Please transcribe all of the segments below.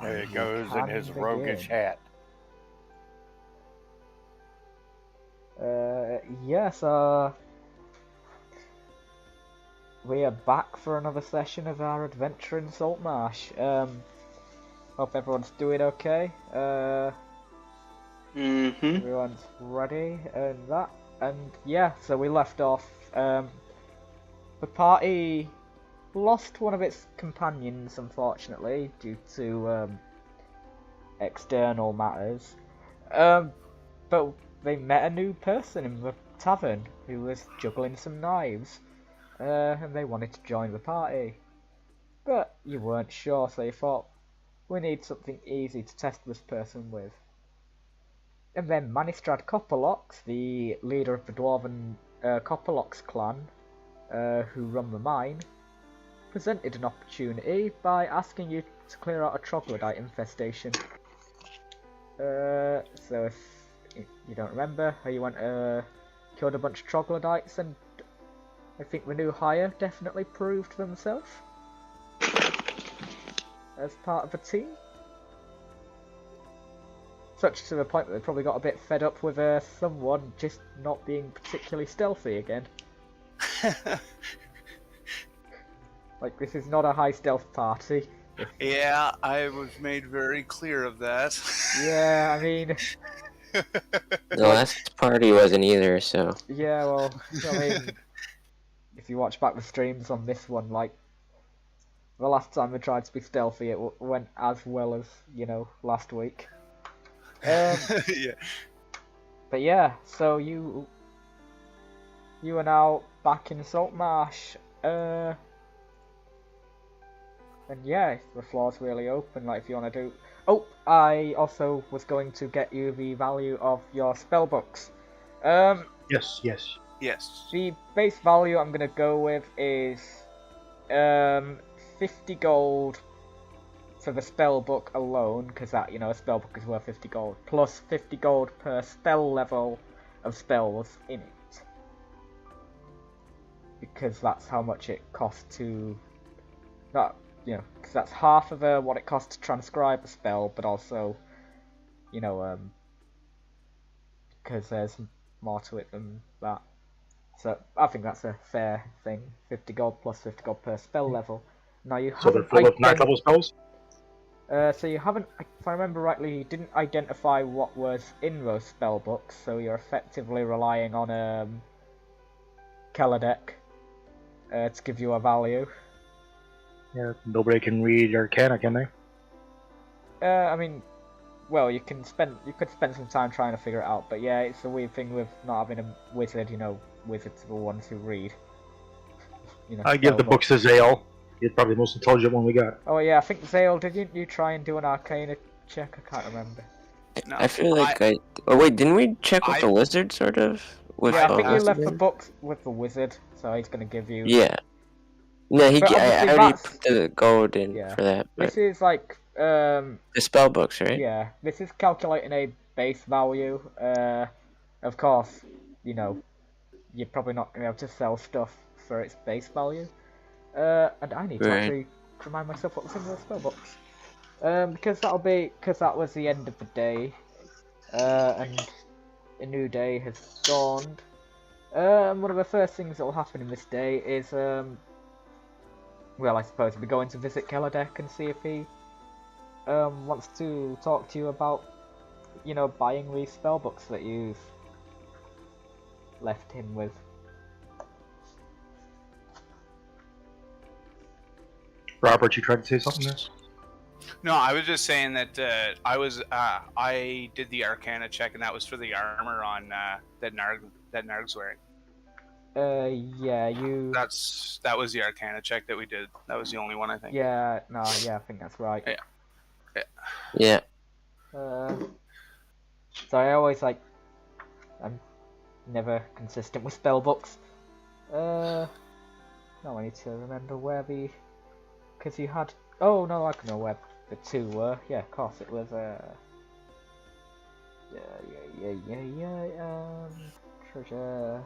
There And he we goes in can his begin. roguish hat. Yes, we are back for another session of our adventure in Saltmarsh. Hope everyone's doing okay. Everyone's ready and that. And yeah, so we left off. The party lost one of its companions, unfortunately, due to external matters. But they met a new person in the tavern who was juggling some knives. And they wanted to join the party. But you weren't sure, so you thought, we need something easy to test this person with. And then Manistrad Copperlocks, the leader of the Dwarven Copperlocks clan, who run the mine, presented an opportunity by asking you to clear out a troglodyte infestation. So if you don't remember, how you went killed a bunch of troglodytes, and I think the new hire definitely proved themselves as part of the team. Such to the point that they probably got a bit fed up with someone just not being particularly stealthy again. Like, this is not a high stealth party. Yeah, I was made very clear of that. Yeah, I mean... The last party wasn't either, so... Yeah, well, I mean... if you watch back the streams on this one, like... the last time we tried to be stealthy, it went as well as, you know, last week. Yeah. But yeah, so you are now back in Saltmarsh, and yeah, the floor's really open, like if you want to do... Oh, I also was going to get you the value of your spellbooks. Yes. Yes. The base value I'm going to go with is 50 gold for the spellbook alone, because that, you know, a spellbook is worth 50 gold, plus 50 gold per spell level of spells in it. Because that's how much it costs to... not, you know, because that's half of what it costs to transcribe a spell, but also, you know, because there's more to it than that. So I think that's a fair thing. 50 gold plus 50 gold per spell level. Now you So they're haven't full of 9th level spells? so you haven't, if I remember rightly, you didn't identify what was in those spell books, so you're effectively relying on Keladek to give you a value. Yeah, nobody can read Arcana, can they? I mean, well, you could spend some time trying to figure it out, but yeah, it's a weird thing with not having a wizard. You know, wizards are the ones who read. You know, I give the books to Zale. He's probably the most intelligent one we got. Oh yeah, I think Zale, didn't you try and do an Arcana check? I can't remember. No, I feel like oh wait, didn't we check with the wizard, sort of? With yeah, I think you wizard? left the books with the wizard, so he's gonna give you... Yeah. No, I already put the gold in for that. But... this is like... the spell books, right? Yeah, this is calculating a base value. Of course, you know, you're probably not going to be able to sell stuff for its base value. And I need to actually remind myself what was in those spell books. Because that was the end of the day. And a new day has dawned. One of the first things that will happen in this day is, well, I suppose we'll be going to visit Keladek and see if he wants to talk to you about, you know, buying these spellbooks that you've left him with. Robert, you tried to say something there? No, I was just saying that I did the Arcana check, and that was for the armor on that Gnarg's wearing. Yeah, you... That was the Arcana check that we did. That was the only one, I think. Yeah, no, yeah, I think that's right. Yeah. So I always, like... I'm never consistent with spellbooks. Now I need to remember where the... because you had... oh, no, I can know where the two were. Yeah, of course, it was, treasure...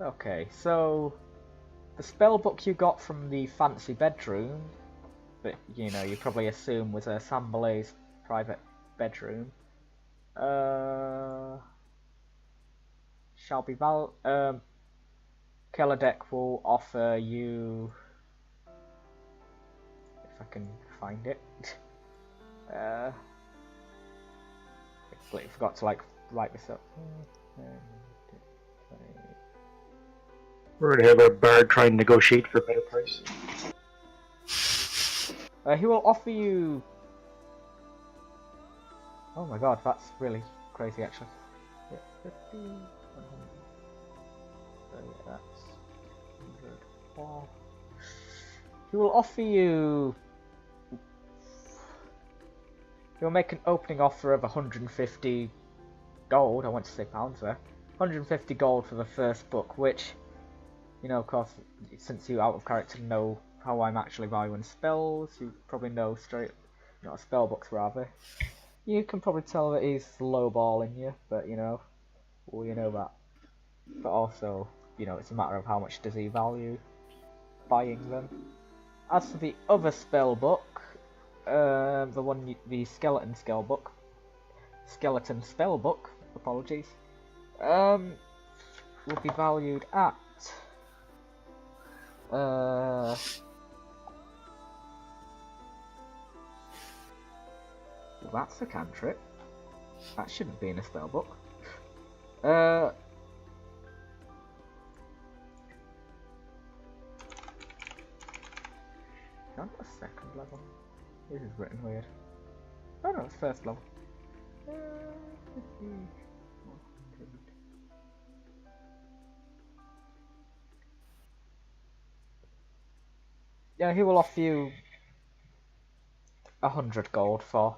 Okay, so the spell book you got from the fancy bedroom, that you know you probably assume was a Sambalay's private bedroom, shall be Keladek will offer you, if I can find it. I completely forgot to like write this up. We're gonna have a bard try and negotiate for a better price. He will offer you. Oh my god, that's really crazy actually. Yeah, 50, 100. So yeah, that's 100. He will offer you. He'll make an opening offer of 150 gold. I want to say pounds there. 150 gold for the first book, which, you know, of course, since you out of character know how I'm actually valuing spells, you probably know straight, not spell books rather. You can probably tell that he's lowballing you, but you know, well, you know that. But also, you know, it's a matter of how much does he value buying them. As for the other spell book, the skeleton spell book, apologies, will be valued at that's a cantrip. That shouldn't be in a spell book. Not a second level. This is written weird. Oh no, it's first level. Yeah, he will offer you 100 gold for.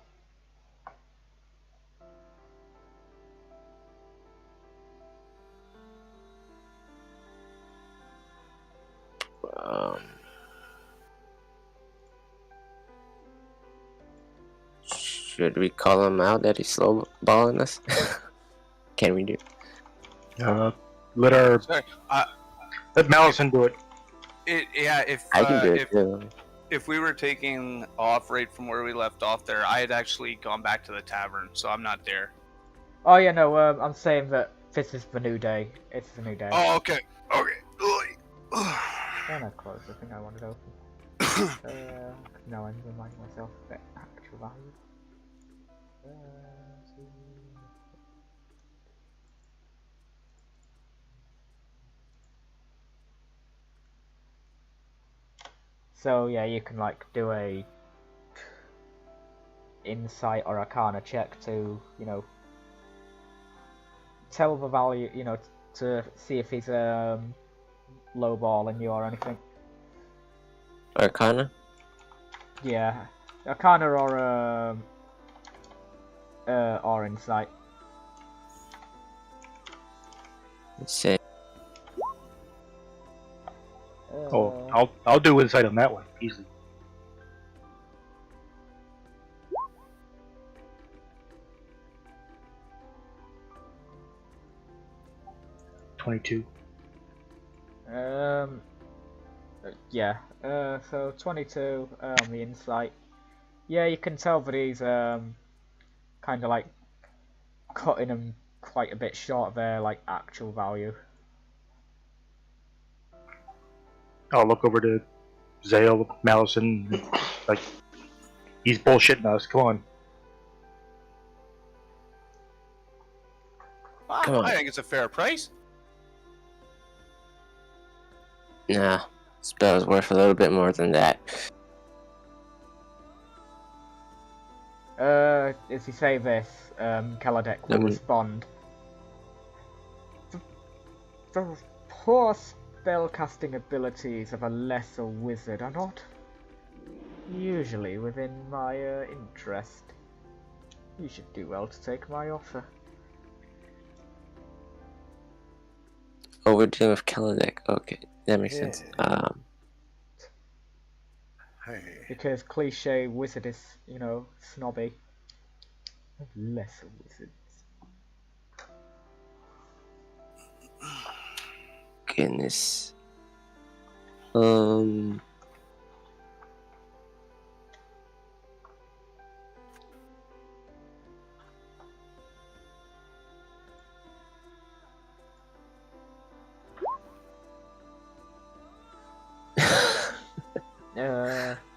Should we call him out that he's slow balling us? Can we do? Let our Sorry, let Mallison do it. Yeah, if I can do it too. If we were taking off right from where we left off there, I had actually gone back to the tavern, so I'm not there. Oh yeah, no, I'm saying that this is the new day. It's the new day. Oh, okay. Okay. Can I close the thing I wanted open? No, I'm reminding myself the actual value. So yeah, you can like do a insight or arcana check to, you know, tell the value, you know, to see if he's lowballing you or anything. Arcana? Yeah, arcana or insight. Let's see. I'll do insight on that one easily. 22. Yeah. So 22 on the insight. Yeah, you can tell that he's kind of like cutting them quite a bit short of their like actual value. I'll look over to Zale, Mallison, like, he's bullshitting us, come on. Come on. I think it's a fair price. Nah, spell's worth a little bit more than that. If you say this, Keladek will respond. The poor spellcasting abilities of a lesser wizard are not usually within my interest. You should do well to take my offer. Oh, we're dealing with Keladek. Okay, that makes sense. Hey. Because cliche wizard is, you know, snobby. Lesser wizards. Goodness.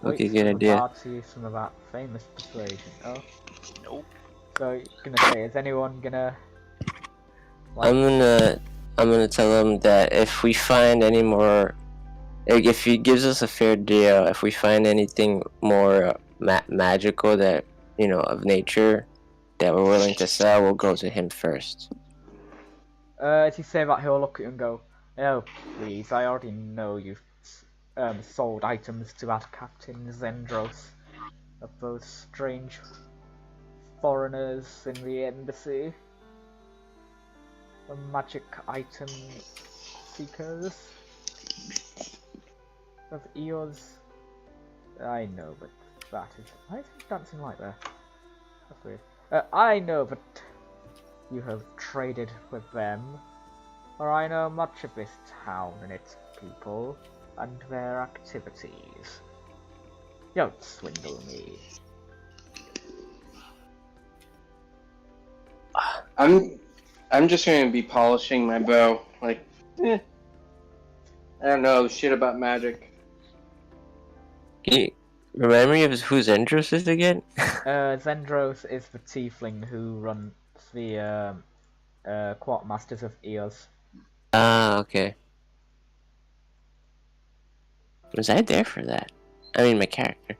Okay, good idea. Some of that famous persuasion. Oh, Nope. so you're gonna say, is anyone gonna? I'm gonna tell him that if we find any more, like, if he gives us a fair deal, if we find anything more magical that, you know, of nature that we're willing to sell, we'll go to him first. As you say that, he'll look at you and go, "Oh, please, I already know you've sold items to that Captain Zendros of those strange foreigners in the embassy. The magic item seekers of Eos. I know, but that is... Why is he dancing like that? That's weird. I know that you have traded with them, for I know much of this town and its people, and their activities. Don't swindle me. I'm just going to be polishing my bow. Like, I don't know shit about magic. Can you remind me of who Zendros is again? Zendros is the tiefling who runs the Quartermasters of Eos. Ah, okay. Was I there for that? I mean, my character.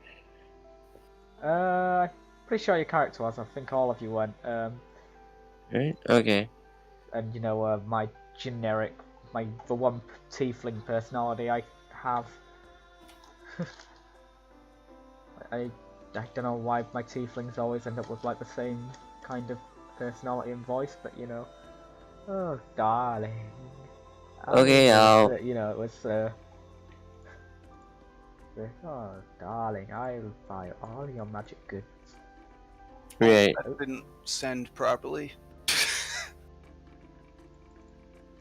Pretty sure your character was. I think all of you went. Right? Okay. And you know, my generic, the one tiefling personality I have. I don't know why my tieflings always end up with like the same kind of personality and voice, but you know. Oh, darling. Okay, I'll... You know, it was. Oh, darling, I'll buy all your magic goods. Right. That didn't send properly.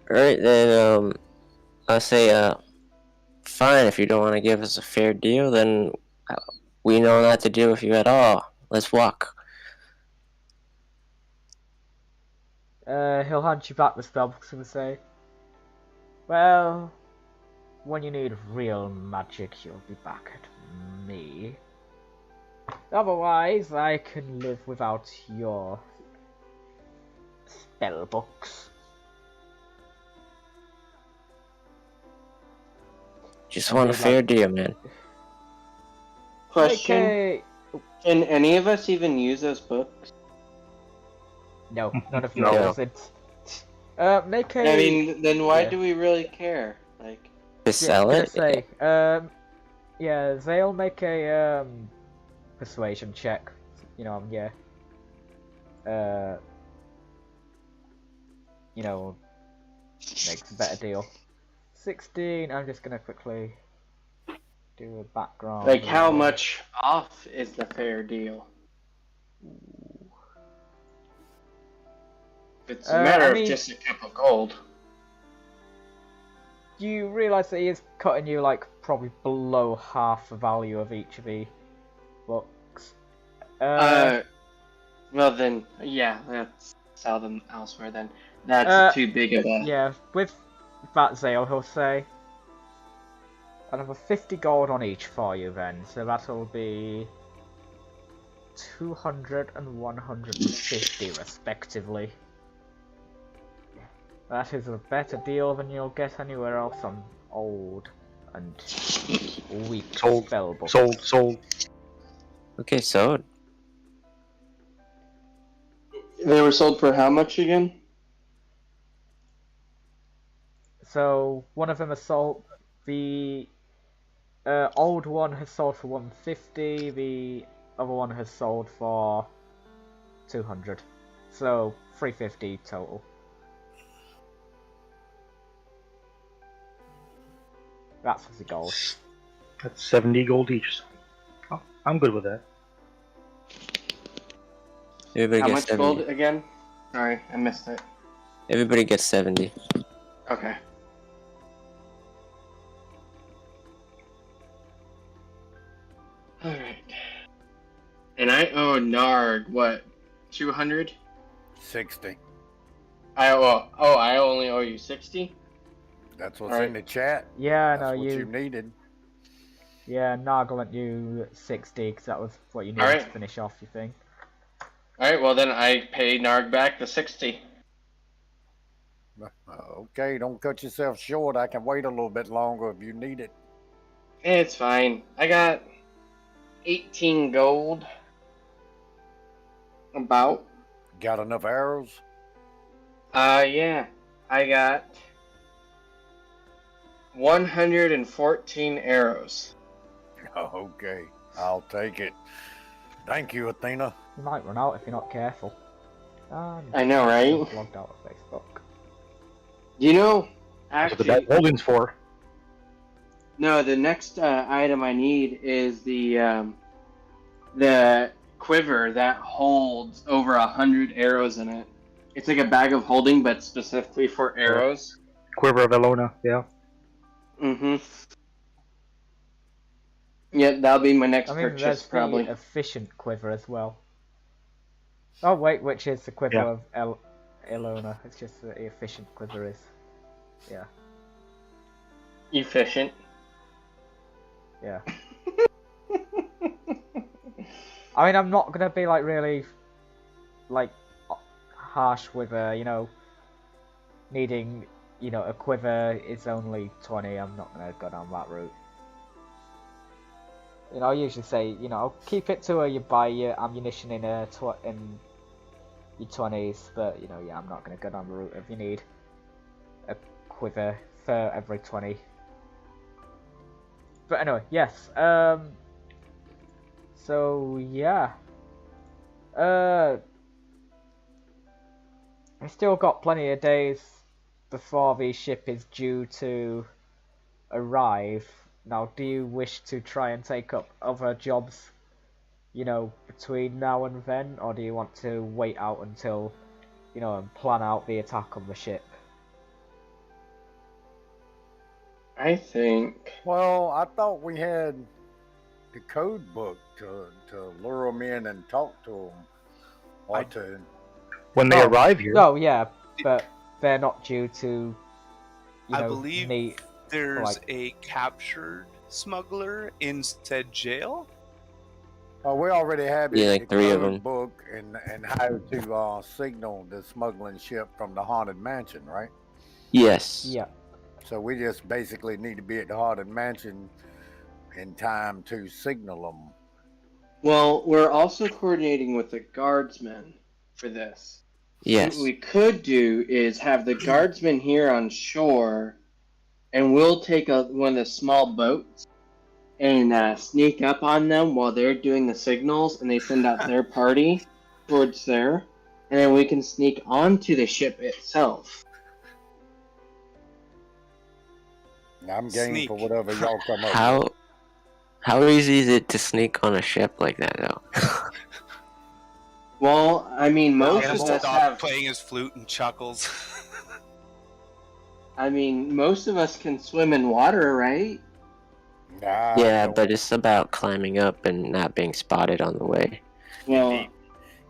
Alright, then, I'll say, fine, if you don't want to give us a fair deal, then we know not to deal with you at all. Let's walk. He'll hand you back the spellbooks and say, well, when you need real magic, you'll be back at me. Otherwise, I can live without your spellbooks. Just want a fair deal, man. Question: Okay. Can any of us even use those books? No, none of you No. are. Make a... I mean, then why yeah. do we really care? Like, To sell it? Say, yeah, Zale, make a persuasion check. You know, yeah. You know, makes a better deal. 16. I'm just gonna quickly do a background. like how much off is the fair deal? If it's a matter I of mean- just a cup of gold. You realise that he is cutting you like probably below half the value of each of the books. Well then, yeah, let's sell them elsewhere then. That's too big of a... Yeah, with that Zale, he'll say, I'll have a 50 gold on each for you then, so that'll be 200 and 150 respectively. That is a better deal than you'll get anywhere else on old and weak Sold. spellbooks. Sold. Okay, so They were sold for how much again? So one of them has sold, the old one has sold for 150, the other one has sold for 200. So 350 total. That's the gold. That's 70 gold each. I'm good with that. Everybody How gets much 70. gold again? Sorry, I missed it. Everybody gets 70. Okay. Alright. And I owe Gnarg, what, 200? 60. I only owe you 60? That's what's Alright. in the chat. Yeah, That's no, what you you. needed. Yeah, Gnarg lent you 60 because that was what you needed Alright. to finish off your thing. Alright, well then I pay Gnarg back the 60. Okay, don't cut yourself short. I can wait a little bit longer if you need it. It's fine. I got 18 gold. About. Got enough arrows? Yeah. I got 114 arrows. Okay, I'll take it. Thank you, Athena. You might run out if you're not careful. I know, right? Logged out of Facebook. You know, That's what the actually, Dark Holding's for. no, the next item I need is the quiver that holds over 100 arrows in it. It's like a bag of holding, but specifically for arrows. Quiver of Elona, yeah. Mm-hmm. Yeah, that'll be my next I mean, purchase, there's probably. the efficient quiver as well. Oh wait, which is the quiver Yeah. of Ilona. It's just the efficient quiver is. Yeah, Efficient. yeah. I mean, I'm not gonna be like really, like, harsh with needing, a quiver is only 20. I'm not gonna go down that route. I usually say, keep it to where you buy your ammunition in your 20s, but yeah, I'm not gonna go down the route if you need a quiver for every 20. But anyway, yes. So yeah. I still got plenty of days before the ship is due to arrive. Now, do you wish to try and take up other jobs, between now and then, or do you want to wait out until, and plan out the attack on the ship? I think. Well, I thought we had the code book to lure them in and talk to them. Or to... When they arrive here. Oh, yeah, but they're not due to, I believe need... there's a captured smuggler in said jail. Oh, we already have Yeah, the like 3 of code them. book and how to signal the smuggling ship from the haunted mansion, right? Yes. Yeah. So we just basically need to be at the haunted mansion in time to signal them. Well, we're also coordinating with the guardsmen for this. Yes. What we could do is have the guardsmen here on shore, and we'll take one of the small boats and sneak up on them while they're doing the signals, and they send out their party towards there, and then we can sneak onto the ship itself. I'm game Sneak. for whatever y'all come up with. How easy is it to sneak on a ship like that, though? Well, I mean, most Hannah of us stopped have. playing his flute and chuckles. I mean, most of us can swim in water, right? Nah, Yeah, no. but it's about climbing up and not being spotted on the way. Well,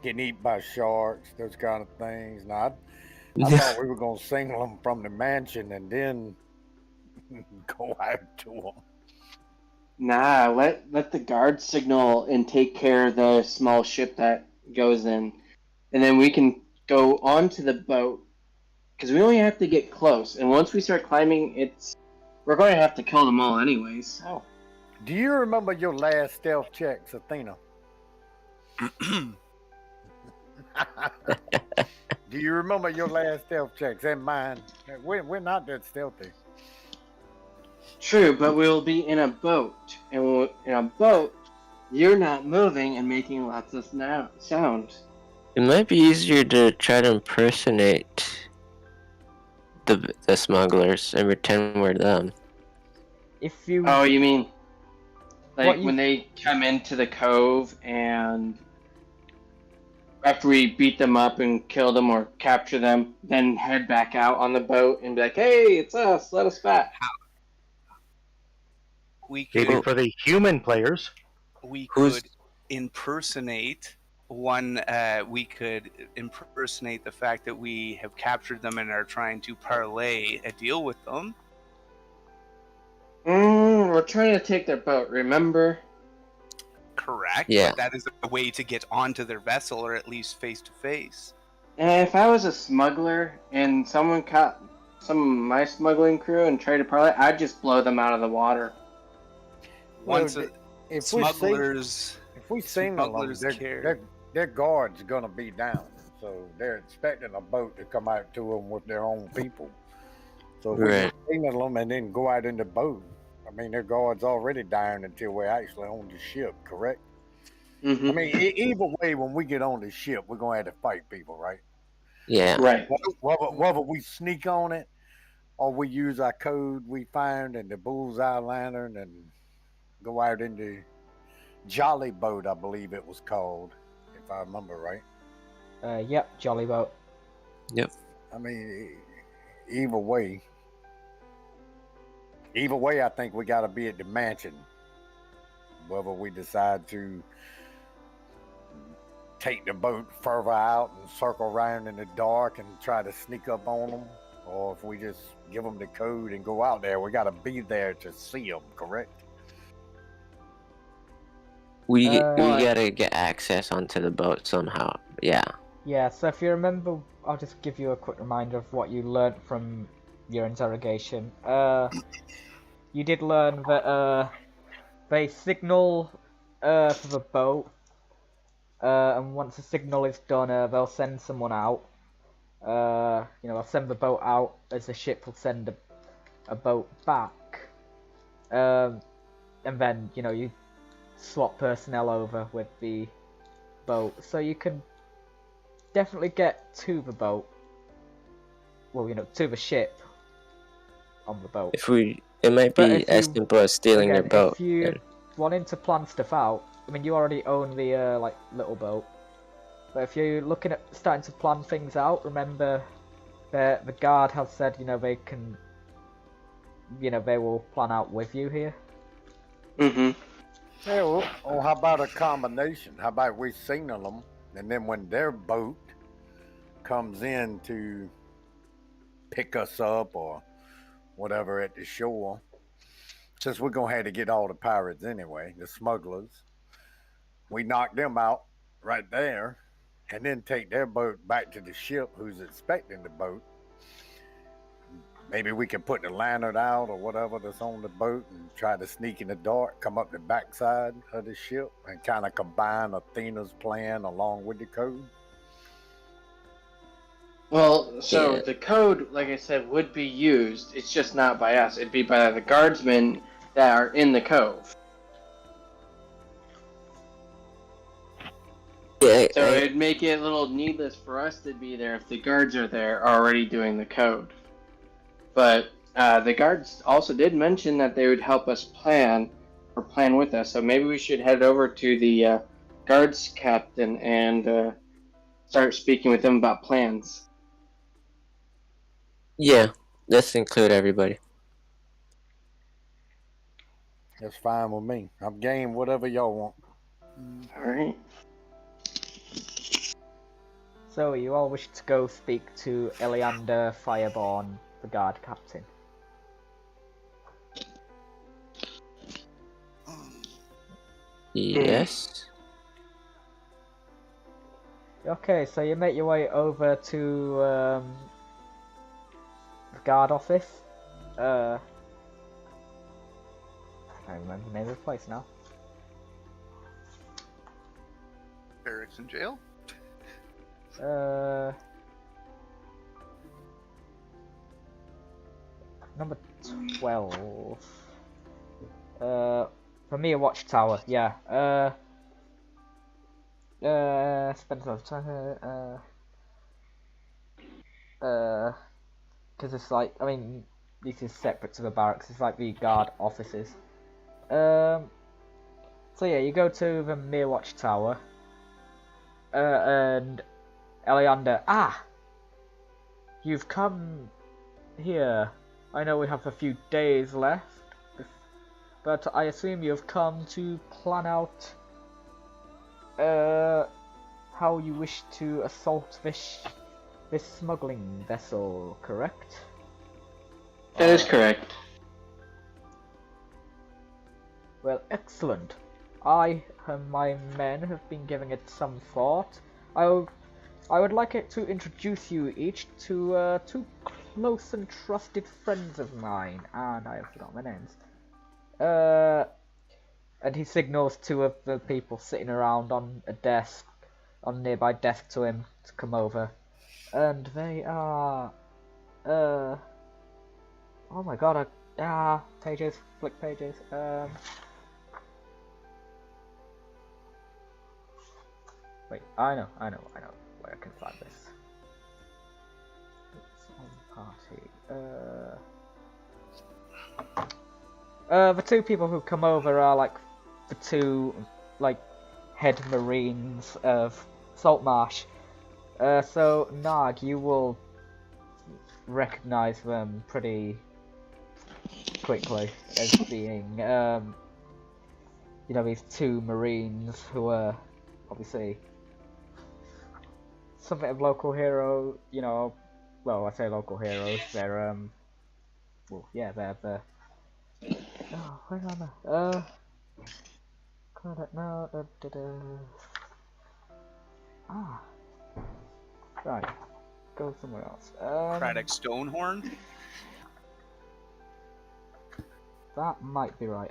Getting eaten by sharks, those kind of things. Now, I thought we were going to signal them from the mansion and then go out to them. nah. Let the guards signal and take care of the small ship that goes in, and then we can go onto the boat because we only have to get close. And once we start climbing, we're going to have to kill them all anyways. Oh. Do you remember your last stealth checks, Athena? Do you remember your last stealth checks and mine? We're not that stealthy. True, but we'll be in a boat, and in a boat, you're not moving and making lots of sound. It might be easier to try to impersonate the smugglers and pretend we're them. If you... Oh, you mean? Like when they come into the cove and after we beat them up and kill them or capture them, then head back out on the boat and be like, "Hey, it's us. Let us back." We Maybe could for the human players. we Who's- could impersonate we could impersonate the fact that we have captured them and are trying to parlay a deal with them. We're trying to take their boat, remember? Correct. Yeah. But that is a way to get onto their vessel, or at least face to face. And if I was a smuggler and someone caught some of my smuggling crew and tried to parlay, I'd just blow them out of the water. Once Well, a, if smugglers, we signal them, smugglers care. their guard's gonna be down, so they're expecting a boat to come out to them with their own people. So if we Right. just signal them and then go out in the boat, I mean their guard's already down until we're actually on the ship, correct? Mm-hmm. I mean, either way, when we get on the ship, we're gonna have to fight people, right? Yeah. Right. Whether we sneak on it or we use our code we found and the bullseye lantern and go out in the Jolly Boat, I believe it was called, if I remember right. Yep, Jolly Boat. I mean, either way, I think we got to be at the mansion. Whether we decide to take the boat further out and circle around in the dark and try to sneak up on them, or if we just give them the code and go out there, we got to be there to see them, correct? We Uh, gotta get access onto the boat somehow. Yeah. Yeah, so if you remember, I'll just give you a quick reminder of what you learnt from your interrogation. You did learn that they signal for the boat, and once the signal is done, they'll send someone out. They'll send the boat out as the ship will send a boat back. And then, you swap personnel over with the boat, so you can definitely get to the boat. Well, to the ship on the boat. It might But be if as you- simple as stealing their Again, boat. if you then. wanting to plan stuff out, I mean, you already own the little boat. But if you're looking at starting to plan things out, remember that the guard has said, they can, they will plan out with you here. Mm-hmm. Yeah, or how about a combination? How about we signal them, and then when their boat comes in to pick us up or whatever at the shore, since we're going to have to get all the pirates anyway, the smugglers, we knock them out right there and then take their boat back to the ship who's expecting the boat. Maybe we can put the lantern out or whatever that's on the boat and try to sneak in the dark, come up the backside of the ship and kind of combine Athena's plan along with the code. Well, so Yeah. the code, like I said, would be used. It's just not by us. It'd be by the guardsmen that are in the cove. Yeah, So it'd make it a little needless for us to be there if the guards are there already doing the code. But the guards also did mention that they would help us plan with us. So maybe we should head over to the guards captain and start speaking with them about plans. yeah. Let's include everybody. That's fine with me. I'm game whatever y'all want. All right. So you all wish to go speak to Eleander Fireborn, the guard captain. Yes. Okay, so you make your way over to the guard office. I can't remember the name of the place now. Barracks and jail. Number 12. For me, a watchtower. Yeah. Spend a lot of time. Because it's like, I mean, this is separate to the barracks. It's like the guard offices. So yeah, you go to the Mere Watch Tower, and Eleander, you've come here. I know we have a few days left, but I assume you've come to plan out how you wish to assault this smuggling vessel, correct? That is correct. Well, excellent. I and my men have been giving it some thought. I would like it to introduce you each to two close and trusted friends of mine, and I have forgotten their names. And he signals two of the people sitting around on a nearby desk to him to come over. And they are, oh my god, pages, flick pages, wait, I know where I can find this. It's on party, the two people who come over are like the two, like, head marines of Saltmarsh. So Gnarg, you will recognize them pretty quickly as being, these two marines who are obviously something of local hero. Well, I say local heroes. They're they're the. Oh, where am I? Right. Go somewhere else. Craddock Stonehorn? That might be right.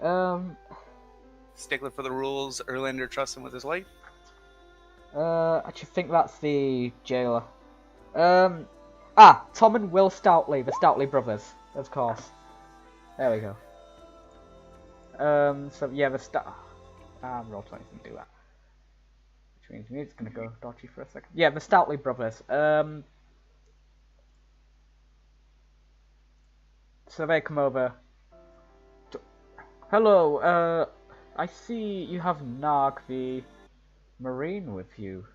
Stickler for the rules, Erlander trusts him with his life? I actually think that's the jailer. Tom and Will Stoutley, the Stoutley brothers, of course. There we go. So yeah, roll 20 can do that. Which means music's gonna go dodgy for a second. Yeah, the Stoutley brothers. So they come over. Hello, I see you have Gnarg the Marine with you.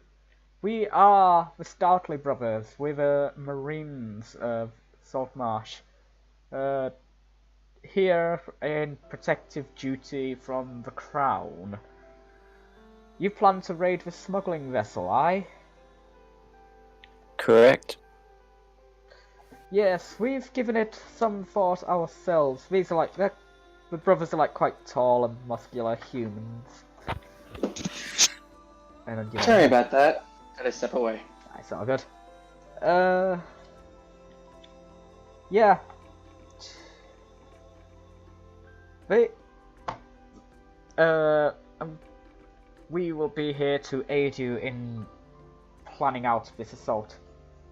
We are the Stoutley brothers. We're the Marines of Saltmarsh. Here in protective duty from the Crown. You plan to raid the smuggling vessel, aye? Correct. Yes, we've given it some thought ourselves. These are like, the brothers are like quite tall and muscular humans. And, Sorry about that. Gotta step away. That's all good. Yeah. We will be here to aid you in planning out this assault.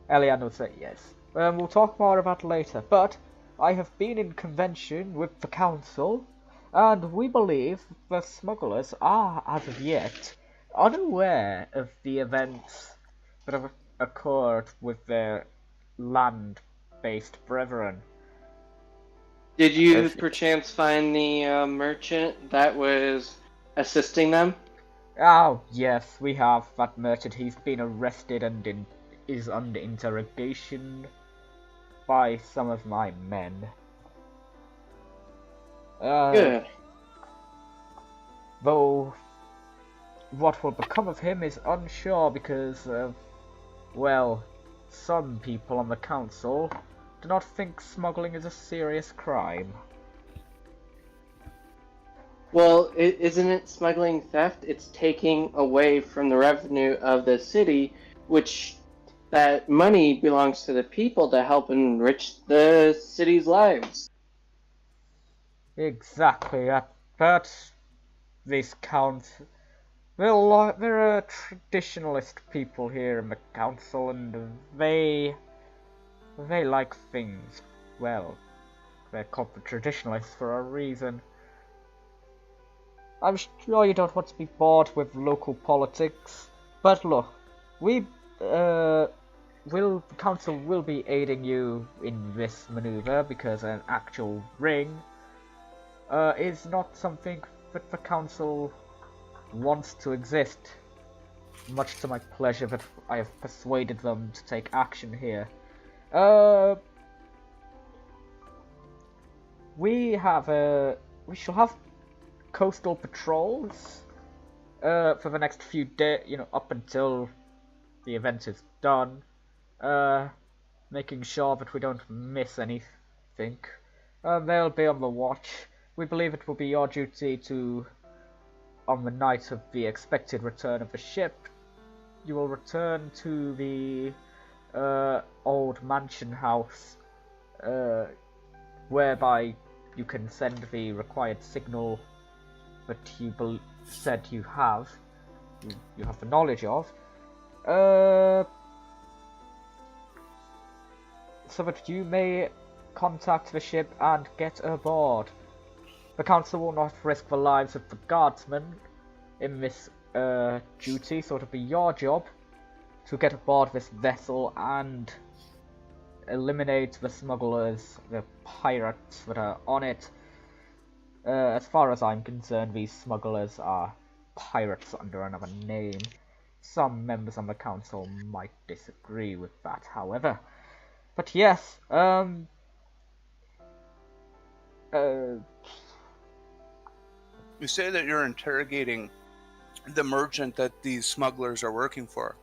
Elian would say yes. We'll talk more about it later, but I have been in convention with the council, and we believe the smugglers are, as of yet, unaware of the events that have occurred with their land-based brethren. Did you perchance find the merchant that was assisting them? Oh, yes, we have that merchant. He's been arrested and is under interrogation by some of my men. Good. Though, what will become of him is unsure because of, well, some people on the council do not think smuggling is a serious crime. Well, isn't it smuggling theft? It's taking away from the revenue of the city, which that money belongs to the people to help enrich the city's lives. Exactly, but this council, well, there are traditionalist people here in the council, and they like things, well, they're called the traditionalists for a reason. I'm sure you don't want to be bored with local politics, but look, the council will be aiding you in this maneuver because an actual ring is not something that the council wants to exist, much to my pleasure that I have persuaded them to take action here. We shall have coastal patrols for the next few days, up until the event is done, making sure that we don't miss anything. They'll be on the watch. We believe it will be your duty to, on the night of the expected return of the ship, you will return to the old mansion house, whereby you can send the required signal that you said you have the knowledge of, so that you may contact the ship and get aboard. The council will not risk the lives of the guardsmen in this duty, so it'll be your job to get aboard this vessel and eliminate the smugglers, the pirates that are on it. As far as I'm concerned, these smugglers are pirates under another name. Some members on the council might disagree with that, however. But yes, You say that you're interrogating the merchant that these smugglers are working for.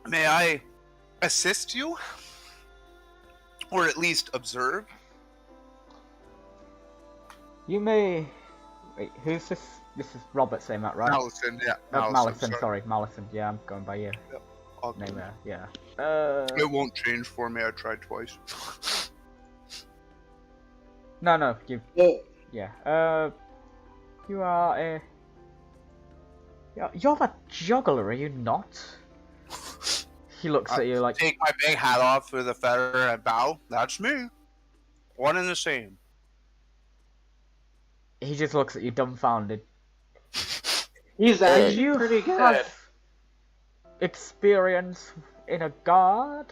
May I assist you? Or at least observe? you may... Wait, who's this? This is Robert saying that, right? Mallison, yeah. Mallison, sorry, Mallison. Yeah, I'm going by you. I'll Name there, yeah. It won't change for me, I tried twice. No, you... Well, Yeah, you are a... You're the juggler, are you not? He looks at you like... Take my big hat off with a feather and bow. That's me. One and the same. He just looks at you dumbfounded. he's actually You pretty good. have experience in a guard?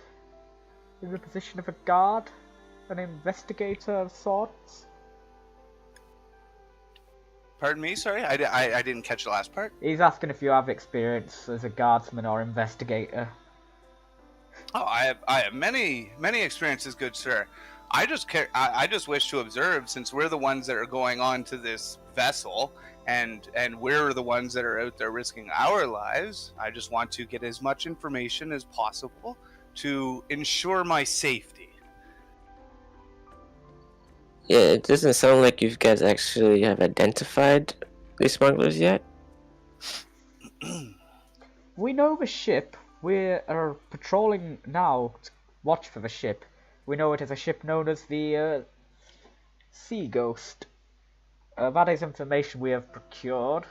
In the position of a guard? An investigator of sorts? Pardon me, sorry? I didn't catch the last part. He's asking if you have experience as a guardsman or investigator. Oh, I have many experiences, good sir. I just wish to observe, since we're the ones that are going on to this vessel, and we're the ones that are out there risking our lives. I just want to get as much information as possible to ensure my safety. Yeah, it doesn't sound like you guys actually have identified the smugglers yet. We know the ship. We are patrolling now to watch for the ship. We know it is a ship known as the Sea Ghost. That is information we have procured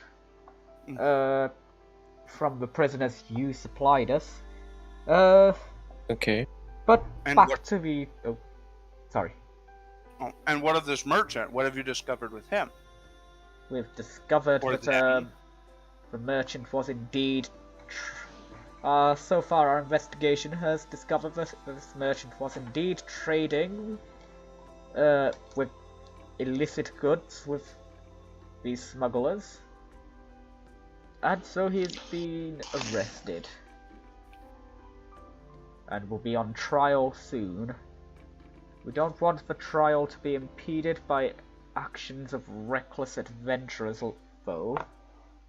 from the prisoners you supplied us. Okay. But And back what- to the... Oh, sorry. Oh, and what of this merchant? What have you discovered with him? We've discovered Or that them. the merchant was indeed... so far our investigation has discovered that this merchant was indeed trading with illicit goods with these smugglers. And so he's been arrested. And will be on trial soon. We don't want the trial to be impeded by actions of reckless adventurers, though.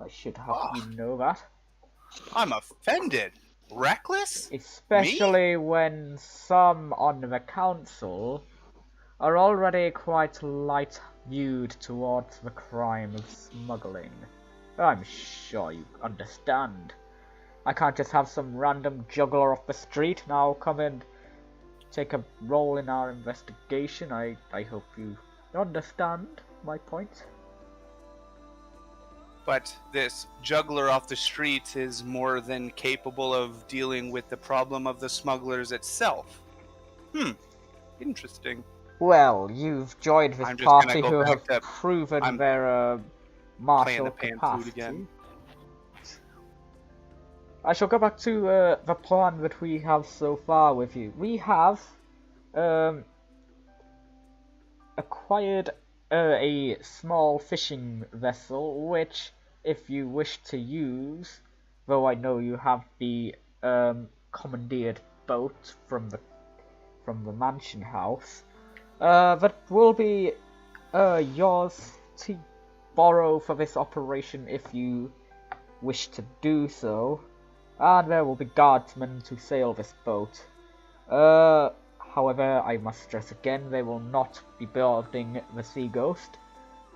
I should have you know that. I'm offended. Reckless? Especially when some on the council are already quite light-viewed towards the crime of smuggling. I'm sure you understand. I can't just have some random juggler off the street now come and take a role in our investigation. I hope you understand my point. But this juggler off the street is more than capable of dealing with the problem of the smugglers itself. Interesting. Well, you've joined this I'm just gonna party go who back have to- proven I'm their martial the pan food capacity. again. I shall go back to the plan that we have so far with you. We have acquired a small fishing vessel, which, if you wish to use, though I know you have the commandeered boat from the mansion house, that will be yours to borrow for this operation if you wish to do so, and there will be guardsmen to sail this boat. However, I must stress again, they will not be boarding the Sea Ghost,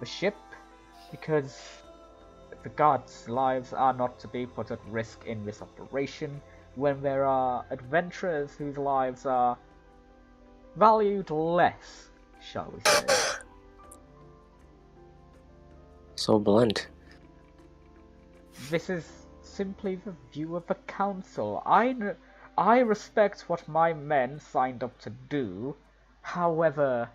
the ship, because the guards' lives are not to be put at risk in this operation when there are adventurers whose lives are valued less, shall we say. So blunt. This is simply the view of the council. I respect what my men signed up to do, however,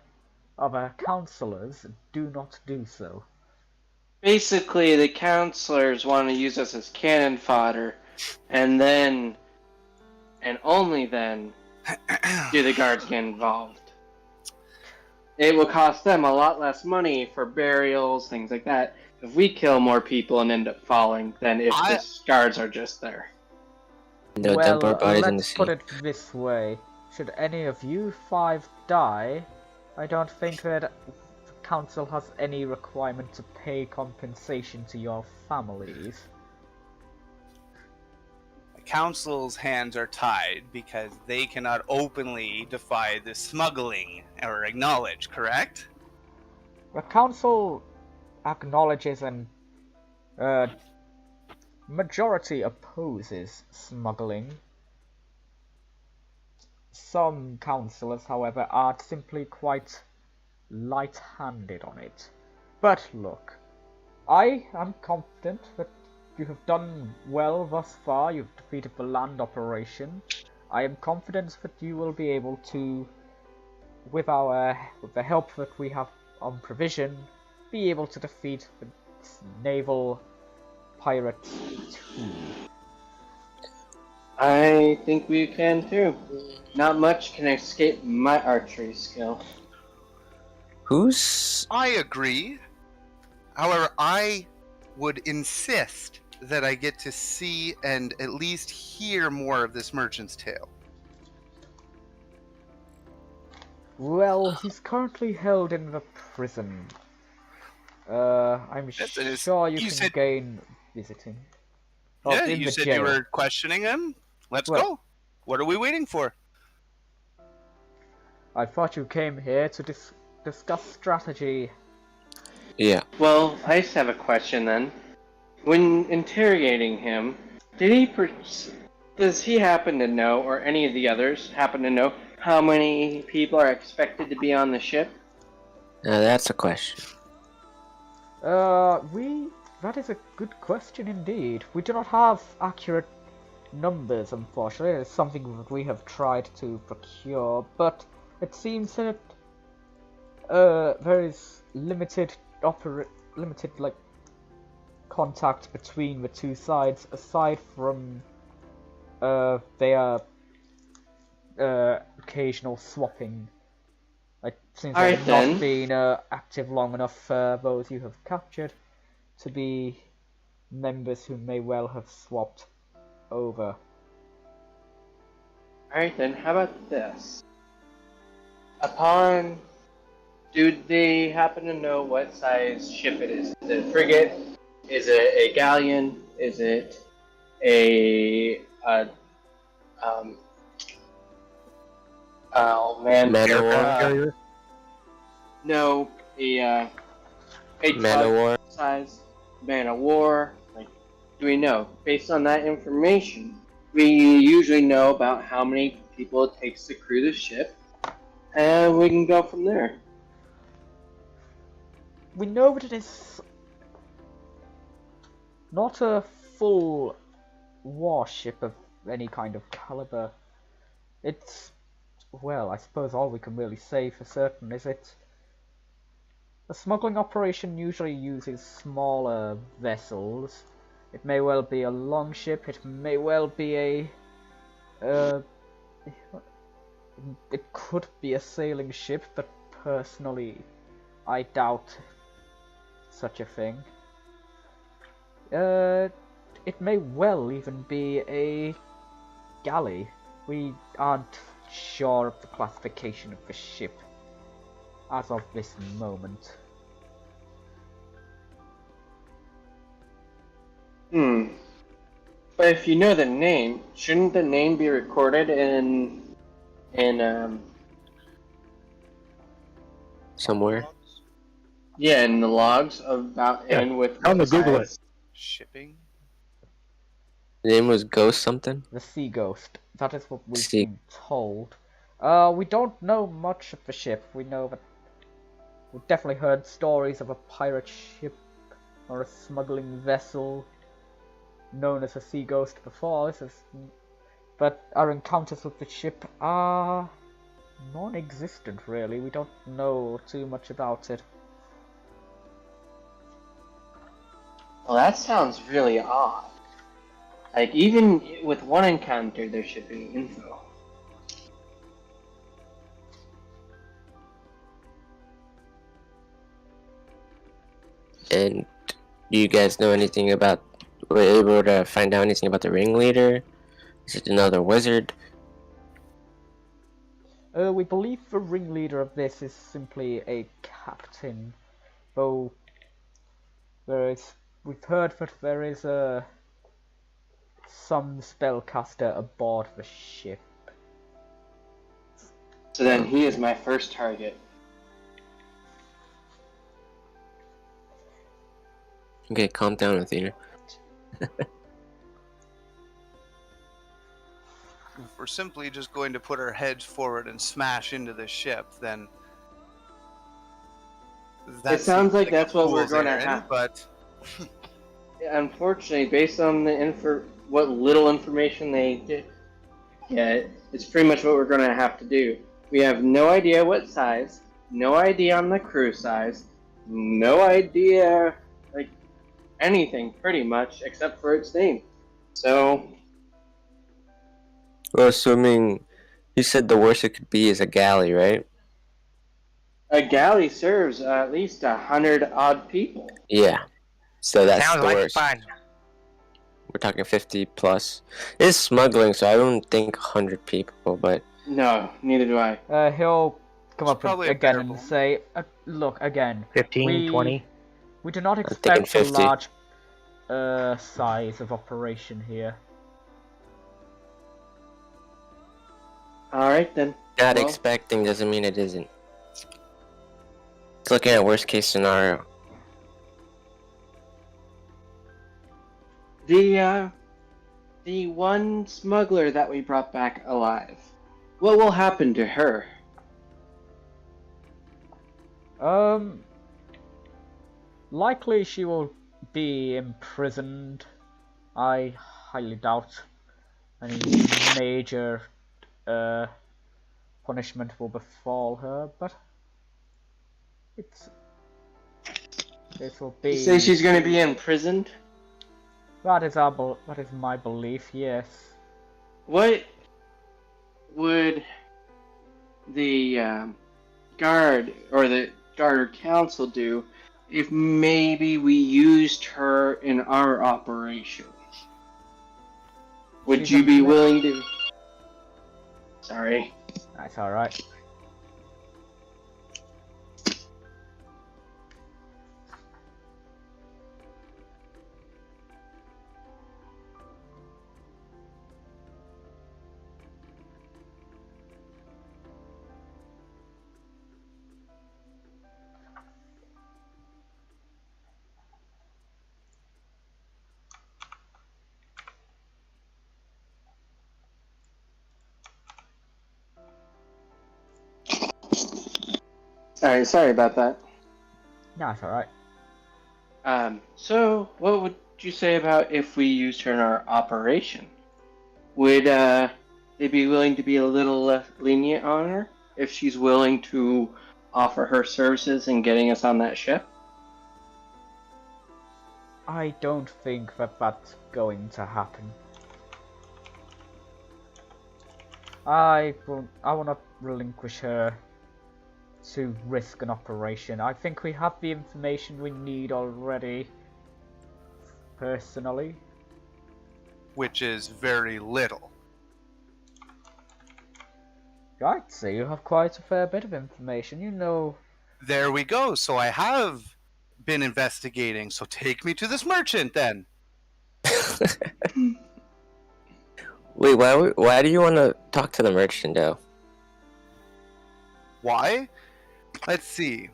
other councillors do not do so. Basically, the counselors want to use us as cannon fodder, and then, and only then, do the guards get involved. It will cost them a lot less money for burials, things like that, if we kill more people and end up falling than if the guards are just there. They'll Well, dump our bodies in the let's sea. put it this way. Should any of you 5 die, I don't think that the council has any requirement to pay compensation to your families. The council's hands are tied because they cannot openly defy the smuggling or acknowledge, correct? The council acknowledges and majority opposes smuggling. Some councillors, however, are simply quite light-handed on it. But look, I am confident that you have done well thus far. You've defeated the land operation. I am confident that you will be able to, with the help that we have on provision, be able to defeat the naval pirates too. I think we can too. Not much can escape my archery skill. I agree. However, I would insist that I get to see and at least hear more of this merchant's tale. Well, he's currently held in the prison. I'm sure you can gain visiting. Yeah, in you the said jail. you were questioning him. Let's Well- go. What are we waiting for? I thought you came here to discuss strategy. Yeah. Well, I just have a question then. When interrogating him, does he happen to know, or any of the others happen to know, how many people are expected to be on the ship? Now that's a question. That is a good question indeed. We do not have accurate numbers, unfortunately. It's something that we have tried to procure, but it seems that there is limited contact between the two sides, aside from their occasional swapping. It seems they have not been active long enough for those you have captured to be members who may well have swapped over. Alright then, how about this? Do they happen to know what size ship it is? Is it a frigate? Is it a galleon? Is it Man of War. No, a Man of War. size man of war. Like, do we know? Based on that information, we usually know about how many people it takes to crew the ship, and we can go from there. We know that it is not a full warship of any kind of caliber. It's, well, I suppose all we can really say for certain is it. A smuggling operation usually uses smaller vessels. It may well be a longship, it may well be it could be a sailing ship, but personally, I doubt such a thing. It may well even be a galley. We aren't sure of the classification of the ship as of this moment. But if you know the name, shouldn't the name be recorded in Somewhere. yeah, in the logs about Yeah, and with I'm gonna what Google size? Shipping. The name was Ghost something. The Sea Ghost. That is what we've Sea- been told. We don't know much of the ship. We know that we've definitely heard stories of a pirate ship or a smuggling vessel known as a Sea Ghost before. But our encounters with the ship are non-existent, really. We don't know too much about it. Well, that sounds really odd. Like, even with one encounter, there should be info. And do you guys know anything about? Were you able to find out anything about the ringleader? Is it another wizard? We believe the ringleader of this is simply a captain, though we've heard that there is some spellcaster aboard the ship. So then he is my first target. Okay, calm down, Athena. If we're simply just going to put our heads forward and smash into the ship, then It sounds like that's what we're fool's going to errand, have. But Unfortunately, based on the what little information they did get, it's pretty much what we're going to have to do. We have no idea what size, no idea on the crew size, no idea, like, anything, pretty much, except for its name. So, Well, assuming you said the worst it could be is a galley, right? a galley serves at least 100-odd people. Yeah. So that's Sounds the like worst. fun. We're talking 50 plus. It's smuggling, so I don't think 100 people, but No, neither do I. He'll come It's up probably a again better and one. say, look, again, 15, 20. we do not thinking expect a 50. large size of operation here. Alright then. not Well, expecting doesn't mean it isn't. It's looking at worst case scenario. The one smuggler that we brought back alive. What will happen to her? Likely she will be imprisoned. I highly doubt any major punishment will befall her, but this will be. You say she's going to be imprisoned? That is my belief. Yes. What would the guard or the guard council do if maybe we used her in our operation? Would She's you a be ma- willing to? Sorry. That's all right. Alright, sorry about that. No, it's all right. So what would you say about if we used her in our operation? Would they be willing to be a little less lenient on her if she's willing to offer her services in getting us on that ship? I don't think that that's going to happen. I will not relinquish her to risk an operation. I think we have the information we need already, personally. Which is very little. Right, so you have quite a fair bit of information. You know... There we go. So I have been investigating. So take me to this merchant then. Wait, why do you want to talk to the merchant, though? Why? Let's see.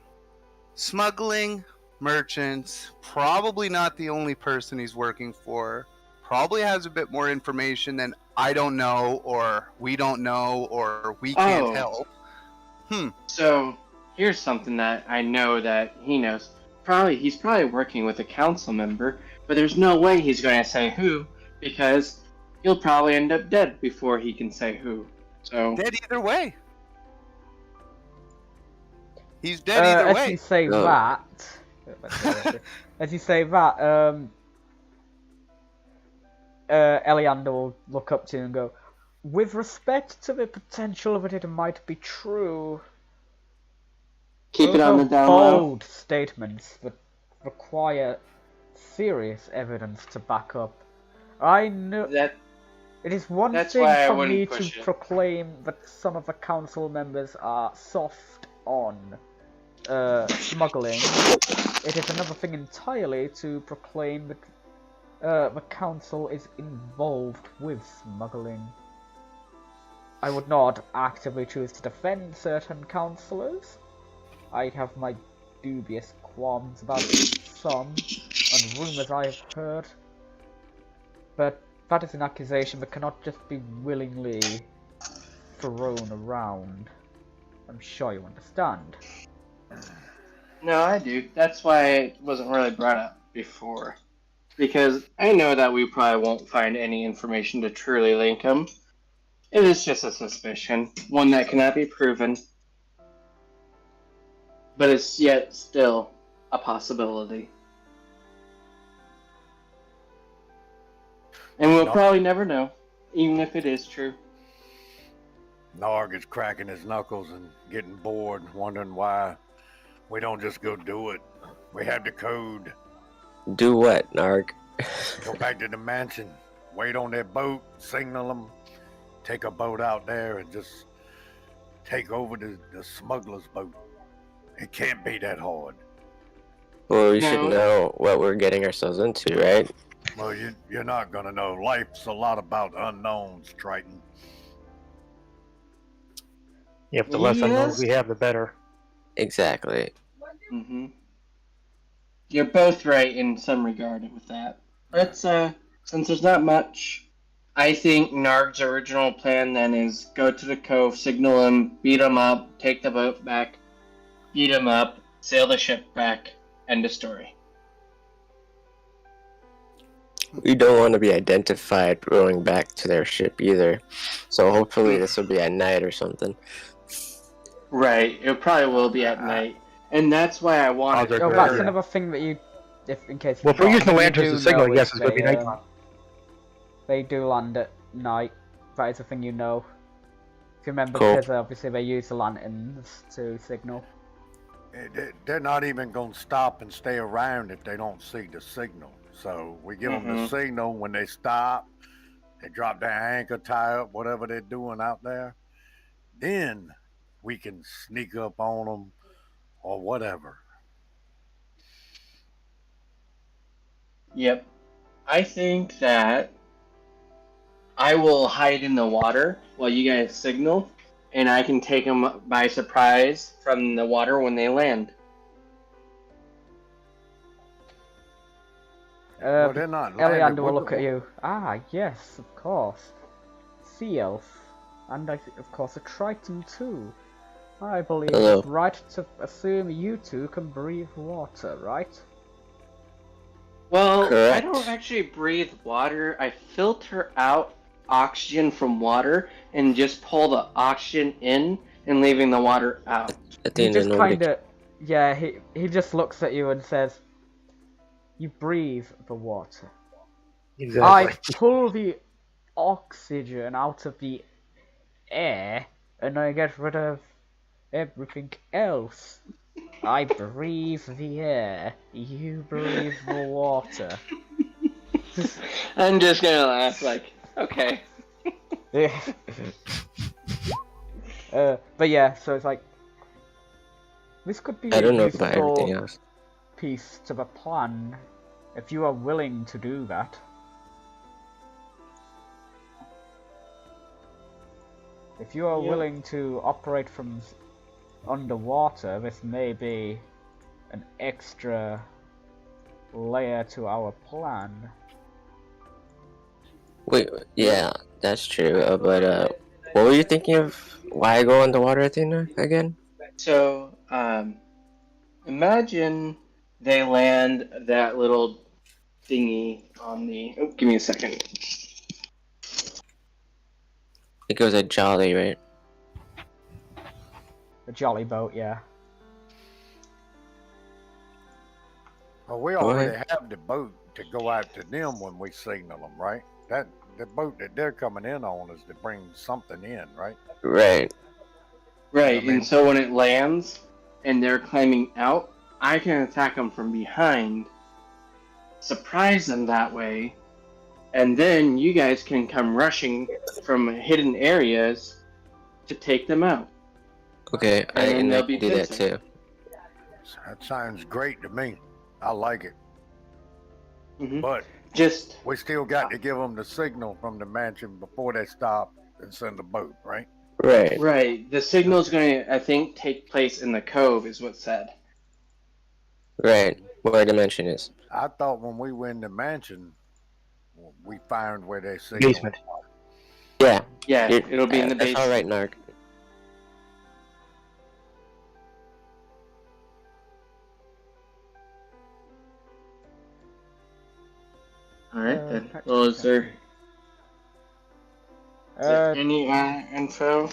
Smuggling, merchants, probably not the only person he's working for. Probably has a bit more information than I don't know, or we don't know, or we can't help. So, here's something that I know that he knows. He's probably working with a council member, but there's no way he's going to say who, because he'll probably end up dead before he can say who. So Dead either way. He's dead either way. As you say that, Eliander will look up to you and go, with respect to the potential of it might be true. keep it Those on are the down low. bold statements that require serious evidence to back up. I know That it is one that's thing why I for wouldn't me push to it. proclaim that some of the council members are soft on smuggling. It is another thing entirely to proclaim that the council is involved with smuggling. I would not actively choose to defend certain councillors. I have my dubious qualms about some, and rumours I have heard. But that is an accusation that cannot just be willingly thrown around. I'm sure you understand. No, I do. That's why it wasn't really brought up before. Because I know that we probably won't find any information to truly link him. It is just a suspicion, one that cannot be proven. But it's yet still a possibility. And we'll probably never know, even if it is true. Gnarg is cracking his knuckles and getting bored, wondering why we don't just go do it. We have the code. Do what, Gnarg? Go back to the mansion, wait on their boat, signal them, take a boat out there and just take over the smuggler's boat. It can't be that hard. Well, we No. should know what we're getting ourselves into, right? Well, you're not gonna know. Life's a lot about unknowns, Triton. If the less unknown Yes. we have, the better. Exactly. Mm-hmm. You're both right in some regard with that. Let's, since there's not much, I think Gnarg's original plan then is go to the cove, signal him, beat him up, take the boat back, beat him up, sail the ship back, end of story. We don't want to be identified rowing back to their ship either. So hopefully this will be at night or something. Right, it probably will be at night. And that's why I wanted Oh, Oh, good, that's yeah. another thing that you, in case you Well, if we're forgot, using the you lanterns do to signal, know yes, is it's going to be they, nighttime. They do land at night. That is a thing you know. If you remember, Cool. because obviously they use the lanterns to signal. They're not even gonna stop and stay around if they don't see the signal. So we give them the signal when they stop. They drop their anchor, tie up, whatever they're doing out there. Then we can sneak up on them or whatever. Yep. I think that I will hide in the water while you guys signal, and I can take them by surprise from the water when they land. Well, they're not landing. Eliander will look at you. Ah, yes, of course. Sea elf. And of course a Triton too. I believe Hello. it's right to assume you two can breathe water, right? Well, I Correct. don't actually breathe water. I filter out oxygen from water and just pull the oxygen in and leaving the water out. At the He end of just the kind of, yeah, he just looks at you and says, "You breathe the water. Exactly. I pull the oxygen out of the air, and I get rid of everything else. I breathe the air, you breathe the water. I'm just gonna laugh like, okay. Yeah. But yeah, so it's like this could be I a don't know about everything useful else. piece to the plan if you are willing to do that. If you are Yeah. willing to operate from underwater, this may be an extra layer to our plan. Wait, yeah, that's true. But what were you thinking of? Why go underwater, Athena, again? So, imagine they land that little thingy on the. Oh, give me a second. It goes at Jolly, right? The jolly boat, yeah. Well, we already have the boat to go out to them when we signal them, right? That the boat that they're coming in on is to bring something in, right? Right. Right, I mean- and so when it lands and they're climbing out, I can attack them from behind, surprise them that way, and then you guys can come rushing from hidden areas to take them out. Okay, I then can they'll be do that fencing. too. That sounds great to me. I like it. Mhm. But Just we still got to give them the signal from the mansion before they stop and send the boat, right? Right. right, the signal's going to, I think, take place in the cove, is what's said. Right. Where the mansion is. I thought when we went in the mansion, we found where they signal. Basement. Yeah. Yeah, You're- it'll be in the That's basement. alright, Gnarg. Alright then. Practice Well, is there Uh, any info?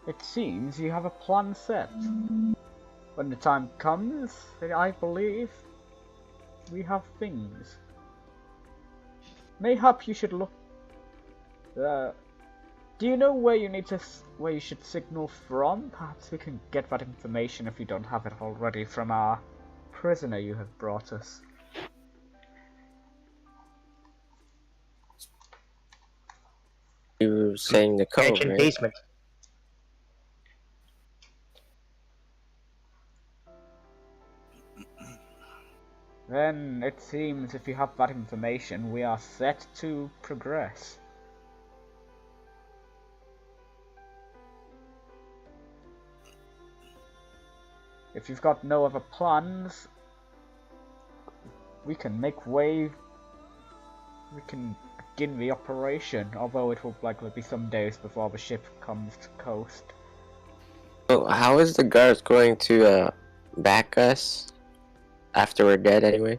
it seems you have a plan set. When the time comes, I believe we have things. Mayhap you should look. Do you know where where you should signal from? Perhaps we can get that information if you don't have it already from our prisoner you have brought us. You were saying the cove, Mansion right? basement. Then it seems if you have that information, we are set to progress. If you've got no other plans, we can make way. We can begin the operation, although it will likely be some days before the ship comes to coast. So how is the guards going to back us after we're dead anyway?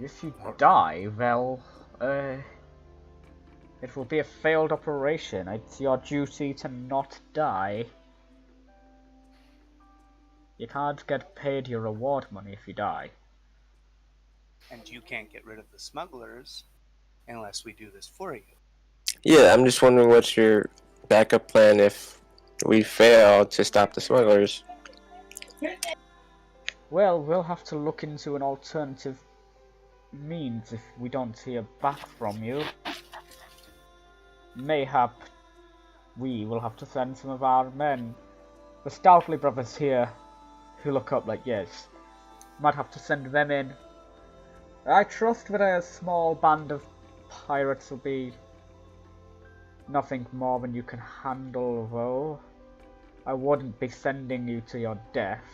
If you die, well, it will be a failed operation. It's your duty to not die. You can't get paid your reward money if you die. And you can't get rid of the smugglers unless we do this for you. Yeah, I'm just wondering what's your backup plan if we fail to stop the smugglers. Well, we'll have to look into an alternative means if we don't hear back from you. Mayhap we will have to send some of our men. The Stoutley brothers here, who look up like yes, might have to send them in. I trust that a small band of pirates will be nothing more than you can handle, though. I wouldn't be sending you to your death,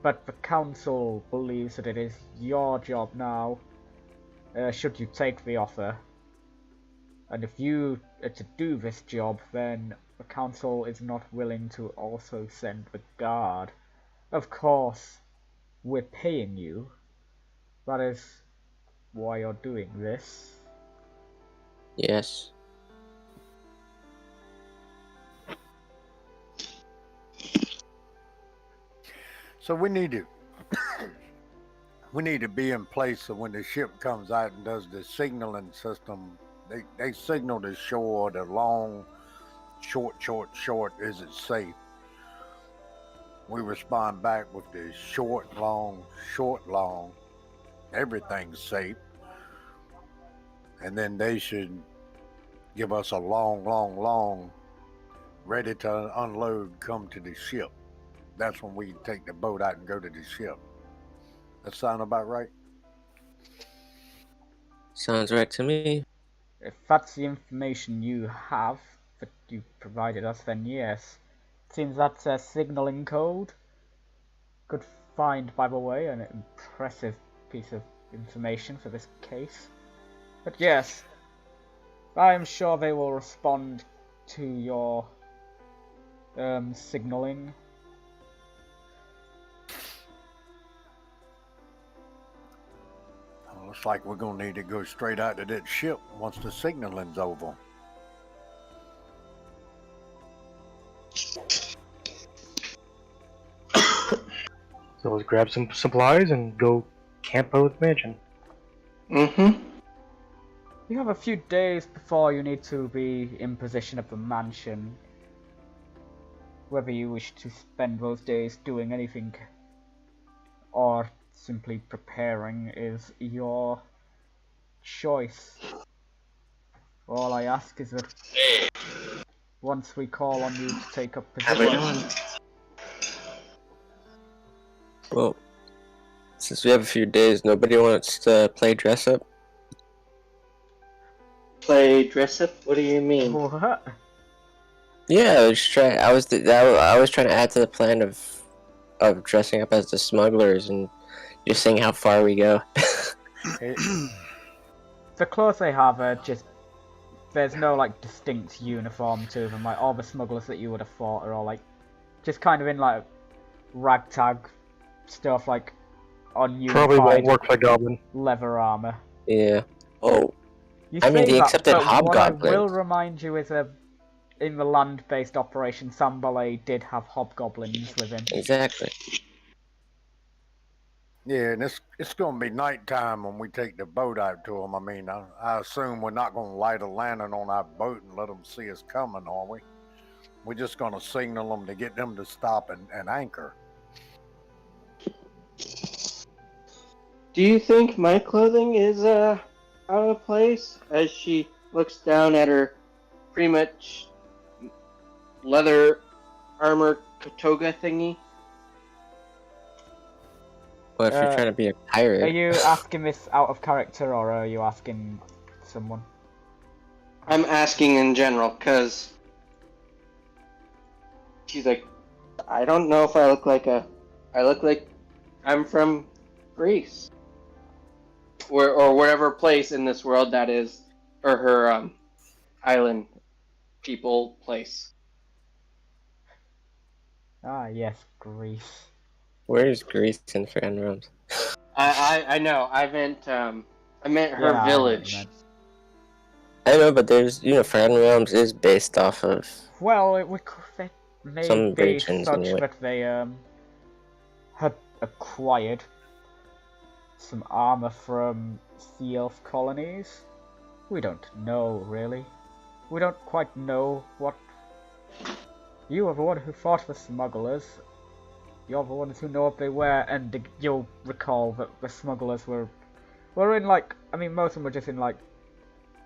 but the council believes that it is your job now, should you take the offer. And if you are to do this job, then the council is not willing to also send the guard. Of course, we're paying you. That is why you're doing this. Yes. So we need to be in place so when the ship comes out and does the signaling system, they signal the shore, the long short, is it safe? We respond back with the short, long, everything's safe. And then they should give us a long, ready to unload, come to the ship. That's when we take the boat out and go to the ship. That sound about right? Sounds right to me. If that's the information you have that you provided us, then yes. Seems that's a signaling code. Good find, by the way, an impressive piece of information for this case. But yes, I am sure they will respond to your signaling. Looks like we're gonna need to go straight out to that ship once the signaling's over. So let's grab some supplies and go camp out with Mansion. Mm-hmm. You have a few days before you need to be in possession of the mansion. Whether you wish to spend those days doing anything or simply preparing is your choice. All I ask is that once we call on you to take up position... Well, since we have a few days, nobody wants to play dress up? Play dress up? What do you mean? What? Yeah, I was trying to add to the plan of dressing up as the smugglers and just seeing how far we go. The clothes they have are just... There's no, like, distinct uniform to them. Like, all the smugglers that you would have fought are all, like, just kind of in, like, ragtag stuff, like, ununified... Probably won't work for Goblin. Leather armor. Yeah. Oh, You I mean, say they that, accepted but hobgoblins. what I will remind you is in the land-based operation, Sambalay did have hobgoblins with him. Exactly. Yeah, and it's going to be nighttime when we take the boat out to them. I mean, I assume we're not going to light a lantern on our boat and let them see us coming, are we? We're just going to signal them to get them to stop and anchor. Do you think my clothing is out of place? As she looks down at her pretty much leather armor toga thingy. Well, if you're trying to be a pirate... Are you asking this out of character, or are you asking someone? I'm asking in general, because she's like, I don't know if I look like I look like I'm from Greece. Or whatever place in this world that is, or her island people place. Ah, yes, Greece. Where's Greece in Fan Realms? I know. I meant her Yeah, village. I know, but there's, Fan Realms is based off of... Well, it may Some be regions, such anyway. that they had acquired some armor from the elf colonies. We don't know, really. We don't quite know what... You are the one who fought the smugglers. You're the ones who know what they were, and you'll recall that the smugglers were in, like... I mean, most of them were just in, like,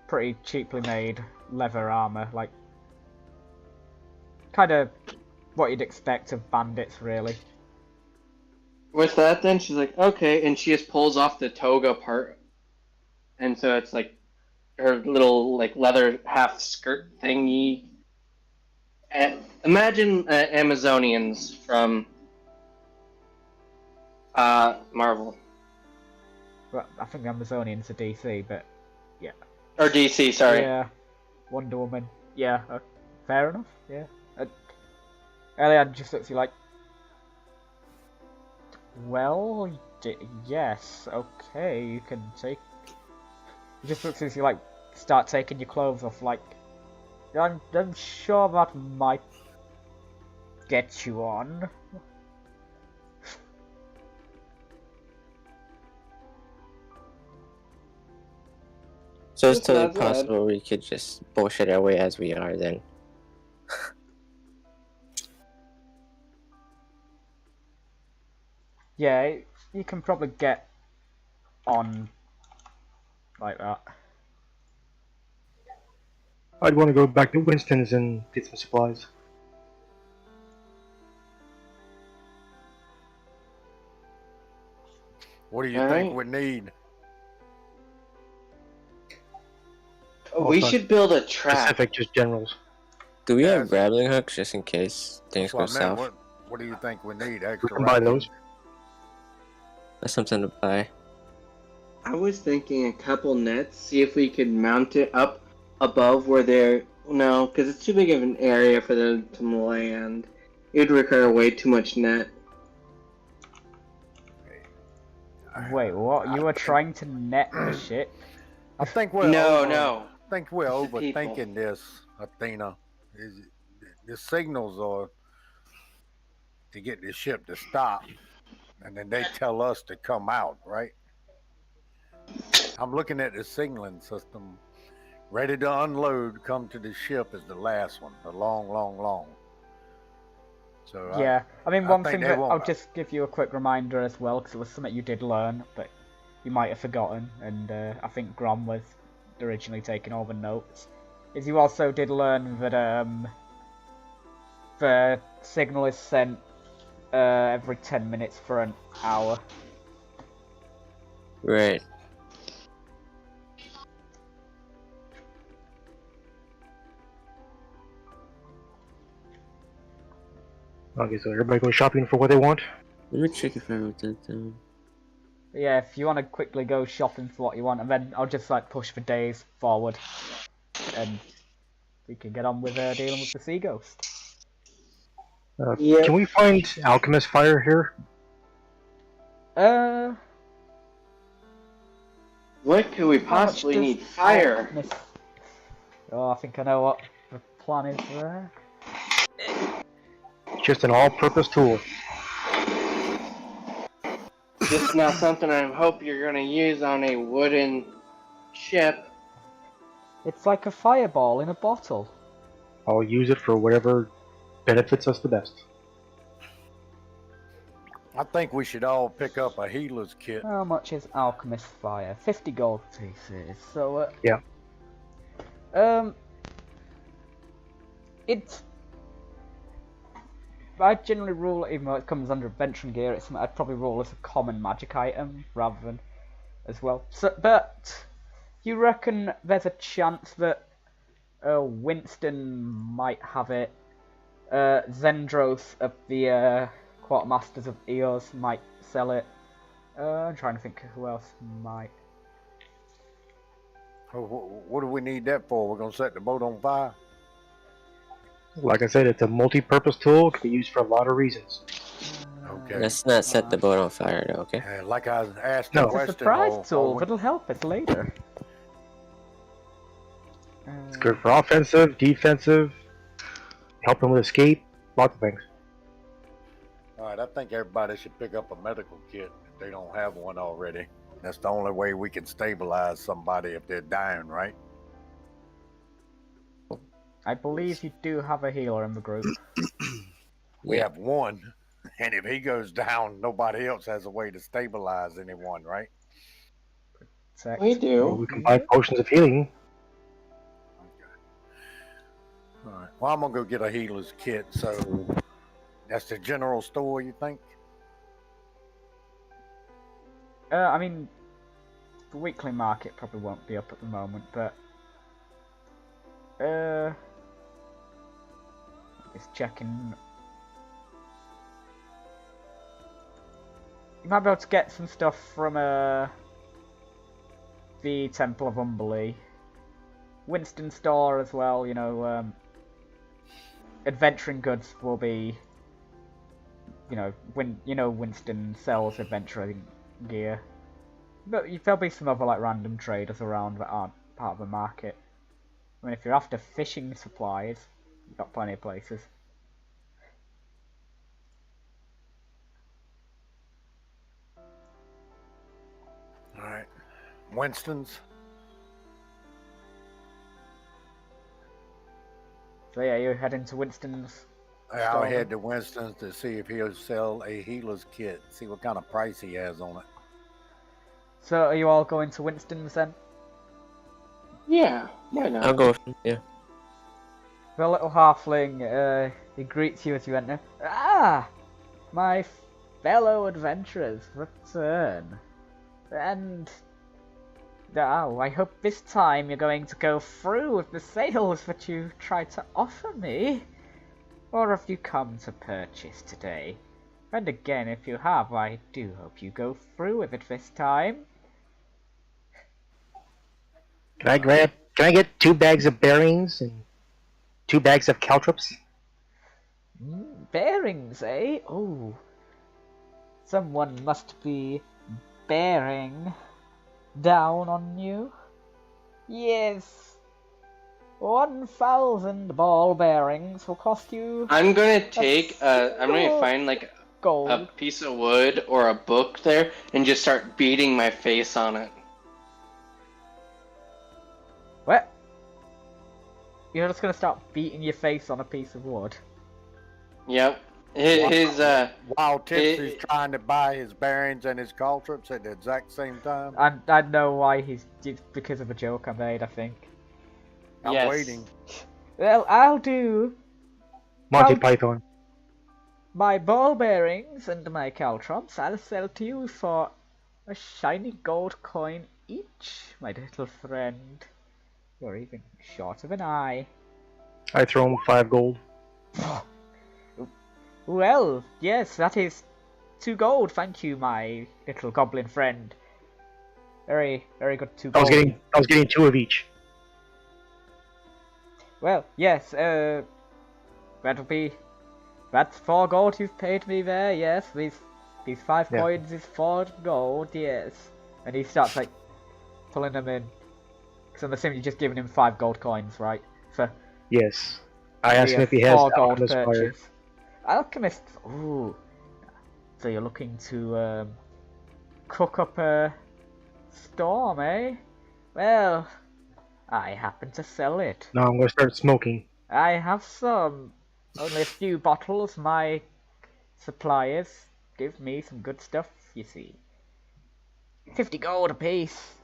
pretty cheaply made leather armor, like... Kind of what you'd expect of bandits, really. With that, then she's like, okay, and she just pulls off the toga part, and so it's like her little like leather half skirt thingy. Imagine Amazonians from Marvel Well, I think the Amazonians are DC, but yeah. or DC, sorry. Yeah, Wonder Woman. Yeah, fair enough. Yeah. Eliad just looks at you like, well, yes, okay, you can take... He just looks at you like, start taking your clothes off, like, I'm sure that might get you on. So it's That's totally not bad. possible we could just bullshit our way as we are then. Yeah, you can probably get on like that. I'd want to go back to Winston's and get some supplies. What do you All think right. we need? We Also, should build a trap. Specific, just generals. Do we Yeah, have grappling hooks just in case things That's what go I meant. south? What do you think we need? We Extra can buy rations? those. That's something to buy. I was thinking a couple nets, see if we could mount it up above where they're... No, because it's too big of an area for them to land. It would require way too much net. Wait, what? You were trying to net the ship? I think we're No. I think we're It's the people. overthinking this, Athena. The signals are to get the ship to stop, and then they tell us to come out, right? I'm looking at the signaling system. Ready to unload, come to the ship is the last one, the long. So Yeah, I mean, I one think thing they that won't- I'll just give you a quick reminder as well, because it was something you did learn, but you might have forgotten, and I think Gonn was originally taking all the notes, is you also did learn that the signal is sent every 10 minutes for an hour. Right. Okay, so everybody goes shopping for what they want. Let me check if I wrote that down. Yeah, if you want to quickly go shopping for what you want, and then I'll just like push the days forward, and we can get on with dealing with the sea ghost. Yeah. Can we find alchemist fire here? What could we How much possibly does need fire? alchemist- Oh, I think I know what the plan is there. Just an all-purpose tool. Just not something I hope you're gonna use on a wooden ship. It's like a fireball in a bottle. I'll use it for whatever benefits us the best. I think we should all pick up a healer's kit. How much is alchemist fire? 50 gold pieces. So, Yeah. It's... I generally rule, even though it comes under adventuring gear, it's something I'd probably rule as a common magic item rather than as well. So, but you reckon there's a chance that Winston might have it? Zendros of the Quartermasters of Eos might sell it. I'm trying to think who else might. What do we need that for? We're gonna set the boat on fire? Like I said, it's a multi-purpose tool. It can be used for a lot of reasons. Okay. Let's not set the boat on fire, though, okay? Like I asked No. the It's a question. surprise tool that'll help us later. It's good for offensive, defensive, help them with escape, lots of things. All right, I think everybody should pick up a medical kit if they don't have one already. That's the only way we can stabilize somebody if they're dying, right? I believe you do have a healer in the group. We Yeah. have one, and if he goes down, nobody else has a way to stabilize anyone, right? Protect. We Or do. we can buy potions of healing. All right. Well, I'm gonna go get a healer's kit. So that's the general store, you think? I mean, the weekly market probably won't be up at the moment, but just checking. You might be able to get some stuff from the Temple of Umberley, Winston store as well. You know, adventuring goods will be. Winston sells adventuring gear, but there'll be some other like random traders around that aren't part of the market. I mean, if you're after fishing supplies, you've got plenty of places. All right. Winston's. So yeah, you're heading to Winston's. I'll Stolen. head to Winston's to see if he'll sell a healer's kit. See what kind of price he has on it. So are you all going to Winston's then? Yeah, why not? I'll go. Yeah. The little halfling, he greets you as you enter. Ah! My fellow adventurers return. And... oh, I hope this time you're going to go through with the sales that you tried to offer me. Or have you come to purchase today? And again, if you have, I do hope you go through with it this time. Can I get 2 bags of bearings and 2 bags of caltrops? Bearings, eh? Oh. Someone must be bearing down on you. Yes. 1,000 ball bearings will cost you I'm gonna find like a gold. piece of wood or a book there and just start beating my face on it. What? You're just gonna start beating your face on a piece of wood? Yep. While Tipsy's trying to buy his bearings and his caltrops at the exact same time. I know why it's because of a joke I made, I think. I'm Yes. waiting. Well, I'll do Monty How- Python. my ball bearings and my caltrops. I'll sell to you for a shiny gold coin each, my little friend. You're even short of an eye. I throw him 5 gold. Well, yes, that is 2 gold. Thank you, my little goblin friend. Very, very good 2 I gold. was getting 2 of each. Well, yes, that's 4 gold you've paid me there, yes. These 5 Yeah. coins is 4 gold, yes. And he starts, like, pulling them in. Because I'm assuming you're just giving him 5 gold coins, right? For Yes. I asked him if he has 4 gold Alchemist Fire. purchase. Alchemist, ooh. So you're looking to, cook up a storm, eh? Well, I happen to sell it. No, I'm gonna start smoking. I have some. Only a few bottles. My suppliers give me some good stuff, you see. 50 gold apiece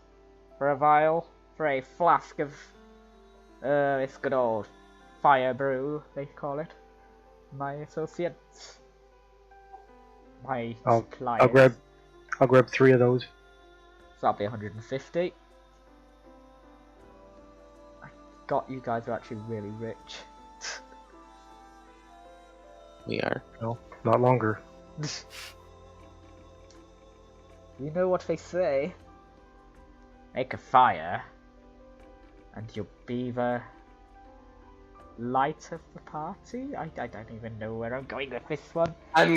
for a vial, for a flask of this good old fire brew, they call it. My associates. My suppliers. I'll grab 3 of those. So that'll be 150. I forgot you guys are actually really rich. We are. No, not longer. You know what they say? Make a fire, and you'll be the light of the party? I don't even know where I'm going with this one. I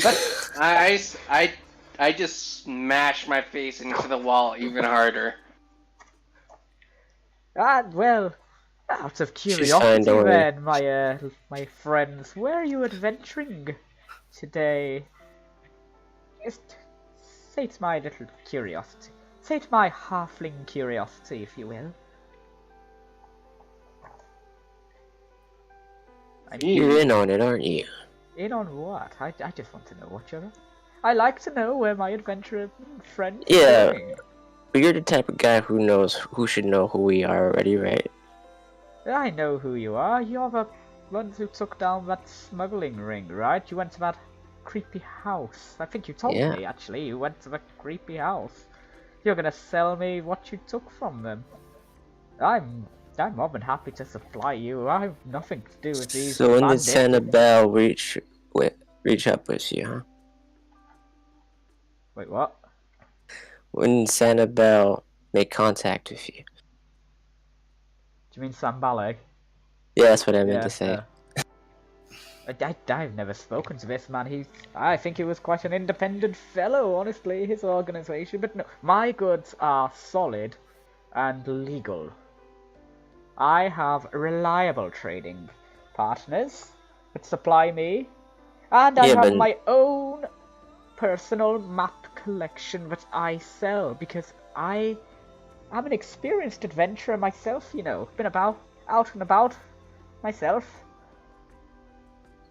just smash my face into the wall even harder. And well, out of She's curiosity fine, don't worry. then, my friends, where are you adventuring today? Just sate my little curiosity. Sate my halfling curiosity, if you will. You're in on it, aren't you? In on what? I just want to know what you're... I like to know where my adventurer friend is Yeah. going. But you're the type of guy who should know who we are already, right? I know who you are. You're the ones who took down that smuggling ring, right? You went to that creepy house. I think you told Yeah. me, actually. You went to the creepy house. You're gonna sell me what you took from them. I'm more than happy to supply you. I have nothing to do with these So when did bandits. Sanibel reach up with you, huh? Wait, what? When Sanibel made contact with you? Do you mean Sambale? Yeah, that's what I meant to say. I've never spoken to this man. I think he was quite an independent fellow, honestly, his organization. But no, my goods are solid and legal. I have reliable trading partners that supply me, and I Yeah, have but- my own personal map collection that I sell because I'm an experienced adventurer myself, you know. Been out and about myself.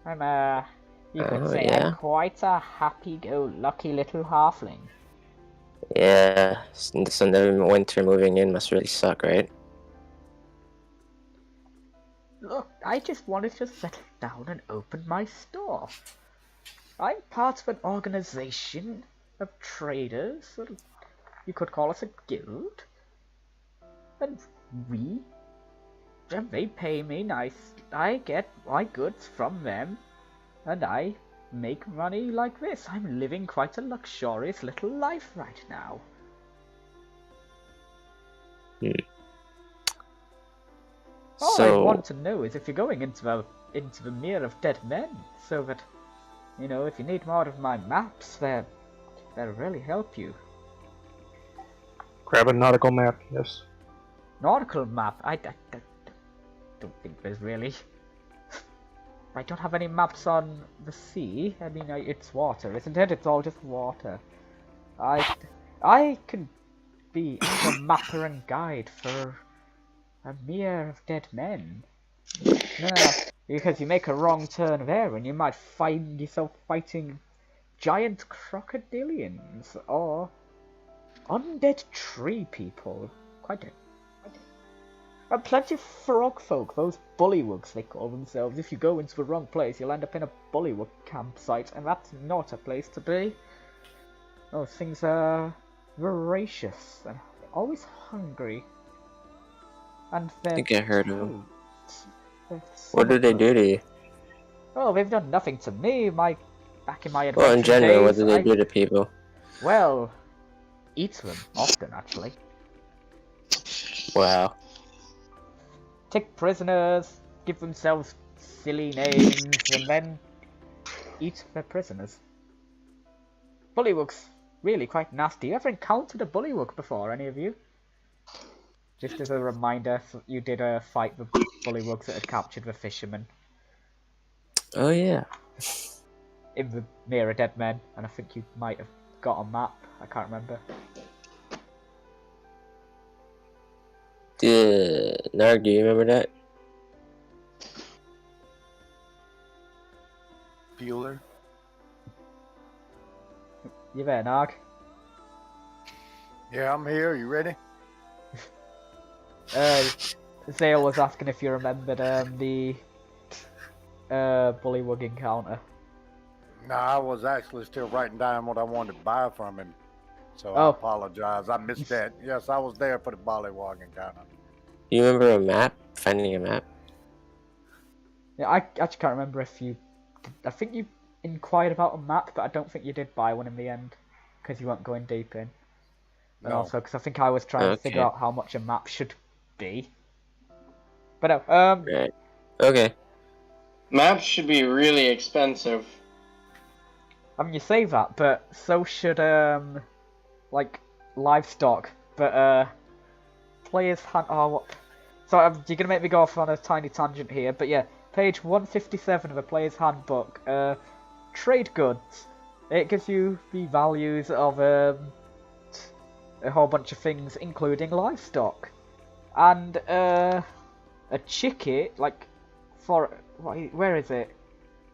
You could Oh, say yeah? I'm quite a happy-go-lucky little halfling. Yeah, so the winter moving in must really suck, right? Look, I just wanted to settle down and open my store. I'm part of an organization of traders. You could call us a guild. And they pay me nice. I get my goods from them, and I make money like this. I'm living quite a luxurious little life right now. All I So, want to know is if you're going into the Mere of Dead Men, so that, you know, if you need more of my maps, they'll really help you. Grab a nautical map, yes. Nautical map? I don't think there's really. I don't have any maps on the sea. I mean, it's water, isn't it? It's all just water. I can be a mapper and guide for a Mere of Dead Men. Yeah, because you make a wrong turn there and you might find yourself fighting giant crocodilians or undead tree people. Quite a... And plenty of frog folk, those bullywugs they call themselves. If you go into the wrong place, you'll end up in a bullywug campsite, and that's not a place to be. Those things are voracious and always hungry. And I think I heard of them. them. What do they do to you? Oh, they've done nothing to me. Back in my adventure Well, in general, days, what do they do to people? Well, eat them often, actually. Wow. Take prisoners, give themselves silly names, and then eat their prisoners. Bullywugs, really quite nasty. You ever encountered a bullywug before, any of you? Just as a reminder, you did fight the bullywugs that had captured the fishermen. Oh, yeah. In the Mirror Dead Men, and I think you might have got a map. I can't remember. Gnarg, do you remember that? Bueller. You there, Gnarg? Yeah, I'm here. You ready? Zale was asking if you remembered the bullywug encounter. No, I was actually still writing down what I wanted to buy from him. So I Oh. apologize. I missed that. Yes, I was there for the bullywug encounter. Do you remember a map? Finding a map? Yeah, I actually can't remember if you... I think you inquired about a map, but I don't think you did buy one in the end. Because you weren't going deep in. And No. also, because I think I was trying to figure Okay. out how much a map should be. But no, Right. Okay. Maps should be really expensive. I mean, you say that, but so should, like, livestock. But, players hunt... Oh, what... So, you're gonna make me go off on a tiny tangent here, but yeah. Page 157 of the Player's Handbook. Trade goods. It gives you the values of, a whole bunch of things, including livestock. And, a chicken, like, for... Where is it?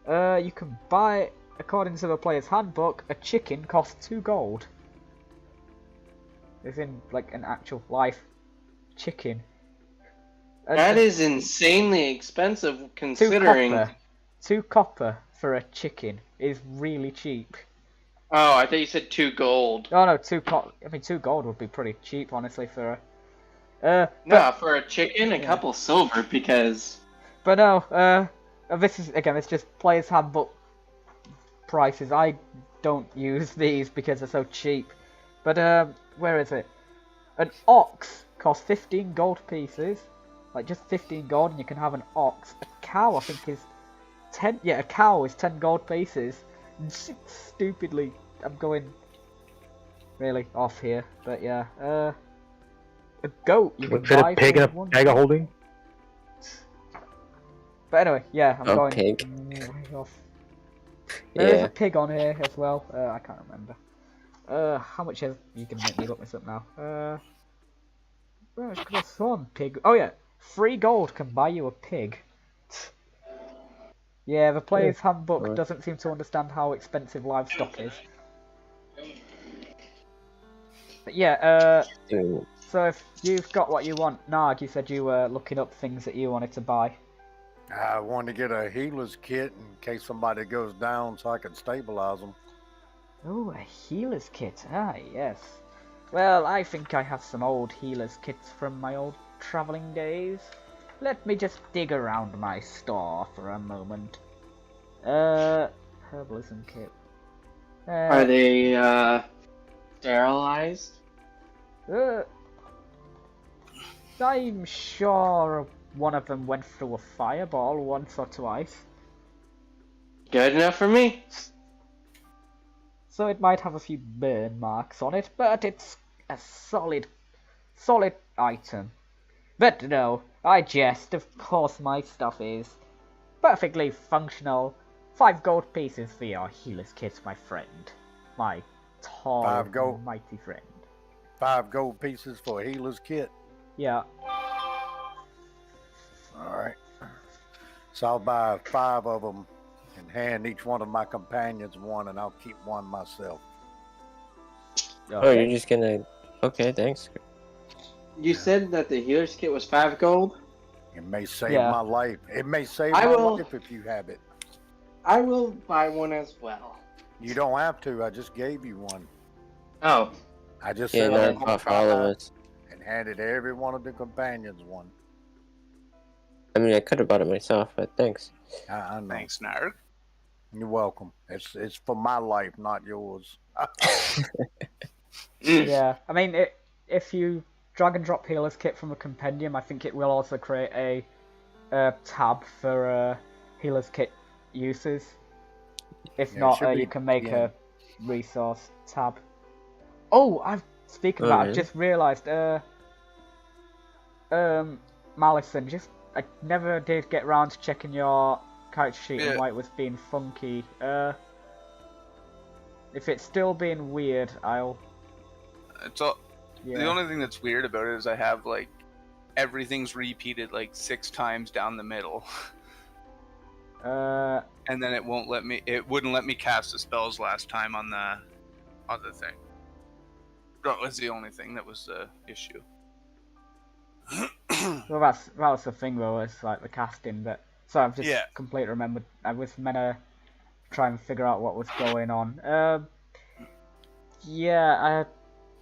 You can buy... According to the Player's Handbook, a chicken costs 2 gold. As in, like, an actual life chicken. That is insanely expensive considering. 2 copper for a chicken is really cheap. Oh, I thought you said 2 gold. Oh no, 2 gold would be pretty cheap, honestly, for a... No, for a chicken, a couple silver, because... But no, this is, again, it's just Player's Handbook prices. I don't use these because they're so cheap. But, where is it? An ox costs 15 gold pieces. Like, just 15 gold and you can have an ox. A cow, I think, is 10... Yeah, a cow is 10 gold pieces. Stupidly, I'm going really off here. But yeah, a goat you can Fit buy a pig for in a one. bag of holding? But anyway, yeah, I'm A going pig. way off. There is Yeah. a pig on here as well. I can't remember. How much is... You can make me look this up now. Well, it's got one pig. Oh yeah, 3 gold can buy you a pig. Yeah, the player's Yeah. handbook Alright. doesn't seem to understand how expensive livestock is. But yeah, Mm, so if you've got what you want, Gnarg, you said you were looking up things that you wanted to buy. I want to get a healer's kit in case somebody goes down so I can stabilize them. Oh, a healer's kit. Ah, yes. Well, I think I have some old healer's kits from my old travelling days. Let me just dig around my store for a moment. Herbalism kit. Are they sterilized? I'm sure one of them went through a fireball once or twice. Good enough for me. So it might have a few burn marks on it, but it's a solid item. But no, I jest. Of course my stuff is perfectly functional. 5 gold pieces for your healer's kit, my friend. My tall, 5 gold. mighty friend. 5 gold pieces for a healer's kit. Yeah. All right. So I'll buy 5 of them and hand each one of my companions one, and I'll keep one myself. Oh, you're just gonna... Okay, thanks. You said that the healer's kit was 5 gold? It may save Yeah. my life. It may save I my will- life if you have it. I will buy one as well. You don't have to. I just gave you one. Oh, I just Yeah, said no, I it's not for all of us. and handed every one of the companions one. I mean, I could have bought it myself, but thanks. I know. Thanks, Gnarg. You're welcome. It's for my life, not yours. Yeah, I mean, if you drag and drop healer's kit from a compendium, I think it will also create a tab for healer's kit uses. If Yeah, it not, should you be- can make yeah. a resource tab. Oh, speaking of Oh, that, really? I've just realised. Mallison, I never did get round to checking your character sheet and Yeah. why it was being funky. If it's still being weird, I'll. It's all. Yeah. The only thing that's weird about it is I have like everything's repeated like 6 times down the middle, and then it won't let me. It wouldn't let me cast the spells last time on the other thing. That was the only thing that was the issue. Well, that was the thing though, it's like the casting, but so I've just Yeah. completely remembered. I was meant to try and figure out what was going on. Yeah,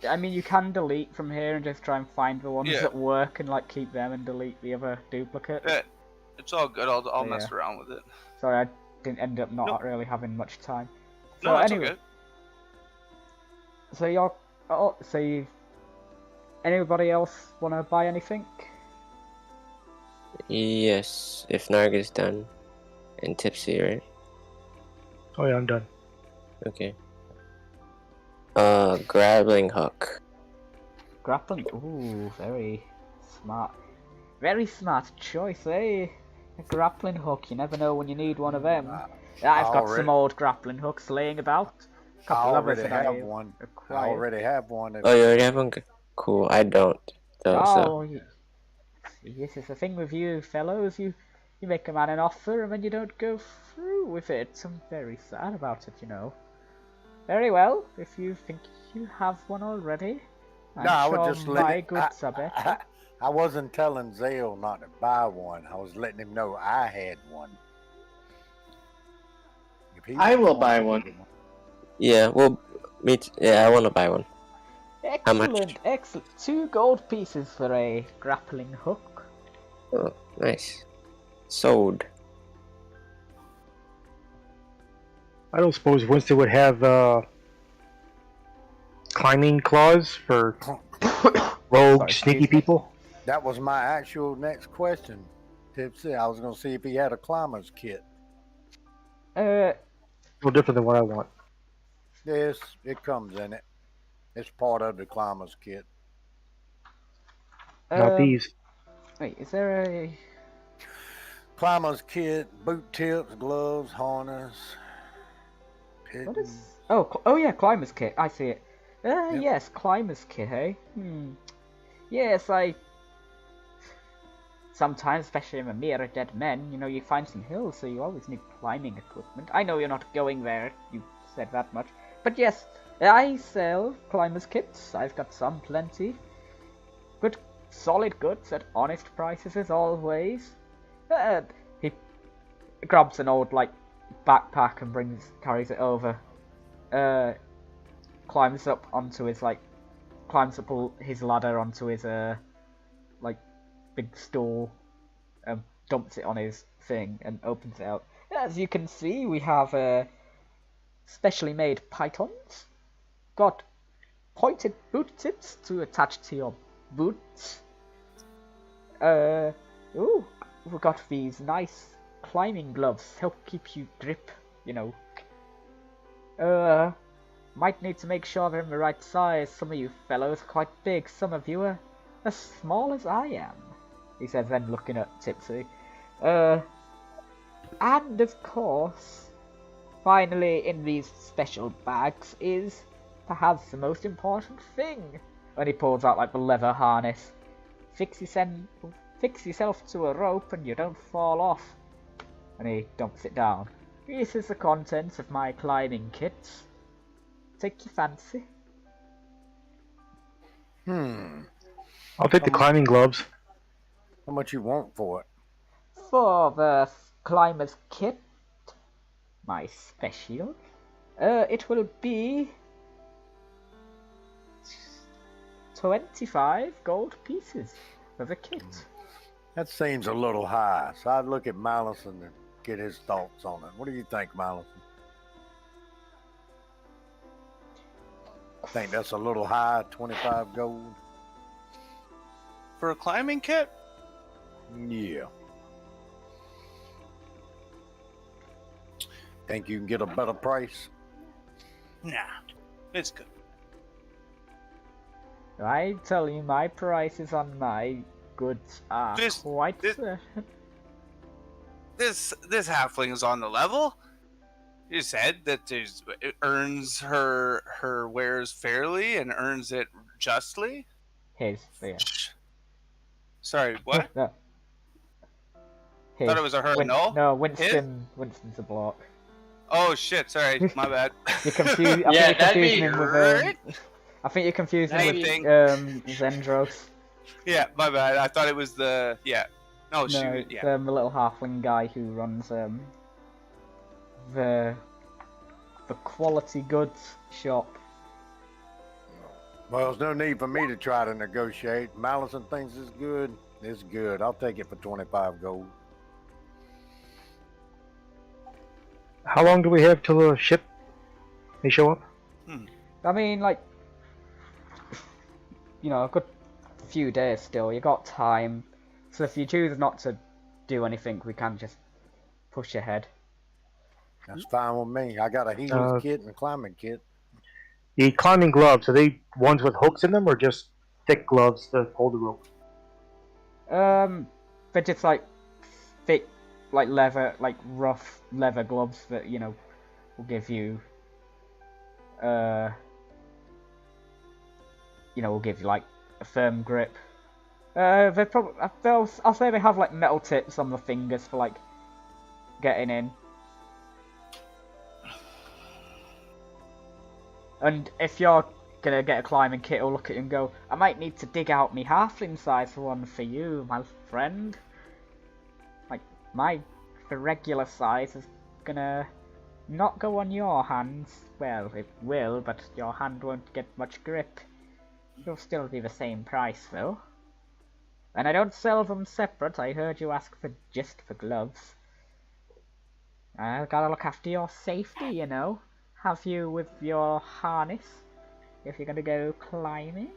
I mean you can delete from here and just try and find the ones Yeah. that work and like keep them and delete the other duplicate. Yeah, it's all good. I'll Yeah. mess around with it. Sorry, I didn't end up not Nope. really having much time. So No, it's anyway, okay. so anybody else want to buy anything? Yes, if Gnarg is done. And Tipsy, right? Oh yeah, I'm done. Okay. Grappling hook. Grappling. Ooh, very smart. Very smart choice, eh? A grappling hook. You never know when you need one of them. I've got some old grappling hooks laying about. I Couple of already others have that I one. I acquired. already have one. Oh, you already have one? Cool, I don't. Though, so. Oh, this is the thing with you fellows. You make a man an offer and then you don't go through with it. I'm very sad about it, you know. Very well, if you think you have one already. I'm No, I sure would just my let it. goods are better. I wasn't telling Zale not to buy one. I was letting him know I had one. If he I will wants buy one. Yeah, well, I want to buy one. How much? Excellent, excellent. 2 gold pieces for a grappling hook. Oh, nice. Sold. I don't suppose Winston would have climbing claws for rogue, Sorry, sneaky excuse me. people. That was my actual next question, Tipsy. I was going to see if he had a climber's kit. No different than what I want. Yes, it comes in it. It's part of the climber's kit. Not these. Wait, is there a... Climber's kit, boot tips, gloves, harness. What is... Oh yeah, climber's kit. I see it. Yep. Yes, climber's kit, eh? Yes, sometimes, especially in a mere dead men, you know, you find some hills, so you always need climbing equipment. I know you're not going there, you said that much. But yes, I sell climbers kits. I've got some plenty. Good, solid goods at honest prices as always. He grabs an old, like, backpack and carries it over. Climbs up his ladder onto his, like, big stool, dumps it on his thing, and opens it out. As you can see, we have, specially made pythons. Got pointed boot tips to attach to your boots. Ooh, we've got these nice climbing gloves, help keep you grip, you know. Might need to make sure they're in the right size. Some of you fellows are quite big, some of you are as small as I am, he says, then looking at Tipsy. And of course, finally in these special bags is perhaps the most important thing. And he pulls out, like, the leather harness. Fix yourself to a rope and you don't fall off. And he dumps it down. This is the contents of my climbing kits. Take your fancy. I'll take the climbing gloves. How much you want for it? For the climber's kit, my special, it will be 25 gold pieces for the kit. That seems a little high, so I'd look at Mallison and get his thoughts on it. What do you think, Mallison? I think that's a little high, 25 gold. For a climbing kit? Yeah. Think you can get a better price? Nah, it's good. I tell you, my prices on my goods are quite certain. This halfling is on the level. You said that it earns her wares fairly and earns it justly. His, yeah. Sorry, what? No. His. Thought it was a her. No, Winston. Winston's a block. Oh shit! Sorry, my bad. You're confused. I think you're confusing him with Zendros. Yeah, my bad. I thought it was the No, she was the little halfling guy who runs the quality goods shop. Well, there's no need for me to try to negotiate. Mallison thinks it's good. It's good. I'll take it for 25 gold. How long do we have till the ship may show up? I mean, like, you know, a good few days still. You got time. So if you choose not to do anything, we can just push ahead. That's fine with me. I got a healer's kit and a climbing kit. The climbing gloves, are they ones with hooks in them or just thick gloves to hold the rope? They're just like thick, like leather, like rough leather gloves that, you know, will give you, will give you like a firm grip. They probably, I'll say they have like metal tips on the fingers for like getting in. And if you're gonna get a climbing kit, or look at it and go, I might need to dig out me halfling size one for you, my friend. Like, the regular size is gonna not go on your hands. Well, it will, but your hand won't get much grip. It'll still be the same price, though. And I don't sell them separate. I heard you ask for just for gloves. I gotta look after your safety, you know. Have you with your harness if you're gonna go climbing.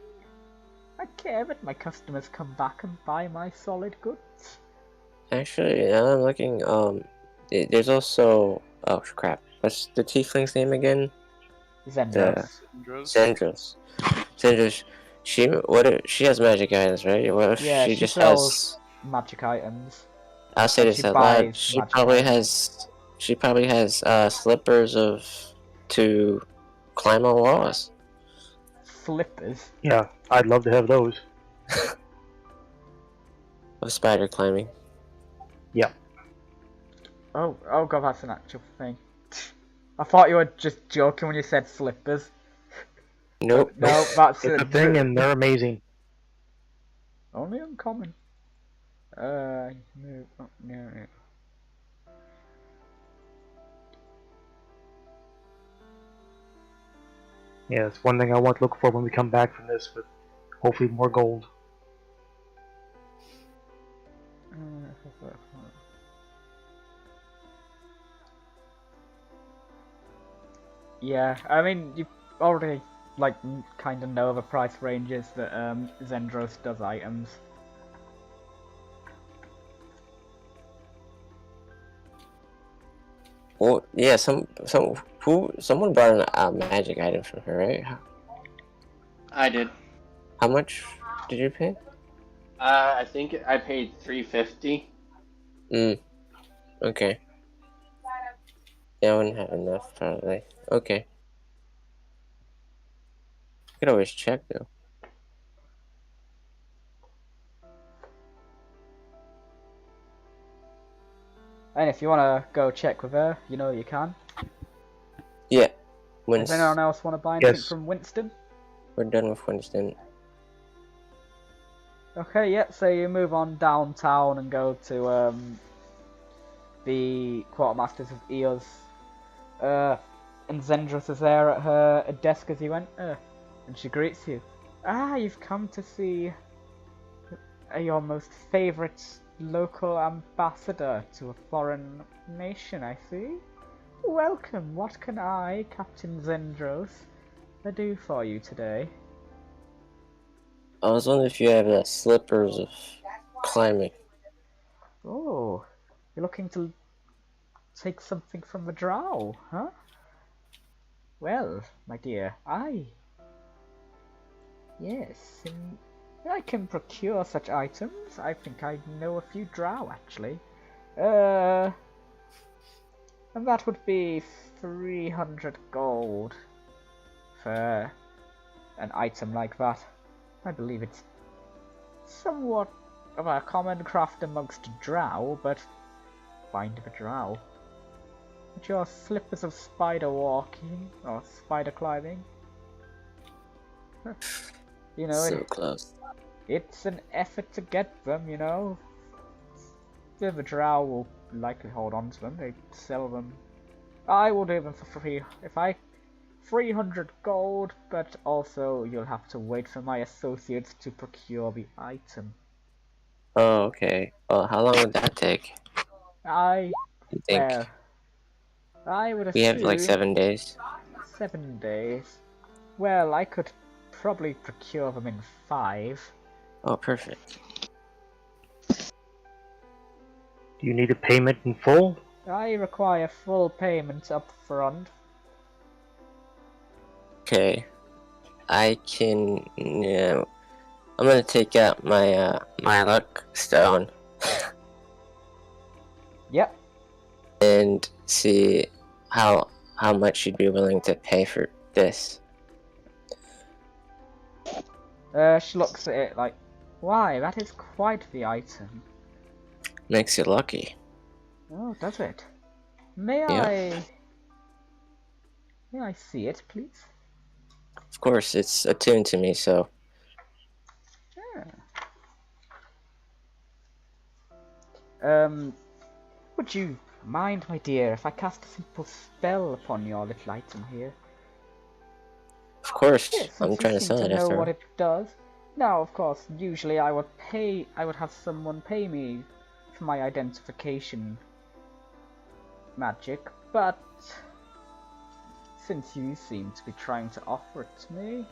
I care that my customers come back and buy my solid goods. Actually, now I'm looking, there's also, oh crap, what's the tiefling's name again? Zendros. Zendros. She has magic items, right? What if Yeah, she she just sells has magic items. I'll say this out loud. She probably has slippers to climb on walls. Flippers. Yeah, I'd love to have those. of spider climbing. Yeah. Oh god, that's an actual thing. I thought you were just joking when you said slippers. Nope. No, that's It's a thing, and they're amazing. only uncommon. No, no. Yeah, it's one thing I want to look for when we come back from this, but hopefully more gold. Yeah, I mean, you already, like, kind of know the price ranges that Zendros does items. Well, yeah, someone brought a magic item from her, right? I did. How much did you pay? I think I paid $350. Okay. Yeah, I wouldn't have enough, probably. Okay. You could always check, though. And if you want to go check with her, you know you can. Yeah. Does anyone else want to buy anything Yes. from Winston? We're done with Winston. Okay, yeah, so you move on downtown and go to the Quartermasters of Eos. And Zendros is there at her desk as you enter, and she greets you. Ah, you've come to see your most favourite local ambassador to a foreign nation, I see. Welcome, what can I, Captain Zendros, do for you today? I was wondering if you have slippers of climbing. Oh, you're looking to take something from the drow, huh? Well, my dear, yes, I can procure such items. I think I know a few drow, actually. And that would be 300 gold for an item like that. I believe it's somewhat of a common craft amongst drow, but find the drow. But your slippers of spider walking or spider climbing, you know, So close. it's an effort to get them, you know. The drow will likely hold on to them. They sell them. I will do them for free. 300 gold, but also you'll have to wait for my associates to procure the item. Oh, okay. Well, how long would that take? I You think? well, I would We assume have like 7 days. 7 days. Well, I could probably procure them in 5. Oh, perfect. Do you need a payment in full? I require full payment up front. Okay. I can. Yeah. I'm gonna take out my my luck stone Yep. and see how much you'd be willing to pay for this. She looks at it like, why, that is quite the item. Makes you lucky. Oh, does it? May Yeah. I see it, please? Of course, it's attuned to me, so. Would you mind, my dear, if I cast a simple spell upon your little item here? Of course, Yes, I'm since trying you to seem sell to it know after what all. it does. Now, of course, usually I would have someone pay me for my identification magic, but since you seem to be trying to offer it to me,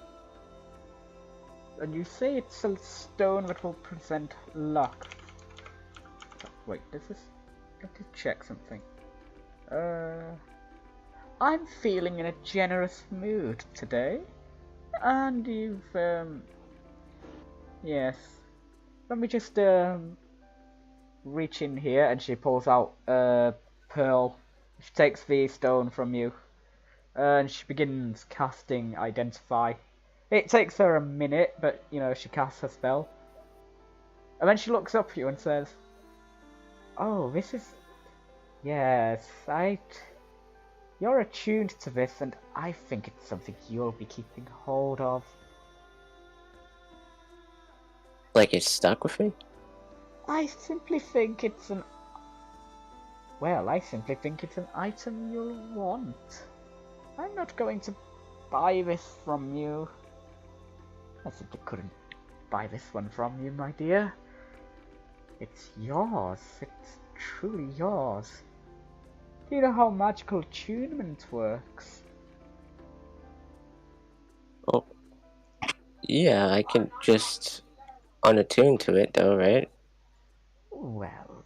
and you say it's a stone that will present luck. Wait, let me check something. I'm feeling in a generous mood today, and you've, yes. Let me just, reach in here, and she pulls out a pearl. She takes the stone from you, and she begins casting Identify. It takes her a minute, but, you know, she casts her spell. And then she looks up at you and says, "Oh, this is... Yes, You're attuned to this, and I think it's something you'll be keeping hold of." Like it's stuck with me? I simply think it's an... Well, I simply think it's an item you'll want. I'm not going to buy this from you. I simply couldn't buy this one from you, my dear. It's yours. It's truly yours. Do you know how magical attunement works? Oh. Yeah, I can just unattune to it though, right? Well,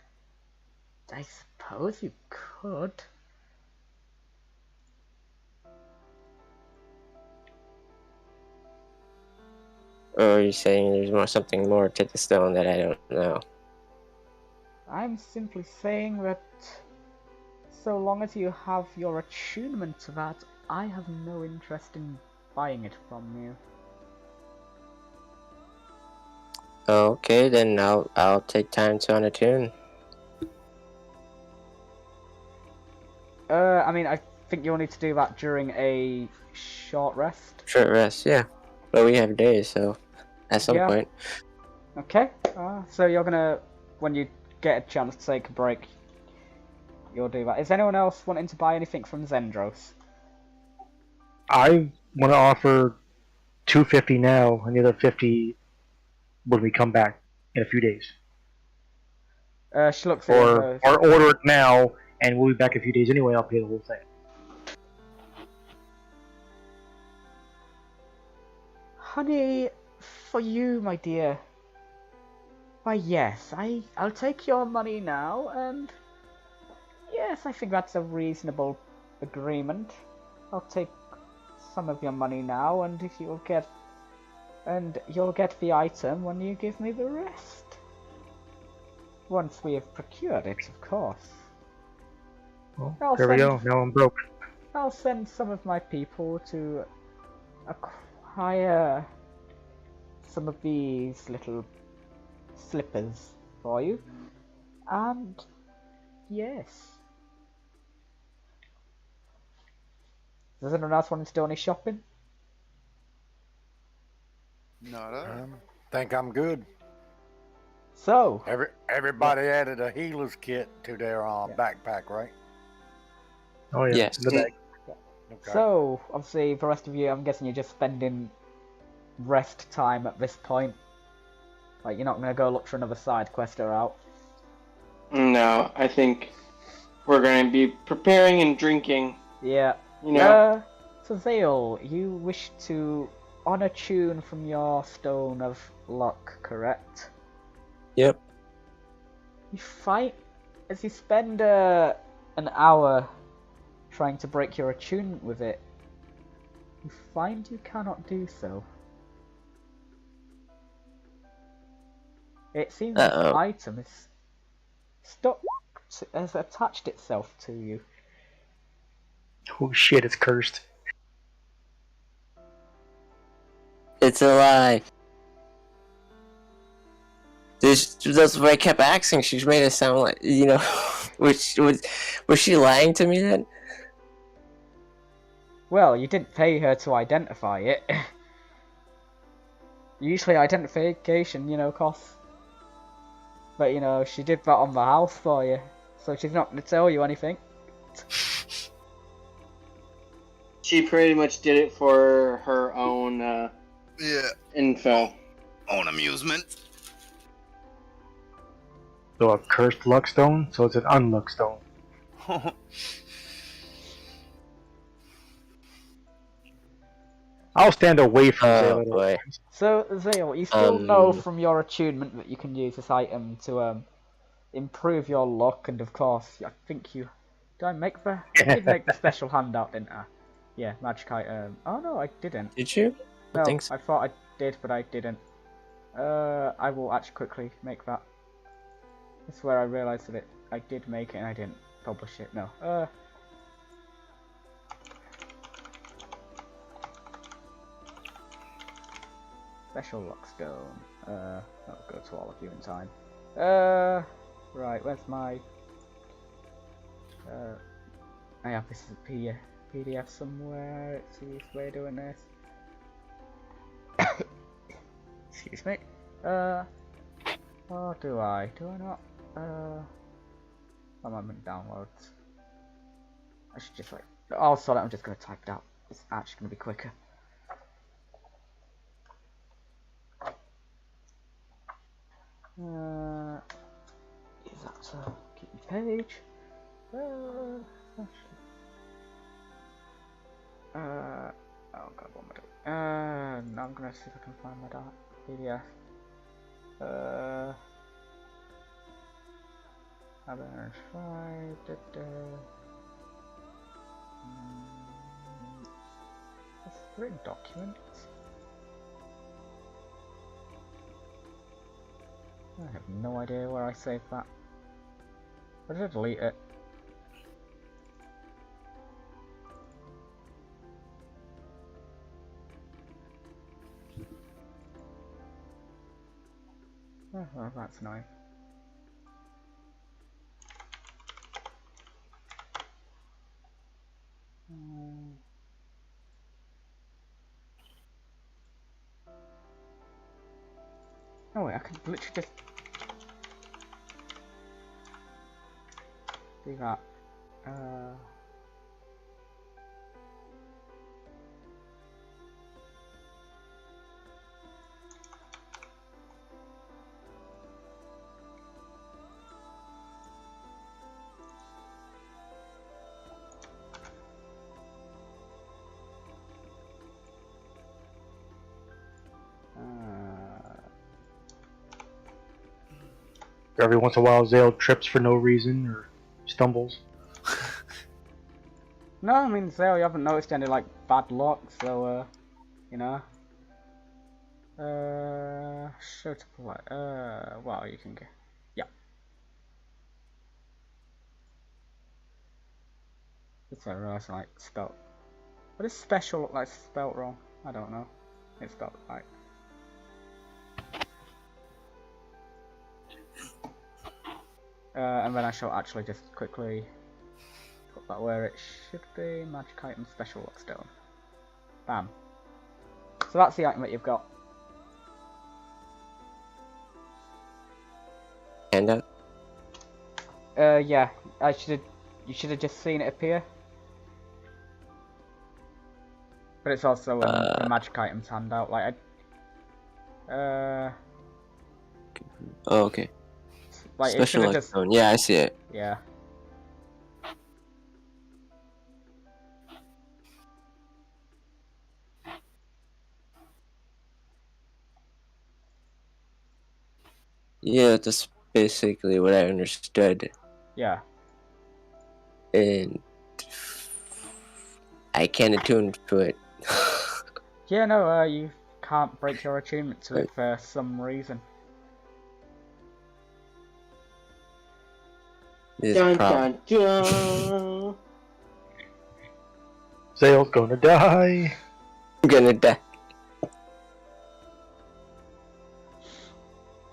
I suppose you could. Or are you saying there's something more to the stone that I don't know? I'm simply saying that so long as you have your attunement to that, I have no interest in buying it from you. Okay, then I'll take time to unattune. I mean, I think you'll need to do that during a short rest. Short rest, yeah. But we have days, so at some Yeah. point. Okay, so you're gonna, when you get a chance to take a break, you'll do that. Is anyone else wanting to buy anything from Zendros? I want to offer 250 now, and the other 50 when we come back in a few days. She looks at you and Or goes, order it now, and we'll be back in a few days anyway. I'll pay the whole thing. "Honey, for you, my dear. Why, yes, I'll take your money now, and yes, I think that's a reasonable agreement. I'll take some of your money now, and you'll get the item when you give me the rest. Once we have procured it, of course. Well, there we go. Now I'm broke. I'll send some of my people to acquire some of these little slippers for you. And yes. Does anyone else want to do any shopping? Not a... Think I'm good. So, Everybody added a healer's kit to their backpack, right? Oh yeah, Yes. in the bag. Okay. So, obviously, the rest of you, I'm guessing you're just spending rest time at this point. Like, you're not going to go look for another side quest or out. No, I think we're going to be preparing and drinking. Yeah. You know, So Zale, you wish to unattune from your Stone of Luck, correct? Yep. You fight as you spend an hour trying to break your attunement with it. You find you cannot do so. It seems this Uh-oh. item is has attached itself to you. Oh shit, it's cursed. It's a lie. That's what I kept asking. She's made it sound like, was she lying to me then? Well, you didn't pay her to identify it. Usually identification, costs. But, she did that on the house for you. So she's not going to tell you anything. she pretty much did it for her own info. Own amusement. So a cursed luck stone, so it's an unluck stone. I'll stand away from Zale. Oh boy. So, Zale, you still know from your attunement that you can use this item to improve your luck, and of course, I think you... I did make the special handout, didn't I? Yeah, magic item. Oh no, I didn't. Did you? No, think so. I thought I did, but I didn't. I will actually quickly make that. That's where I realised that I did make it and I didn't publish it. No. Special luck stone. That'll go to all of you in time. Right, where's my... I have this as a PDF somewhere. It's the easiest way of doing this. Excuse me. Or do I? Do I not? I'm in downloads. I should just like... Oh, sorry, I'm just going to type it out. It's actually going to be quicker. Is that a keep page? Oh god, what am I doing? Now I'm gonna see if I can find my PDF. I've been tried. It's written documents. I have no idea where I saved that. Or did I delete it? Oh, well, that's annoying. Oh wait, I can literally just do that. Every once in a while, Zale trips for no reason or stumbles. No, I mean, Zale, you haven't noticed any, like, bad luck, so, you know. Show to play. Well, you can get. Yeah. It's a like, spelled. What does special look like spelled wrong? I don't know. It's spelled right. And then I shall actually just quickly put that where it should be. Magic item, special lockstone. Bam. So that's the item that you've got. Handout? Yeah. You should have just seen it appear. But it's also the magic items handout. Like, Oh, okay. like Special it just. zone. Yeah, I see it. Yeah. Yeah, that's basically what I understood. Yeah. And I can't attune to it. Yeah, no, you can't break your attunement to it for some reason. This Dun problem. dun dun. Zale's gonna die. I'm gonna die.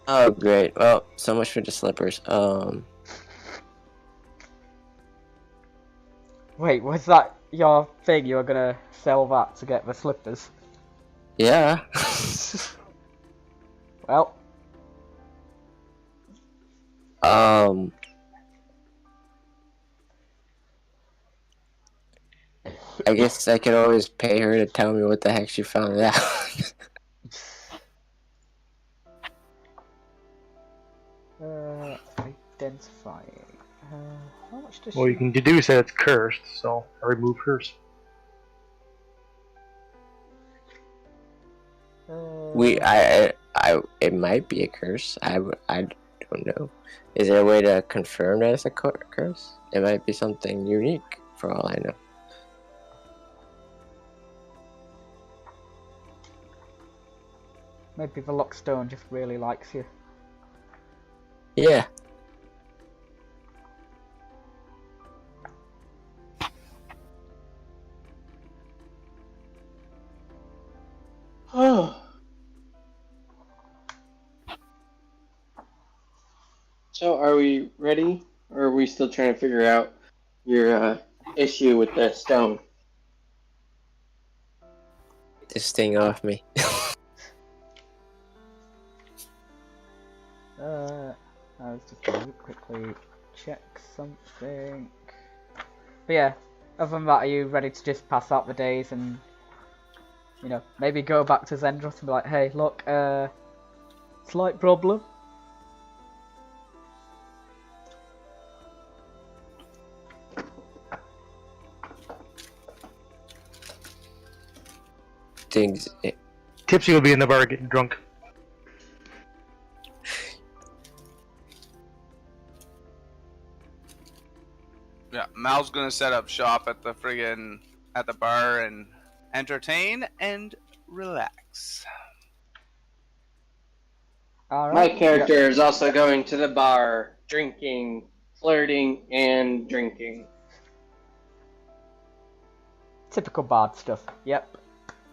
Oh, great. Well, so much for the slippers. Wait, was that your thing? You were gonna sell that to get the slippers? Yeah. Well. I guess I could always pay her to tell me what the heck she found out. Identifying. How much does Well, she... you can deduce that it's cursed, so I remove curse. It might be a curse. I don't know. Is there a way to confirm that it's a curse? It might be something unique, for all I know. Maybe the Lockstone just really likes you. Yeah. So, are we ready, or are we still trying to figure out your issue with the stone? This thing off me. I was just going to quickly check something. But yeah, other than that, are you ready to just pass out the days and, you know, maybe go back to Zendros and be like, hey, look, slight problem. Things. Tipsy will be in the bar getting drunk. Yeah, Mal's gonna set up shop at the bar and entertain and relax. All My right. character is also going to the bar, drinking, flirting, and drinking. Typical bard stuff. Yep.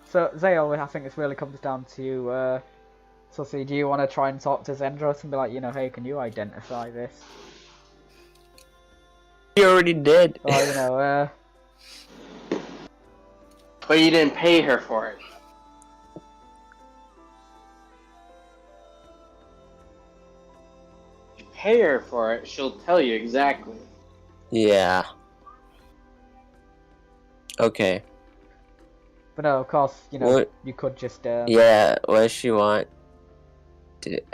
So Zale, I think this really comes down to you. So see, do you want to try and talk to Zendros and be like, you know, hey, can you identify this? You already did. Or you know, But you didn't pay her for it. If you pay her for it, she'll tell you exactly. Yeah. Okay. but no, of course, you know, What? you could just. Yeah. What does she want?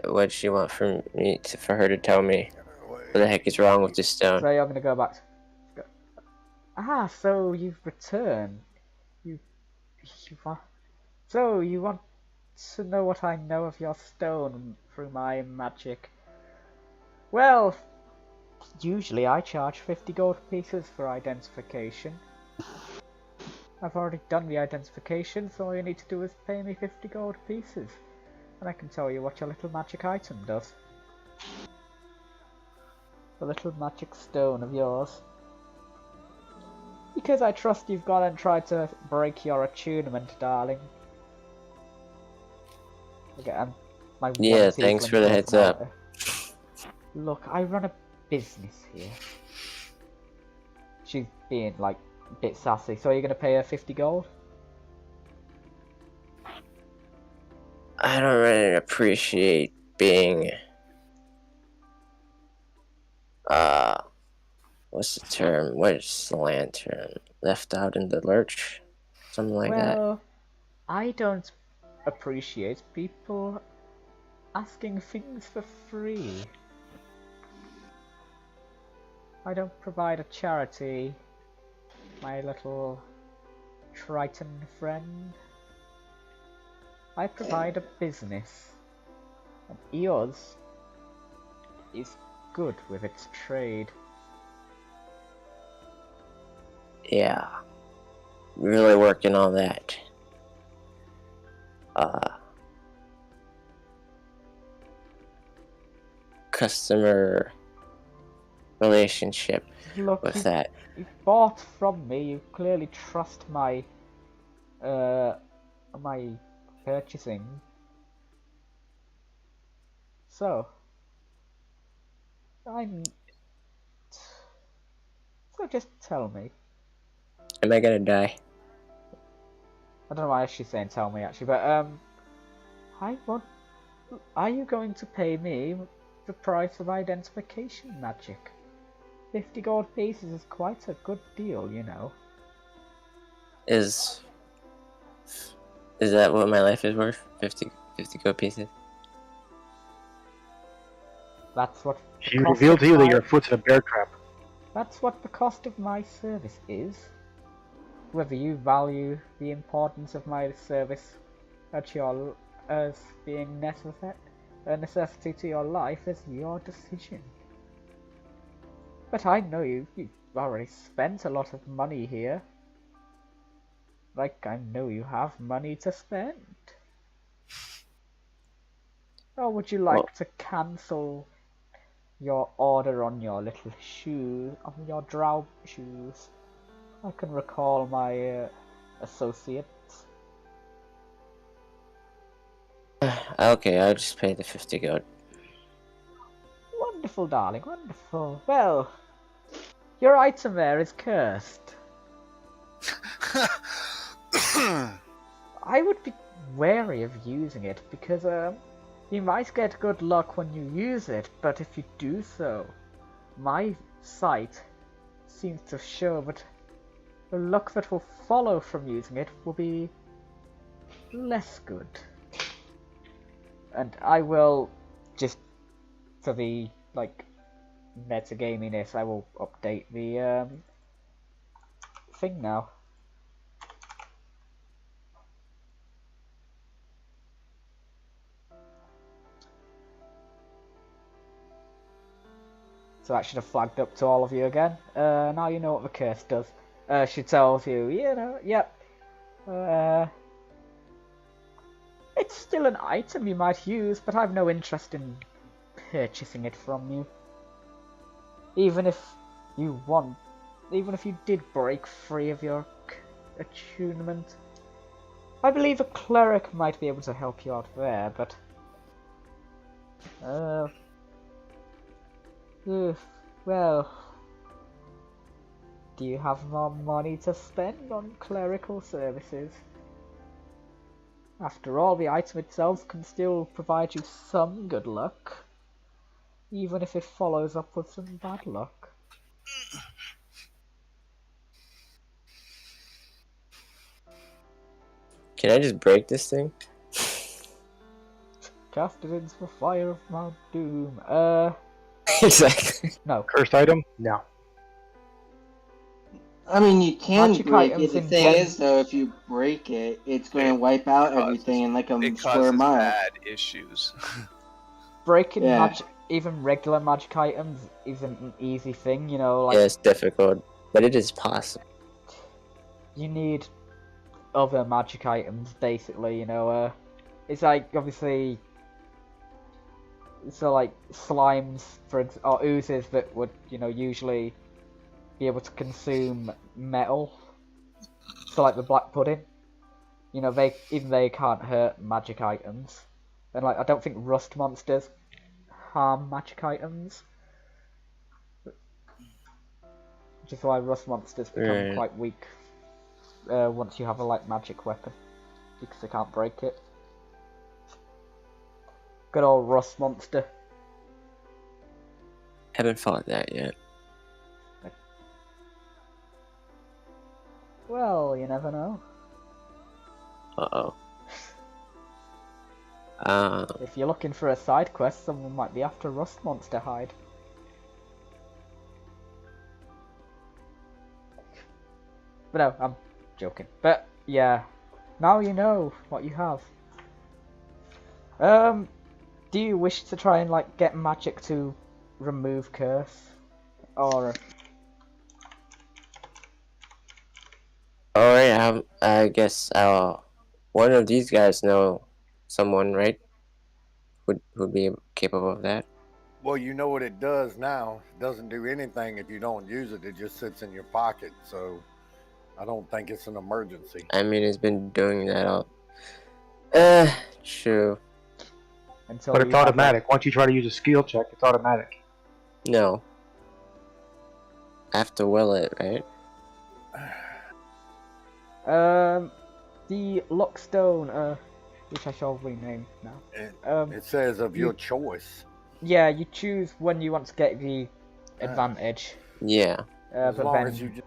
What does she want from me? For her to tell me what the heck is wrong with this stone? So I'm gonna go back. Ah, so you've returned. You want. So you want to know what I know of your stone through my magic? Well, usually I charge 50 gold pieces for identification. I've already done the identification, so all you need to do is pay me 50 gold pieces, and I can tell you what your little magic item does. The little magic stone of yours. Because I trust you've gone and tried to break your attunement, darling. Okay, my Yeah, one thanks tiefling for the heads up. personality. Look, I run a business here. She's being, like, a bit sassy. So are you going to pay her 50 gold? I don't really appreciate being what's the term? What's the lantern? Left out in the lurch? Something like that. Well, I don't appreciate people asking things for free. I don't provide a charity, my little Triton friend. I provide a business, and yours is good with its trade. Yeah. Really working on that. Customer relationship Look, with that. you bought from me. You clearly trust my my purchasing. So so just tell me. Am I gonna die? I don't know why she's saying tell me actually, but I want. Are you going to pay me the price of identification magic? 50 gold pieces is quite a good deal, you know. Is that what my life is worth? 50 gold pieces? That's what. She revealed to you that your foot's in a bear trap. That's what the cost of my service is. Whether you value the importance of my service as being a necessity to your life is your decision. But I know you've already spent a lot of money here. Like, I know you have money to spend. Or would you like to cancel your order on your little shoes, on your drow shoes? I can recall my associates. Okay, I'll just pay the 50 gold. wonderful, darling, wonderful. Well, your item there is cursed. I would be wary of using it because you might get good luck when you use it, but if you do so, my sight seems to show that the luck that will follow from using it will be less good. And I will just, for the metagaminess, I will update the thing now. So that should have flagged up to all of you again. Now you know what the curse does. She tells you, yep. It's still an item you might use, but I've no interest in purchasing it from you. Even if you did break free of your attunement. I believe a cleric might be able to help you out there, but... well... Do you have more money to spend on clerical services? After all, the item itself can still provide you some good luck, even if it follows up with some bad luck. Can I just break this thing? Cast it into the fire of Mount Doom. Exactly. No. Cursed item? No. I mean, you can Magic break it. items The in thing gen- is, though, if you break it, it's going to wipe out everything in like a It square causes mile. bad issues. Breaking Yeah. even regular magic items isn't an easy thing, you know, like Yeah, it's difficult, but it is possible. you need other magic items basically, you know, it's like obviously so like slimes or oozes that would, you know, usually be able to consume metal. So like the black pudding. You know, they can't hurt magic items. And like I don't think rust monsters harm magic items. Which is why rust monsters become quite weak once you have a like magic weapon. Because they can't break it. Good old rust monster. Haven't fought that yet. Well, you never know. Uh-oh. If you're looking for a side quest, someone might be after rust monster hide. But no, I'm joking. But yeah, now you know what you have. Do you wish to try and like get magic to remove curse, or? Alright, I guess one of these guys know someone, right? Who'd be capable of that. Well, you know what it does now. It doesn't do anything if you don't use it. It just sits in your pocket. So I don't think it's an emergency. I mean, it's been doing that all. True. Until But you it's have, automatic. Once you try to use a skill check, it's automatic. No. I have to will it, right? The Lockstone, which I shall rename now. It says of your choice. Yeah, you choose when you want to get the advantage. Yeah. As But long then, as you just,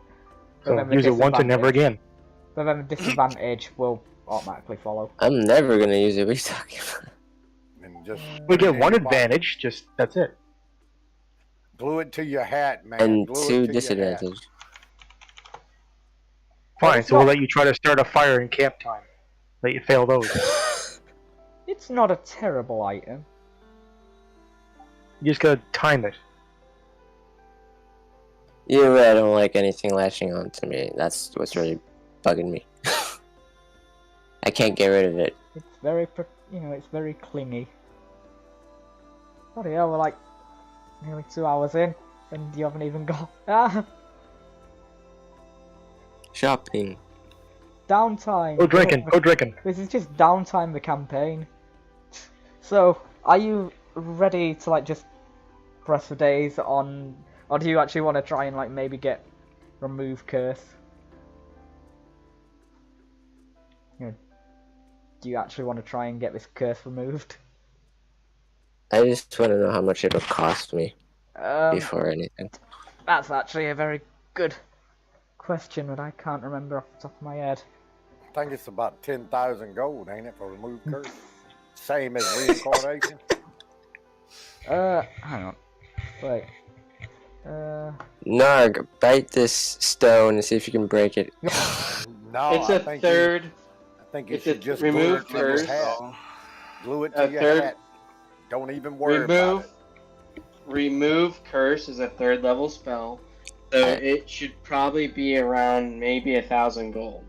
So then the use it once and never disadvantage- again. But then the disadvantage will automatically follow. I'm never gonna use it. What are you talking about? and just We put it get in one your pocket. advantage, just that's it. Glue it to your hat, man. And Glue it two to your hat. disadvantage. Fine, it's so we'll not- let you try to start a fire in camp time. Let you fail those. It's not a terrible item. You just gotta time it. Either way, I don't like anything latching on to me. That's what's really bugging me. I can't get rid of it. It's very, it's very clingy. Bloody hell, we're like nearly 2 hours in, and you haven't even got Shopping. downtime. Go drinking, go drinking. This is just downtime the campaign. So, are you ready to like just press for days on, or do you actually want to try and like maybe get remove curse? You know, do you actually want to try and get this curse removed? I just want to know how much it'll cost me Um, before anything. That's actually a very good question, but I can't remember off the top of my head. I think it's about 10,000 gold, ain't it, for remove curse? Same as reincarnation. Hang on. Wait. Gnarg, bite this stone and see if you can break it. No, It's I a think third. I think you It's a should just remove glue it to your curse. hat. Glue it to A your third. hat. Don't even worry about it. Remove curse is a 3rd level spell, so Alright. it should probably be around maybe 1,000 gold.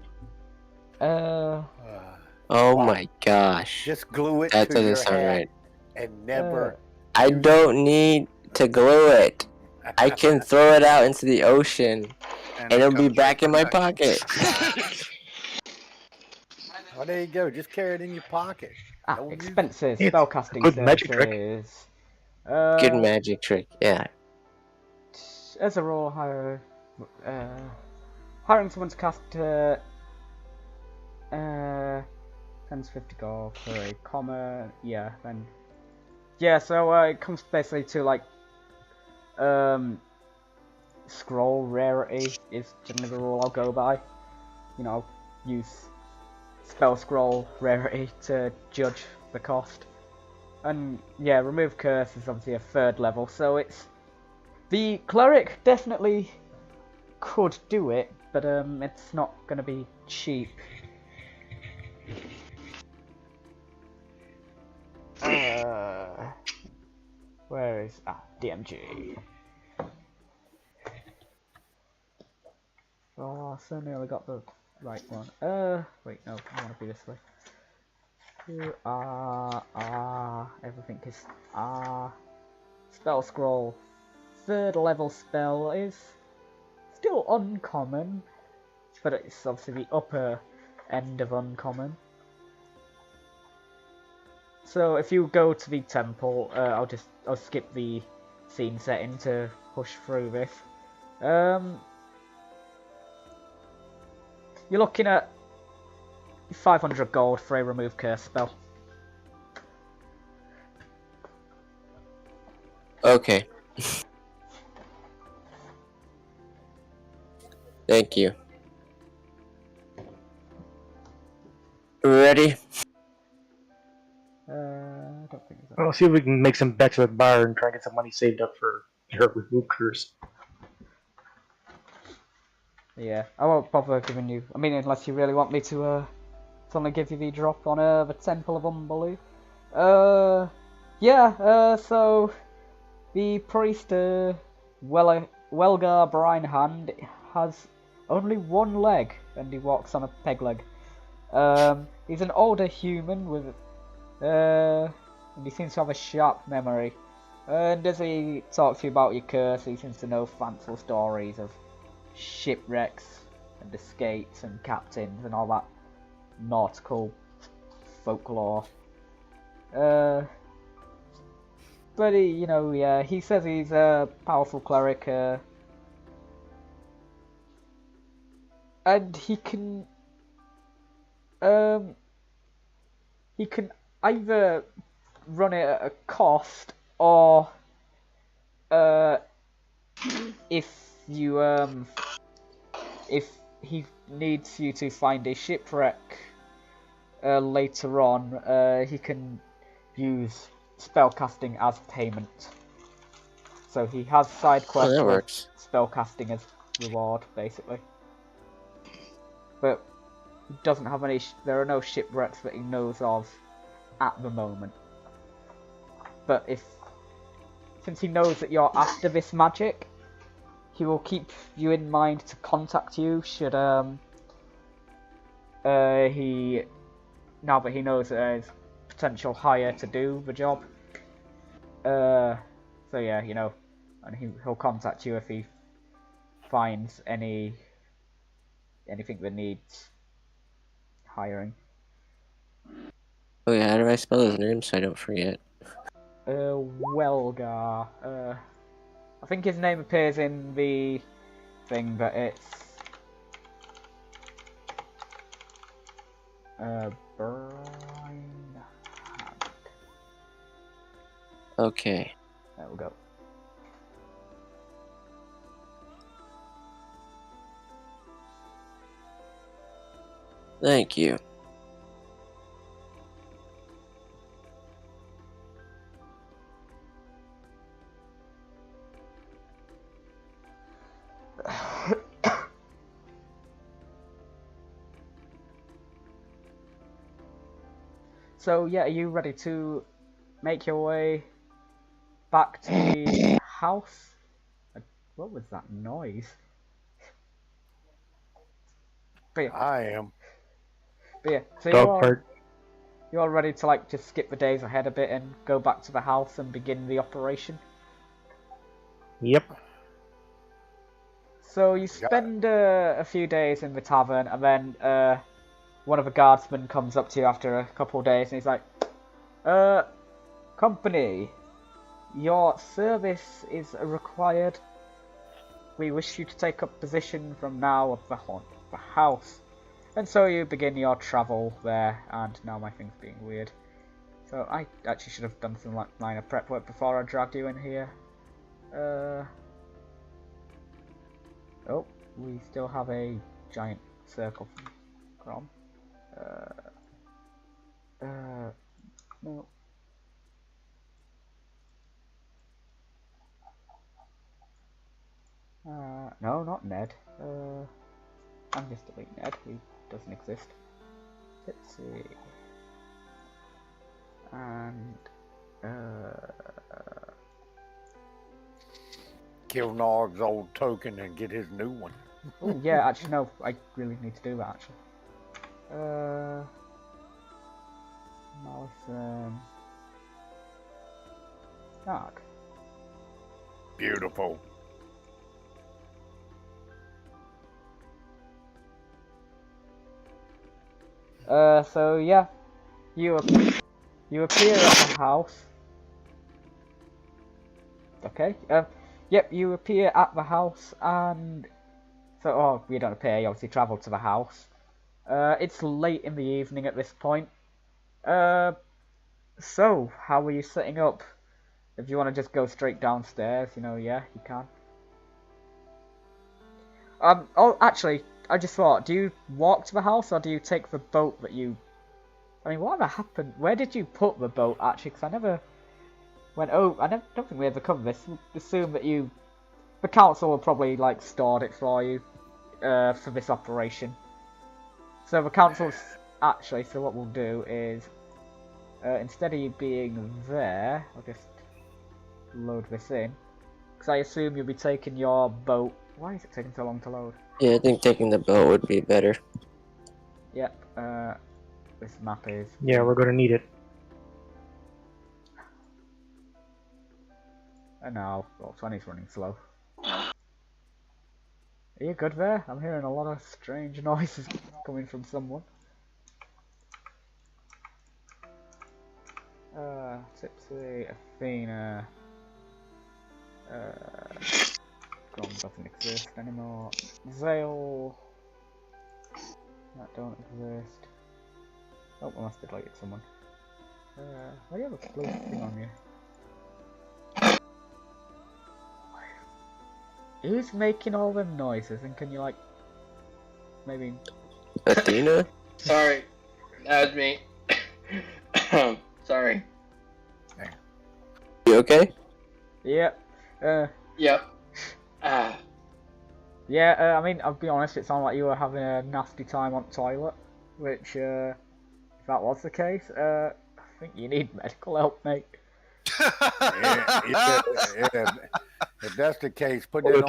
Oh Wow. my gosh. Just glue it That to doesn't your sound hat right. and never. I use don't need to glue it. it. I can throw it out into the ocean and it'll be comes back in my right pocket. Well, there you go. Just carry it in your pocket. Don't use it. Expenses, It's spellcasting good magic trick. services. Good magic trick, yeah. As a rule, hiring someone to cast spends 50 gold for a common. Yeah, then yeah. So it comes basically to like scroll rarity is generally the rule I'll go by. You know, use spell scroll rarity to judge the cost. And yeah, remove curse is obviously a 3rd level, so it's the cleric definitely could do it, but it's not gonna be cheap. Where is DMG? Oh, I so nearly got the right one. Wait, no, I want to be this way. Everything is spell scroll. 3rd level spell is still uncommon, but it's obviously the upper end of uncommon. So if you go to the temple, I'll skip the scene setting to push through this. You're looking at 500 gold for a remove curse spell. Okay. Thank you. Ready? I don't think so. Well, see if we can make some bets with Bar and try and get some money saved up for her remove curse. Yeah, I won't bother giving you. I mean, unless you really want me to suddenly give you the drop on the Temple of Unbelief. Yeah. So the priest, Welgar Brinehanded, has only one leg, and he walks on a peg leg. He's an older human with, and he seems to have a sharp memory. And as he talks to you about your curse, he seems to know fanciful stories of shipwrecks and escapes and captains and all that nautical folklore. But he says he's a powerful cleric, and he can either run it at a cost, or if he needs you to find a shipwreck later on, he can use spellcasting as payment. So he has side quests that with works. spellcasting as reward, basically. But he doesn't have any. There are no shipwrecks that he knows of at the moment. But since he knows that you're after this magic, he will keep you in mind to contact you should now that he knows that there's potential hire to do the job. So yeah, and he'll contact you if he finds anything that needs hiring. Oh yeah, how do I spell his name so I don't forget? Welgar. I think his name appears in the thing, but it's Brian. Okay. There we go. Thank you. So yeah, are you ready to make your way back to the house? What was that noise? But I am. yeah, so Dog part. you're ready to like just skip the days ahead a bit and go back to the house and begin the operation. Yep. So you spend a few days in the tavern, and then one of the guardsmen comes up to you after a couple of days, and he's like, company, your service is required. We wish you to take up position from now at the house. And so you begin your travel there, and now my thing's being weird. So I actually should have done some like minor prep work before I dragged you in here. Oh, we still have a giant circle from no. No, not Ned. I'm just delete Ned. He doesn't exist. Tipsy. And Kill Gnarg's old token and get his new one. oh yeah, actually no, I really need to do that actually. Mallison. Gnarg. Beautiful. So yeah, you appear at the house. Okay. Yep, you appear at the house, and so you don't appear. You obviously travel to the house. It's late in the evening at this point. So how are you setting up? If you want to just go straight downstairs, yeah, you can. Oh, actually, I just thought, do you walk to the house, or do you take the boat that you... I mean, whatever happened... Where did you put the boat, actually? Because I never went... Oh, I don't think we ever covered this. Assume that you... The council will probably, like, stored it for you, for this operation. So the council's... Actually, so what we'll do is... instead of you being there, I'll just load this in. Because I assume you'll be taking your boat... Why is it taking so long to load? Yeah, I think taking the boat would be better. Yep, this map is... Yeah, we're gonna need it. Oh no, well, 20's running slow. Are you good there? I'm hearing a lot of strange noises coming from someone. Tipsy, Athena... Gonn doesn't exist anymore. Zale... That don't exist. Oh, I must have deleted someone. Why do you have a blue thing on you? Who's making all them noises, and can you, like... Maybe... Athena? Sorry, that was me. Sorry. You okay? Yep. Yep. Yeah, I mean, I'll be honest, it sounded like you were having a nasty time on the toilet, which, if that was the case, I think you need medical help, mate. Yeah. If that's the case, put it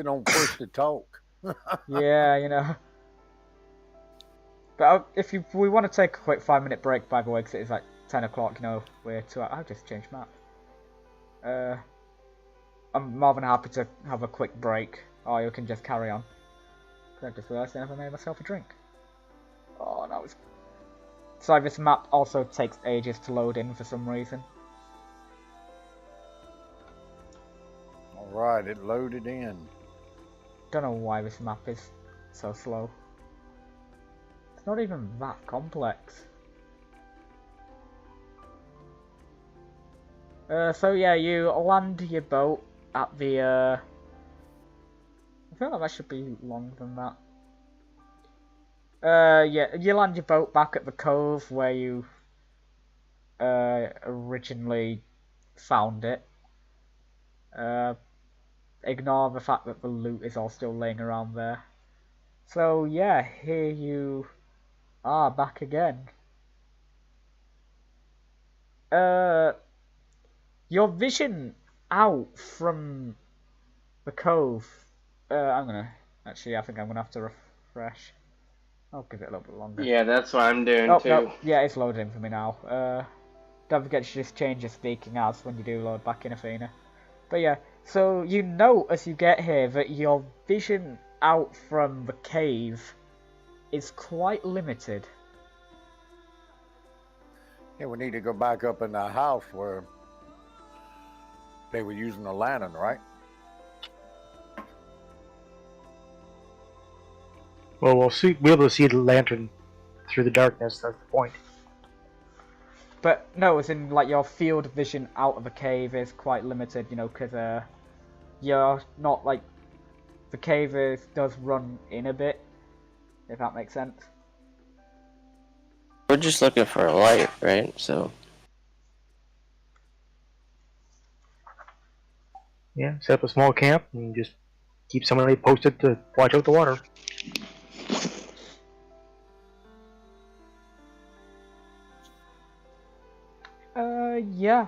on push to talk. Yeah, But if we want to take a quick 5-minute break, by the way, because it is like 10 o'clock, we're 2 hours. I've just changed map. I'm more than happy to have a quick break, or you can just carry on. I just realised I never made myself a drink. Oh no, Sorry, this map also takes ages to load in for some reason. Right, it loaded in. Don't know why this map is so slow. It's not even that complex. So yeah, you land your boat at the, I feel like that should be longer than that. Yeah, you land your boat back at the cove where you, originally found it. Ignore the fact that the loot is all still laying around there. So yeah, here you are back again. Your vision out from the cove. I think I'm gonna have to refresh. I'll give it a little bit longer. Yeah, that's what I'm doing Oh, too. no, yeah, it's loading for me now. Don't forget to just change your speaking as when you do load back in Athena. But yeah, so you note as you get here that your vision out from the cave is quite limited. Yeah, we need to go back up in the house where they were using the lantern, right? Well, we'll be able to see the lantern through the darkness. That's the point. But no, as in like your field of vision out of the cave is quite limited, you know, because you're not like the cave does run in a bit, if that makes sense. We're just looking for a light, right? So. Yeah, set up a small camp and just keep somebody posted to watch out the water. Yeah,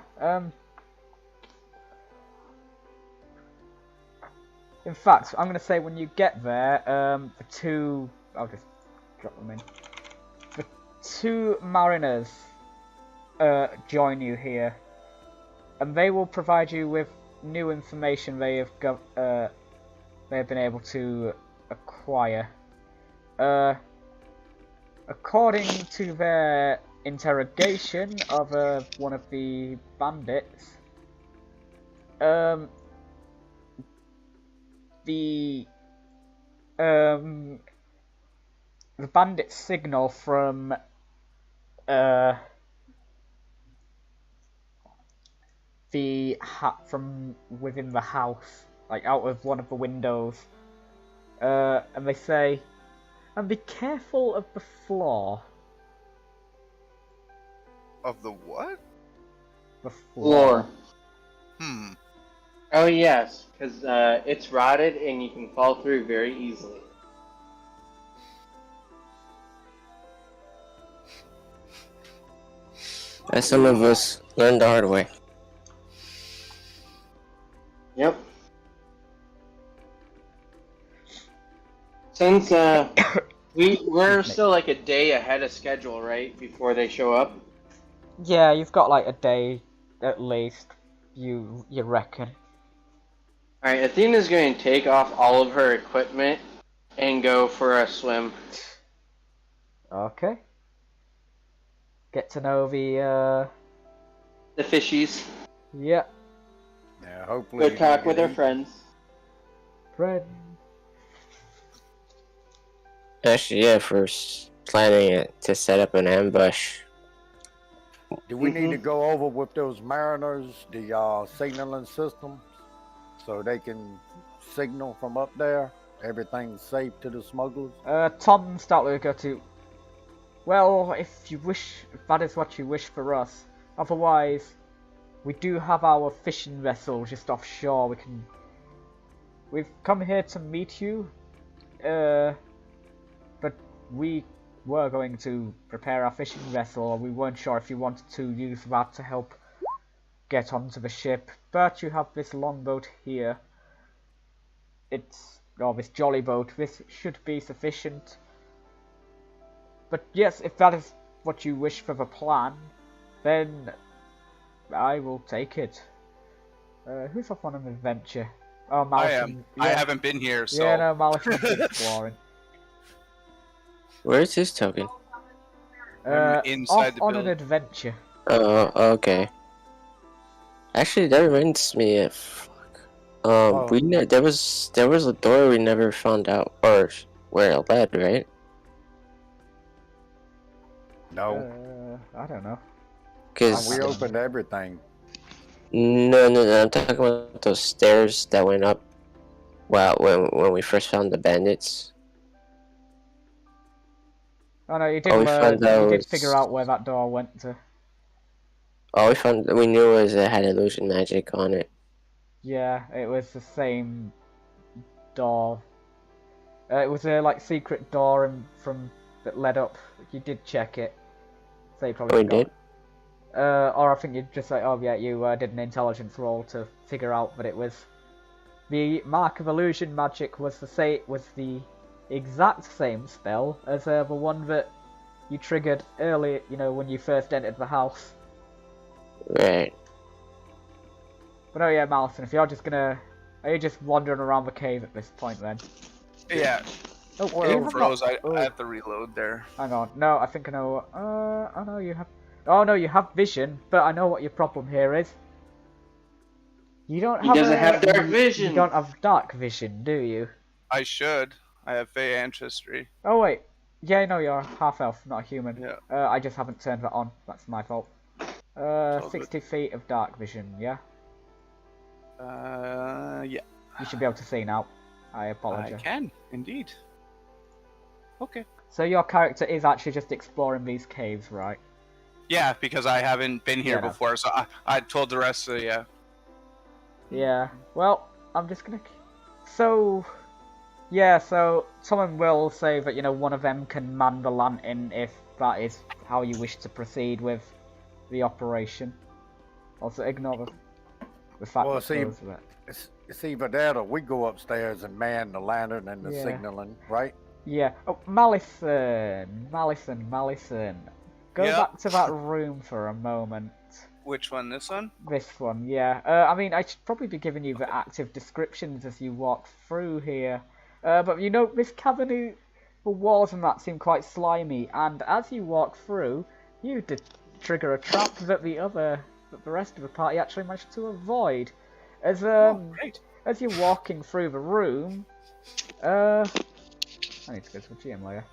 in fact, I'm gonna say when you get there, the two, I'll just drop them in. The two mariners, join you here, and they will provide you with new information they have been able to acquire. According to their interrogation of one of the bandits, the bandits signal from from within the house, like out of one of the windows, and they say, "And be careful of the floor." Of the what? The Floor. Hmm. Oh yes, because it's rotted and you can fall through very easily. As some of us learned the hard way. Yep. Since we're still like a day ahead of schedule, right? Before they show up. Yeah, you've got like a day at least. You reckon? All right, Athena's going to take off all of her equipment and go for a swim. Okay. Get to know the fishies. Yeah. Yeah, hopefully. Go talk with her friends. Friend. Actually, yeah, for planning it to set up an ambush. Do we need to go over with those mariners the signaling system so they can signal from up there? Everything's safe to the smugglers? Tom Statler go to. Well, if that is what you wish for us. Otherwise, we do have our fishing vessel just offshore. We've come here to meet you, but we were going to prepare our fishing vessel. We weren't sure if you wanted to use that to help get onto the ship. But you have this longboat here. This jolly boat. This should be sufficient. But yes, if that is what you wish for the plan, then I will take it. Who's off on an adventure? Oh, Mallison. I am. Yeah. I haven't been here, so. Yeah, no, Mallison's exploring. Where's his token? Inside off the on an building. adventure. Oh, okay. Actually, that reminds me of... Oh. There was a door we never found out, or where it led, right? No, I don't know. Because we opened everything. no, I'm talking about those stairs that went up. Well, when we first found the bandits. Oh no, you did All we learn. found out You did was figure out where that door went to. all we knew was it had illusion magic on it. Yeah, it was the same door. It was a like secret door that led up. You did check it. So you probably We forgot. did. Or I think you'd just say, oh yeah, you did an intelligence roll to figure out that it was the mark of illusion magic was the exact same spell as the one that you triggered early. You know, when you first entered the house. Right. But oh yeah, Mallison, if you're just gonna, are you just wandering around the cave at this point then? Yeah. Oh, Well, you it have froze. not- I have to reload there. Hang on. No, I think I know. I know you have. Oh no, you have vision, but I know what your problem here is. You don't He have. doesn't have dark You vision. don't have dark vision, do you? I should. I have Fey ancestry. Oh wait. Yeah, no, you're half elf, not a human. Yeah. I just haven't turned that on. That's my fault. all 60 feet of dark vision. Yeah. Yeah. You should be able to see now. I I apologize. can indeed. Okay. So your character is actually just exploring these caves, right? Yeah, because I haven't been here Yeah, no. before, so I told the rest of yeah. Yeah. Well, I'm just gonna. So, yeah. So someone will say that one of them can man the lantern if that is how you wish to proceed with the operation. Also, ignore the fact Well, that see, those that. It's either that or we go upstairs and man the lantern and the Yeah. signaling, right? Yeah. Oh, Mallison. Go Yeah. back to that room for a moment. Which one? This one? This one, yeah. I mean, I should probably be giving you the active descriptions as you walk through here. But this cavern, the walls and that seem quite slimy, and as you walk through, you did trigger a trap that the rest of the party actually managed to avoid. As Great. as you're walking through the room, I need to go to the GM layer.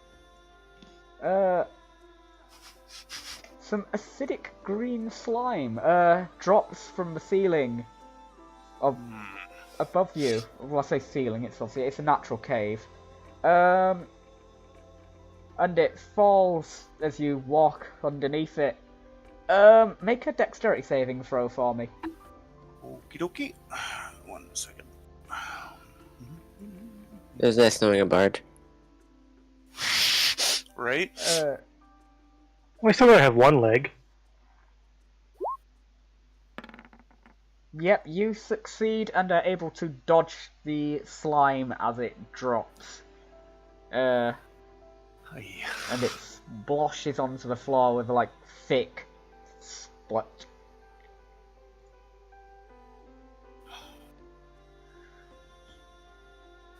Some acidic green slime drops from the ceiling above you. Well, I say ceiling, it's a natural cave. And it falls as you walk underneath it. Make a dexterity saving throw for me. Okie dokie. 1 second. It was nice knowing a bard. Right? I still gotta have one leg. Yep, you succeed and are able to dodge the slime as it drops. And it splashes onto the floor with a thick splat.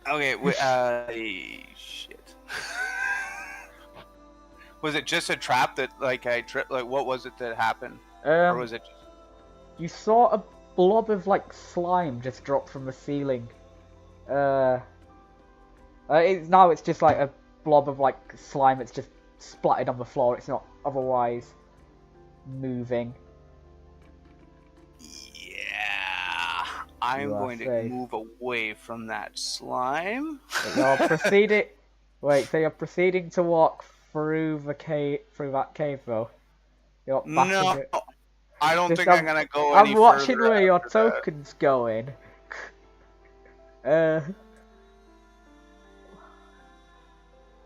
Okay, shit. Was it just a trap that I tripped? What was it that happened? Or was it just... You saw a blob of slime just drop from the ceiling. Now it's just a blob of slime that's just splattered on the floor. It's not otherwise moving. Yeah, I'm You are going to safe. move away from that slime. But you're proceeding. Wait, so you're proceeding to walk through that cave though? You're back No, into it. I don't think I'm- I'm gonna go I'm any watching further where your after that. token's going.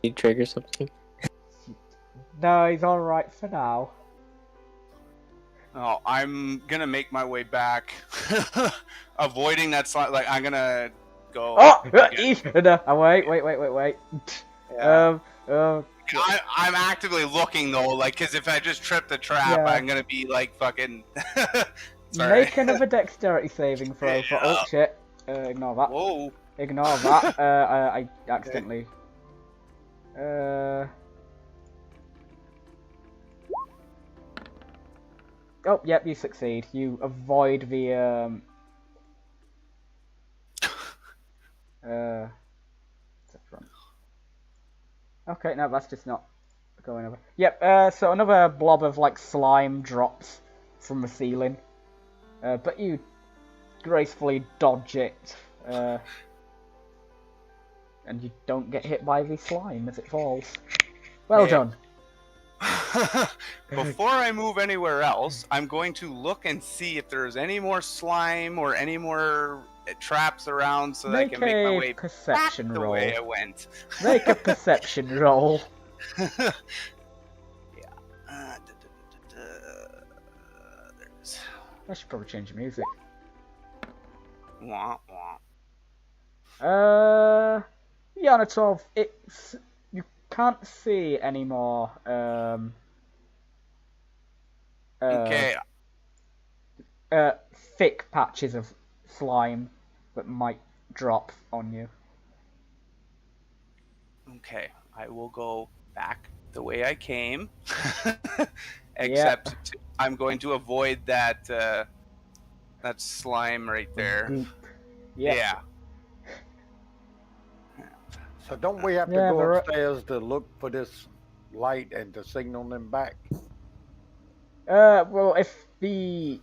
You trigger something? No, he's alright for now. Oh, I'm gonna make my way back, avoiding that slime. I'm gonna go. Oh! again. No, wait. Yeah. Um, I'm actively looking though, because if I just trip the trap, Yeah. I'm gonna be fucking. Sorry. Make another dexterity saving throw for. Oh Yeah. shit! Ignore that. Whoa. Ignore that. I accidentally. Oh, yep, you succeed. You avoid the Okay, no, that's just not going over. Yep, so another blob of, like, slime drops from the ceiling. But you gracefully dodge it, and you don't get hit by the slime as it falls. Well Hey. done. Before I move anywhere else, I'm going to look and see if there's any more slime or any more traps around so that I can make my way perception back the roll. way I went. Make a perception roll. Yeah. There's... I should probably change the music. Wah, wah. Yeah, on a 12, it's... You can't see any more, Okay. thick patches of slime that might drop on you. Okay. I will go back the way I came. Except I'm going to avoid that that slime right there. Goop. Yep. Yeah. So don't we have to Yeah, go but- upstairs to look for this light and to signal them back? Well, if the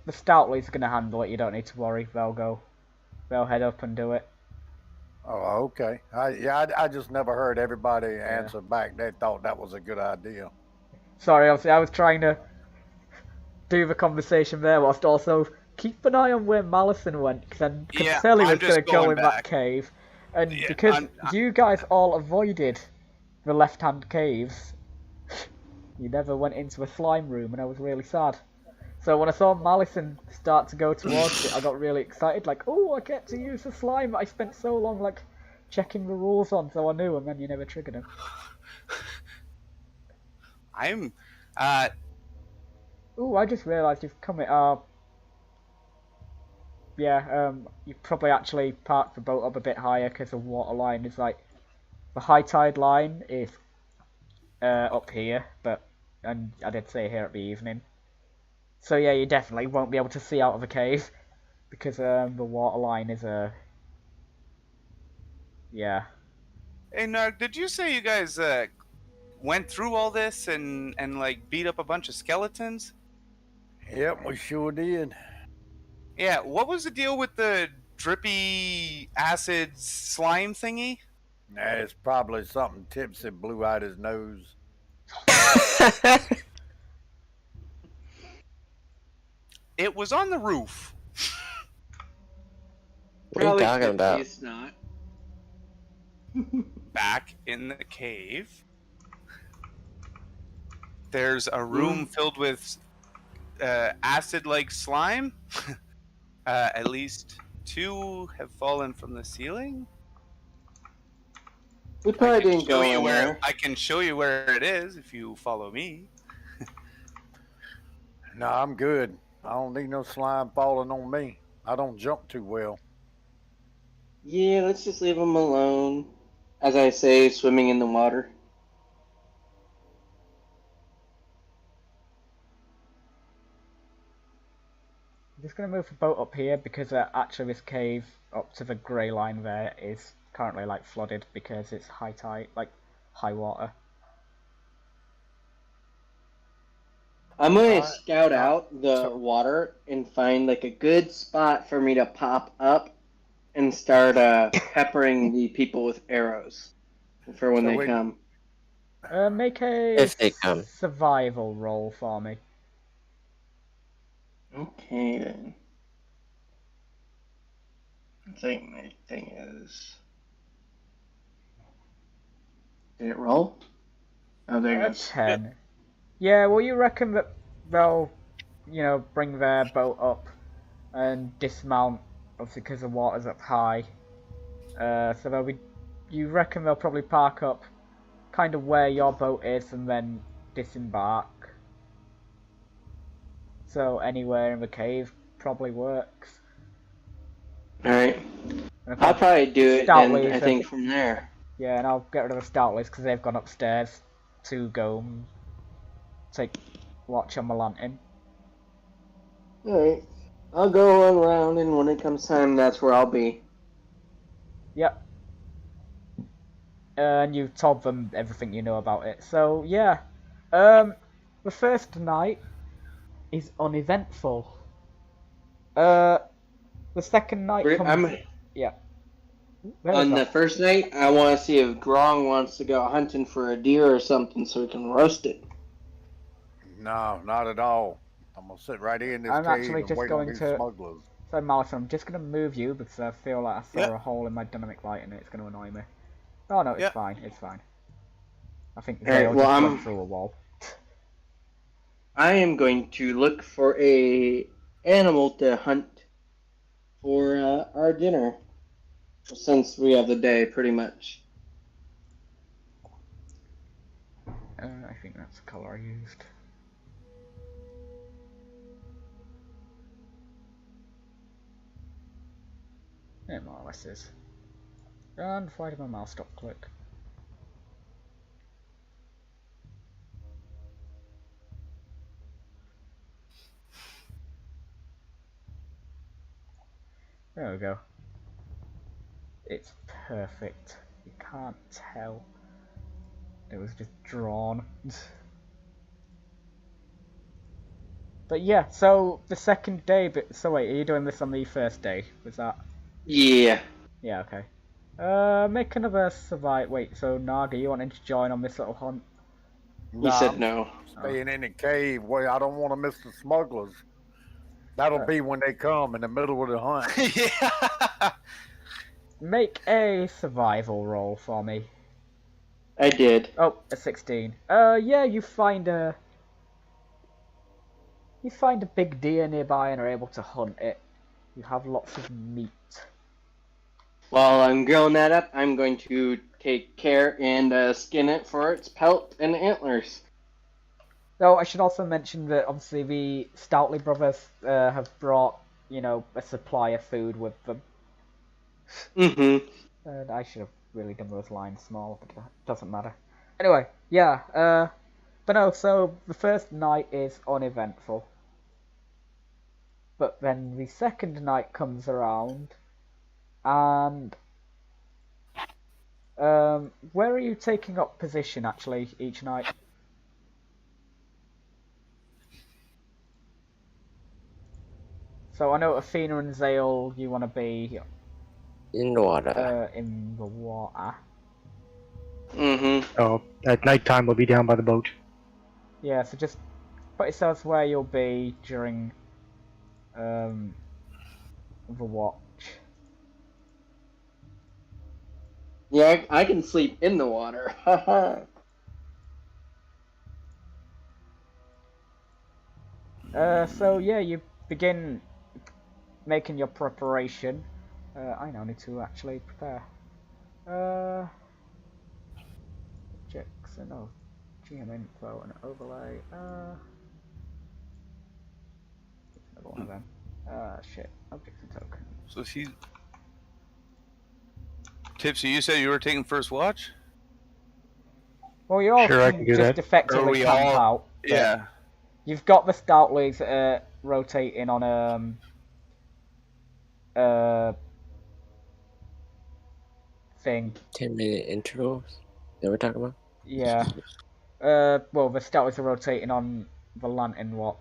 Stoutly's gonna handle it, you don't need to worry. They'll head up and do it. Oh, okay. I just never heard everybody answer back. They thought that was a good idea. Sorry, obviously, I was trying to do the conversation there whilst also keep an eye on where Mallison went, because Yeah, Sally was I'm going to just go going in back. that cave, and Yeah, because I'm- you guys all avoided the left-hand caves, you never went into the slime room, and I was really sad. So when I saw Mallison start to go towards it, I got really excited, like, oh, I get to use the slime that I spent so long, like, checking the rules on, so I knew, and then you never triggered him. I'm Ooh, I just realised you've come it. You probably actually parked the boat up a bit higher because the water line is like the high tide line is up here, and I did say here at the evening. So yeah, you definitely won't be able to see out of the cave because the water line is yeah. Hey Gnarg, did you say you guys went through all this and like beat up a bunch of skeletons? Yep, we sure did. Yeah, what was the deal with the drippy acid slime thingy? Nah, it's probably something Tipsy blew out his nose. It was on the roof. What are you talking about? It's not. Back in the cave. There's a room filled with acid-like slime. At least 2 have fallen from the ceiling. We probably didn't go in there. I can show you where it is if you follow me. No, I'm good. I don't need no slime falling on me. I don't jump too well. Yeah, let's just leave them alone. As I say, swimming in the water. I'm just gonna move the boat up here because actually this cave up to the grey line there is currently like flooded because it's high tide, like high water. I'm gonna scout out the water and find like a good spot for me to pop up and start peppering the people with arrows for when So they we- come. Make a If they come. survival roll for me. Okay then. I think my thing is. Did it roll? Oh, there it goes. 10. Yeah, well, you reckon that they'll, bring their boat up and dismount, obviously because the water's up high. So you reckon they'll probably park up kind of where your boat is and then disembark. So anywhere in the cave probably works. Alright. And if I'll probably do it then, Stoutly I said- think, from there. Yeah, and I'll get rid of the Stoutleys because they've gone upstairs to go and take watch on the lantern. Alright. I'll go on around, and when it comes time, that's where I'll be. Yep. And you've told them everything you know about it. So yeah, the first night is uneventful. The second night comes. Yeah. On the first night, I want to see if Grong wants to go hunting for a deer or something so we can roast it. No, not at all. I'm gonna sit right here in this I'm cave actually and just wait going on these to- smugglers. So Mallison, I'm just gonna move you because I feel like I saw Yep. a hole in my dynamic light and it's gonna annoy me. Oh no, it's Yep. fine. It's fine. I think Alright, Zale well, just I'm- went through a wall. I am going to look for a animal to hunt for our dinner, since we have the day pretty much. I think that's the colour I used. It more or less is. And why did my mouse stop click? There we go. It's perfect. You can't tell. It was just drawn. But yeah, so the second day, so wait, are you doing this on the first day? Was that? Yeah. Yeah, okay. Make another survive. Wait, so Gnarg, are you wanting to join on this little hunt? He said no. Staying in the cave where I don't want to miss the smugglers. That'll be when they come in the middle of the hunt. Yeah. Make a survival roll for me. I did. Oh, a 16. Yeah, you find a big deer nearby and are able to hunt it. You have lots of meat. While I'm grilling that up, I'm going to take care and skin it for its pelt and antlers. So I should also mention that obviously the Stoutly brothers have brought, a supply of food with them. Mm-hmm. And I should have really done those lines small, but it doesn't matter. Anyway, yeah, but no, so the first night is uneventful. But then the second night comes around, and where are you taking up position actually each night? So I know Athena and Zale, you want to be In the water. in the water. Mm-hmm. Oh, at nighttime we'll be down by the boat. Yeah, so just put yourselves where you'll be during the watch. Yeah, I can sleep in the water. So yeah, you begin making your preparation. I now need to actually prepare. Jackson, oh, GM info and overlay. Another one of them. Shit, objects and tokens. So she. Tipsy, you said you were taking first watch? Well, you all Sure, I can can do just that. effectively we camp all- out. but Yeah. You've got the Stoutleys rotating on thing. 10-minute intervals that we're talking about? Yeah. Well, the Stoutleys are rotating on the Lantern Watch.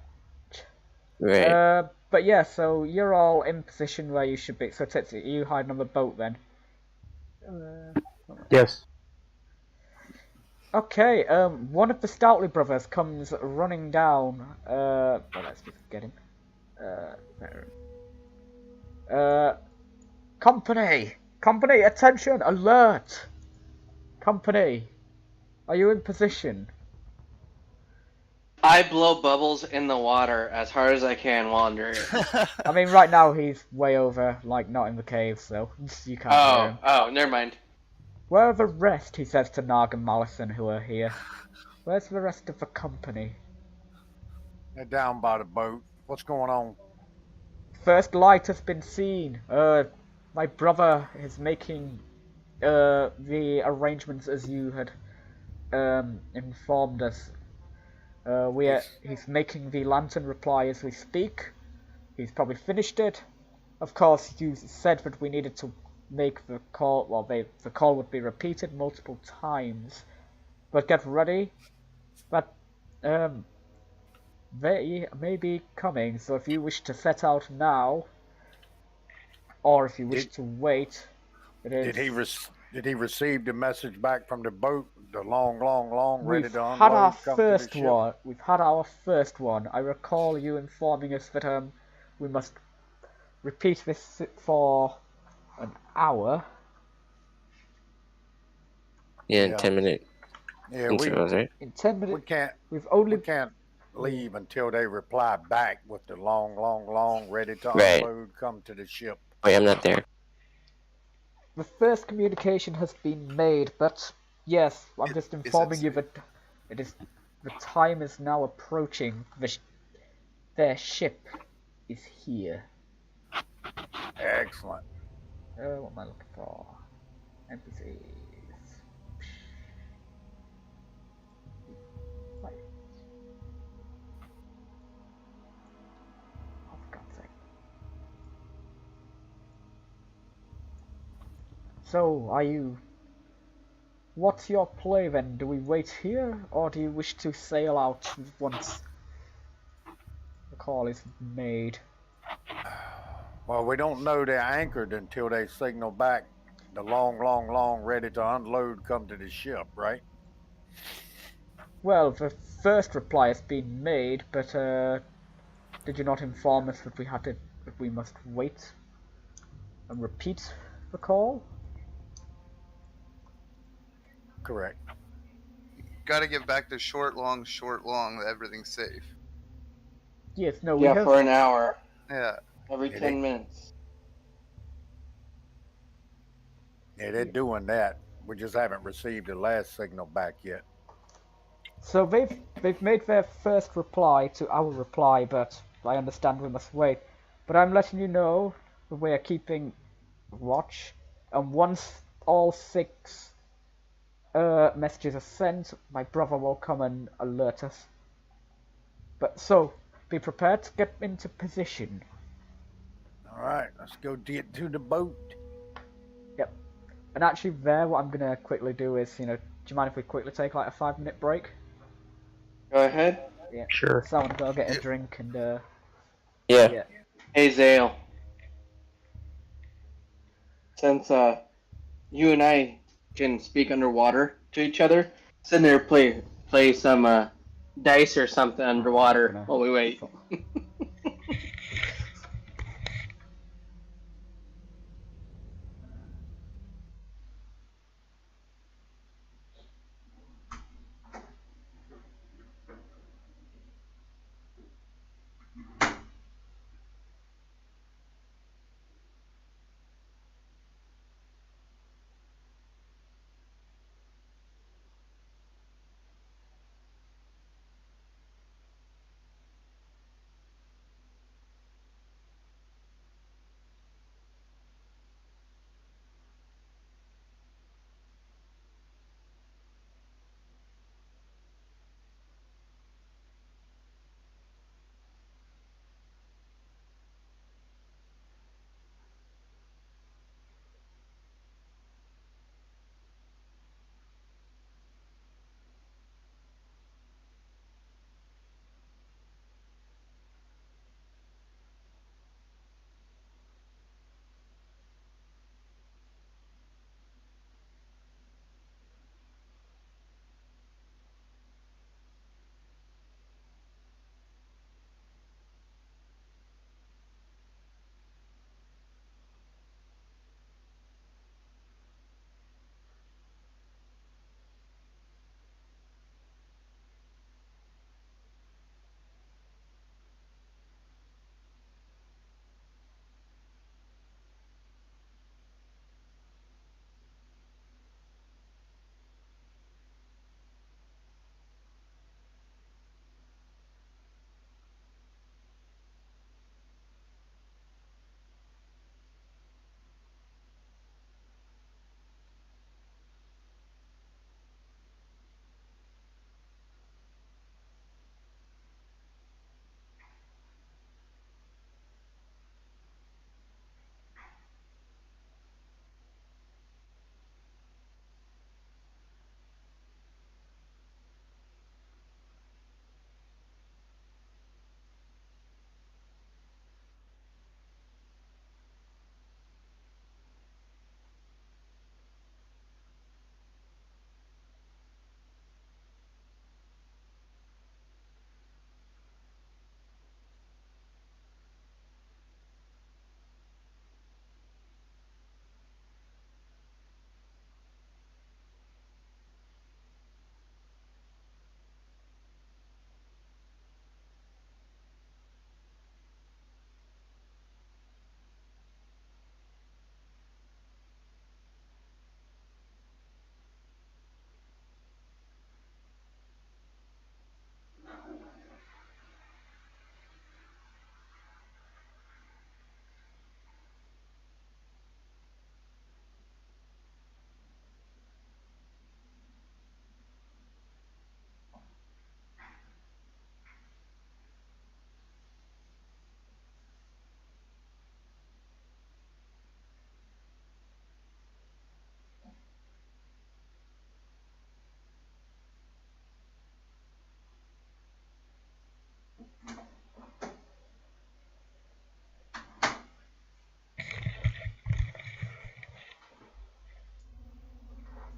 Right. But yeah, so you're all in position where you should be. So Tipsy, are you hiding on the boat then? Yes. Okay, one of the Stoutly brothers comes running down. Well, let's just get him. Company, attention, alert! Company, are you in position? I blow bubbles in the water as hard as I can while I'm doing it. I mean, right now he's way over, like, not in the cave, so you can't hear him. Oh, never mind. Where are the rest, he says to Gnarg and Mallison, who are here. Where's the rest of the company? They're down by the boat. What's going on? First light has been seen. My brother is making the arrangements as you had informed us. He's making the lantern reply as we speak. He's probably finished it. Of course, you said that we needed to make the call. Well, the call would be repeated multiple times. But get ready. But they may be coming. So if you wish to set out now, or if you wish to wait, it is. Did he receive the message back from the boat? The long, ready We've to unload? had our come to the first ship? one. We've had our first one. I recall you informing us that we must repeat this for an hour. Yeah, in Yeah. 10-minute Yeah, intervals, right? In 10 we minutes, can't we can't leave until they reply back with the long, ready to Right. unload. Come to the ship. Wait, I'm not there. The first communication has been made, but yes, I'm just informing you that the time is now approaching. Their ship is here. Excellent. What am I looking for? NPCs. Right. Oh, for God's sake. So, are you... What's your play then? Do we wait here, or do you wish to sail out once the call is made? Well, we don't know they're anchored until they signal back the long, ready to unload. Come to the ship, right? Well, the first reply has been made, but did you not inform us that we must wait and repeat the call? Correct. Got to get back to short, long, that everything's safe. Yes, no, we Yeah, have... for an hour. Yeah. Every It 10 ain't- minutes. Yeah, they're doing that. We just haven't received the last signal back yet. So they've made their first reply to our reply, but I understand we must wait. But I'm letting you know that we are keeping watch, and once all 6 messages are sent, my brother will come and alert us. But so, be prepared to get into position. All right, let's go get to the boat. Yep. And actually there, what I'm going to quickly do is, do you mind if we quickly take like a 5-minute break? Go ahead. Yeah. Sure. So I want to go get a drink and, Yeah. Hey, Zale. Since you and I can speak underwater to each other, sit there play some dice or something underwater while we wait.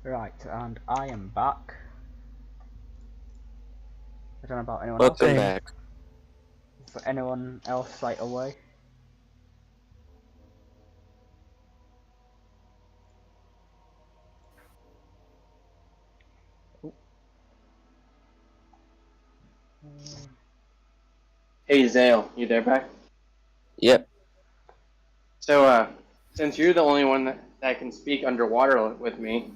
Right, and I am back. I don't know about anyone else. Welcome back. Is anyone else like away? Ooh. Hey Zale, you there, back? Yep. So, since you're the only one that can speak underwater with me,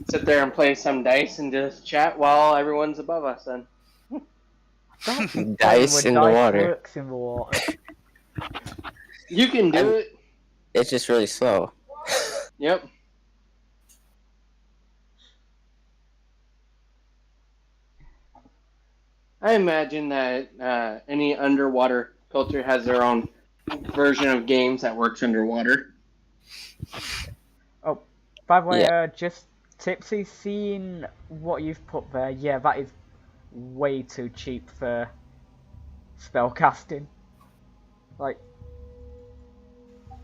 sit there and play some dice and just chat while everyone's above us then. Dice in the water. Works in the water. You can do it. It's just really slow. Yep. I imagine that any underwater culture has their own version of games that works underwater. Oh, by the way, Yeah. just Tipsy, seeing what you've put there, yeah, that is way too cheap for spellcasting. Like, I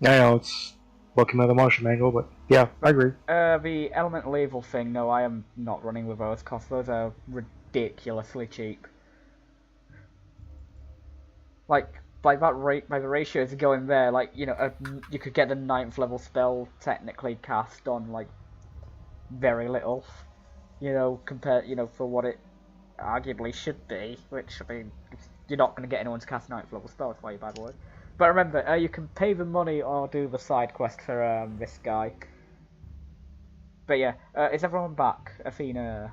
know it's looking at the Martian angle, but yeah, I agree. the elemental evil thing, no, I am not running with those costs. Those are ridiculously cheap. Like, by that rate, by the ratios going there, like, you know, you could get the 9th level spell technically cast on, like, very little. You know, compared, you know, for what it arguably should be, which, I mean, you're not going to get anyone to cast 9th level spells, by you, by the way. But remember, you can pay the money or do the side quest for this guy. But yeah, is everyone back? Athena?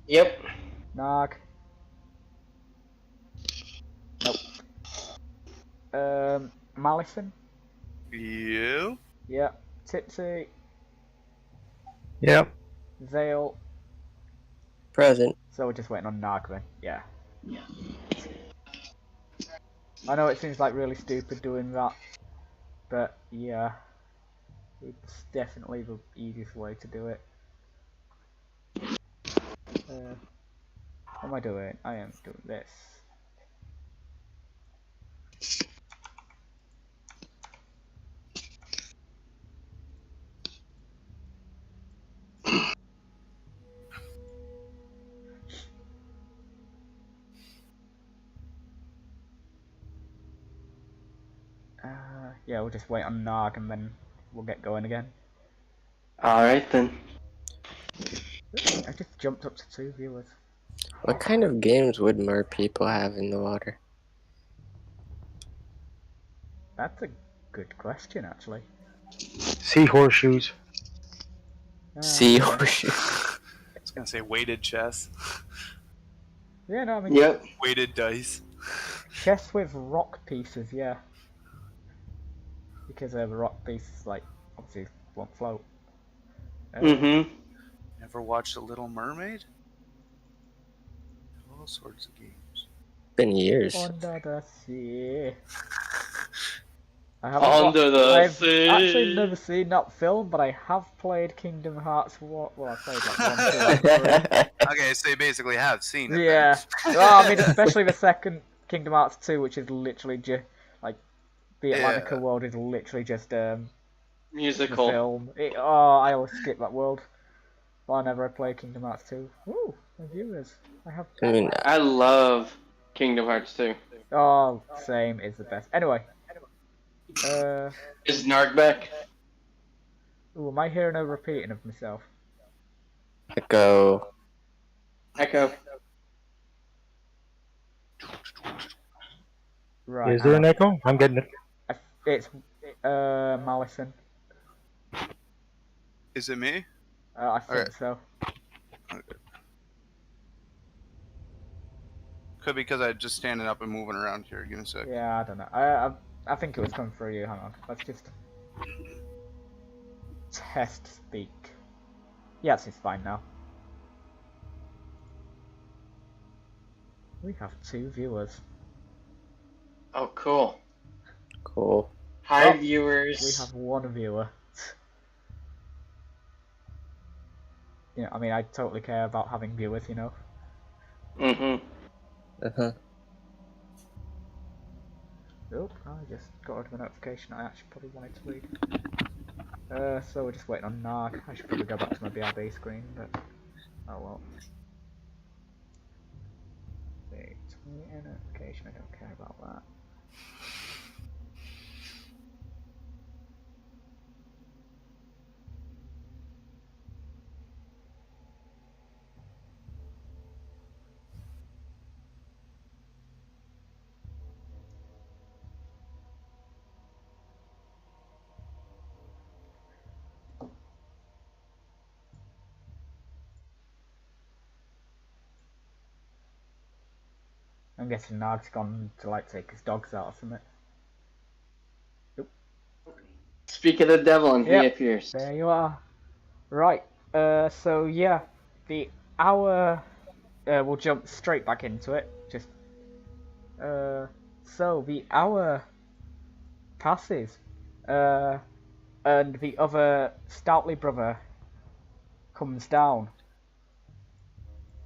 Yep. Gnarg? Nope. Mallison? You? Yeah. Tipsy? Yep. Zale? Present. So we're just waiting on Gnarg then. Yeah. I know it seems like really stupid doing that, but yeah, it's definitely the easiest way to do it. What am I doing? I am doing this. Yeah, we'll just wait on Gnarg and then we'll get going again. Alright then. I just jumped up to 2 viewers. What kind of games would more people have in the water? That's a good question, actually. Sea horseshoes. Sea Yeah. horseshoe. I was gonna say weighted chess, Yeah, no, I mean, Yep. weighted dice. chess with rock pieces, yeah. Because the rock pieces, like, obviously won't float. Mm-hmm. Never watched The Little Mermaid? All sorts of games. Been years. Under the sea. Under the I've sea. actually never seen that film, but I have played Kingdom Hearts. Well, I played like 1, 2, and 3. Okay, so you basically have seen it. Yeah. Well, I mean, especially the second Kingdom Hearts 2, which is literally just like the Atlantica Yeah. world is literally just the Musical. film. I always skip that world. Well, whenever I play Kingdom Hearts 2. Ooh, my viewers. I have. I mean, I love Kingdom Hearts 2. Oh, same is the best. Anyway. Is Gnarg back? Ooh, am I hearing a repeating of myself? Echo. Echo. Right. Is there an echo? I'm getting it. It's Mallison. Is it me? I think Okay. so. Could be because I'm just standing up and moving around here. Give me a sec. Yeah, I don't know. I think it was coming through you. Hang on. Let's just test speak. Yes, it's fine now. We have 2 viewers. Oh, cool. Cool. Hi, Oh, viewers. We have 1 viewer. You know, I mean, I totally care about having viewers, you know. Mm-hmm. Uh-huh. Oop, I just got rid of a notification I actually probably wanted to read. So we're just waiting on Gnarg. I should probably go back to my BRB screen, but oh well. Wait, notification. I don't care about that. I'm guessing Gnarg's gone to like take his dogs out or something. Speak of the devil, and Yep. he appears. There you are. Right. So yeah, the hour. We'll jump straight back into it. Just. So the hour passes. And the other stoutly brother comes down.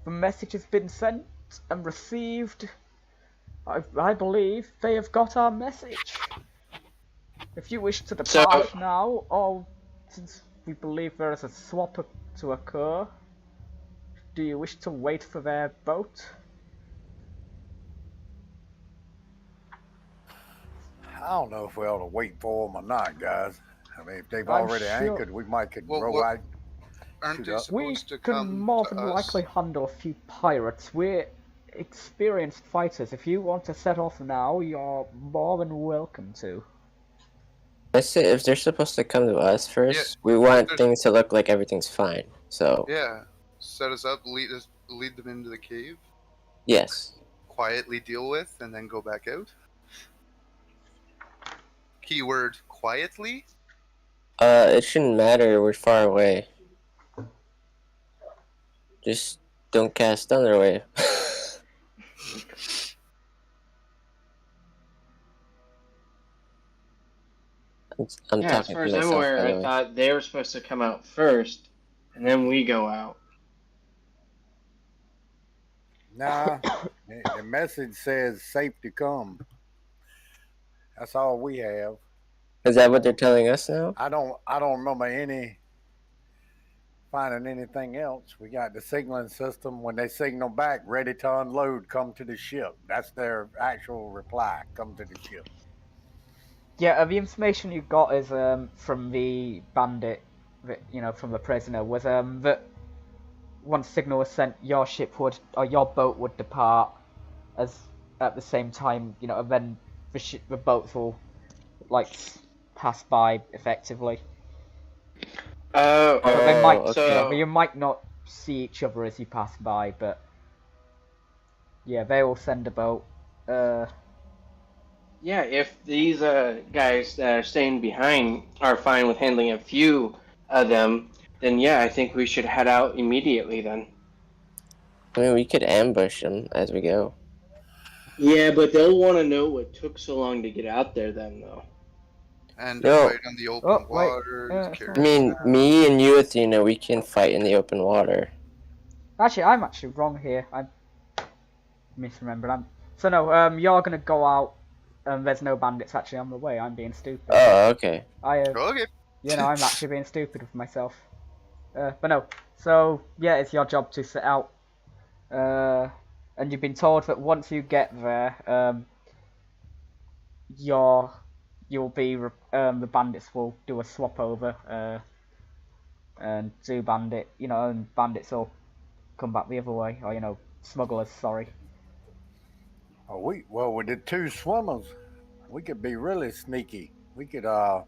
The message has been sent and received. I believe they have got our message. If you wish to depart now, or since we believe there is a swap to occur, do you wish to wait for their boat? I don't know if we ought to wait for them or not, guys. I mean, if they've I'm already sure- anchored, we might could Well, row what- out. Aren't Shoot they up. We supposed to can come more to than us? likely handle a few pirates. We're experienced fighters. If you want to set off now, you're more than welcome to. Let's say if they're supposed to come to us first, we want there's- things to look like everything's fine. So Yeah, set us up, lead them into the cave, yes, quietly deal with, and then go back out. Keyword quietly. it shouldn't matter. We're far away. Just don't cast thunder wave. I'm Yeah, as talking far to as I'm myself. aware, by the I way. thought they were supposed to come out first, and then we go out. Nah, the message says safe to come. That's all we have. Is that what they're telling us now? I don't remember finding anything else. We got the signaling system. When they signal back, ready to unload, come to the ship. That's their actual reply. Come to the ship. Yeah, the information you got is from the bandit, from the prisoner, was that once signal was sent, your ship would, or your boat would depart, as at the same time, and then the boats will pass by effectively. Oh, But they might, okay. so you might not see each other as you pass by, but yeah, they will send a boat. yeah, if these guys that are staying behind are fine with handling a few of them, then yeah, I think we should head out immediately then. I mean, we could ambush them as we go. Yeah, but they'll want to know what took so long to get out there then, though. And No. fight on the open Oh, wait. water. I mean, me and you, Athena, we can fight in the open water. Actually, I'm actually wrong here. I'm misremembered. So no, you're gonna go out. There's no bandits actually on the way. I'm being stupid. Oh, okay. Okay. I'm actually being stupid with myself. But no. So yeah, it's your job to set out. And you've been told that once you get there, you'll be the bandits will do a swap over. And do bandit, and bandits will come back the other way, or smugglers. Sorry. Oh, with the two swimmers, we could be really sneaky. We could, because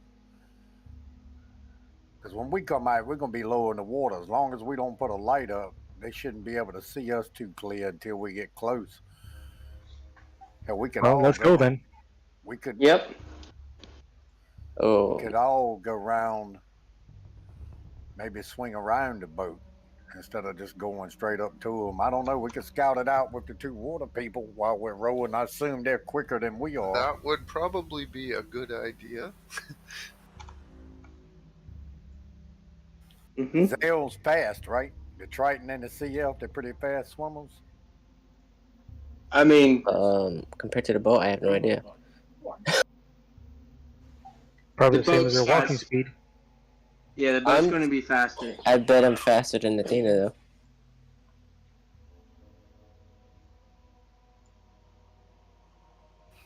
when we come out, we're gonna be low in the water. As long as we don't put a light up, they shouldn't be able to see us too clear until we get close. And we could Well, all let's go then. We could. Yep. Oh, We could all go round, maybe swing around the boat instead of just going straight up to them. I don't know. We could scout it out with the two water people while we're rowing. I assume they're quicker than we are. That would probably be a good idea. Mm-hmm. Zale's fast, right? The Triton and the CF, they're pretty fast swimmers. I mean, compared to the boat, I have no idea. Probably The the same as boat's their walking fast. speed. Yeah, the boat's I'm- going to be faster. I bet I'm faster than Athena though.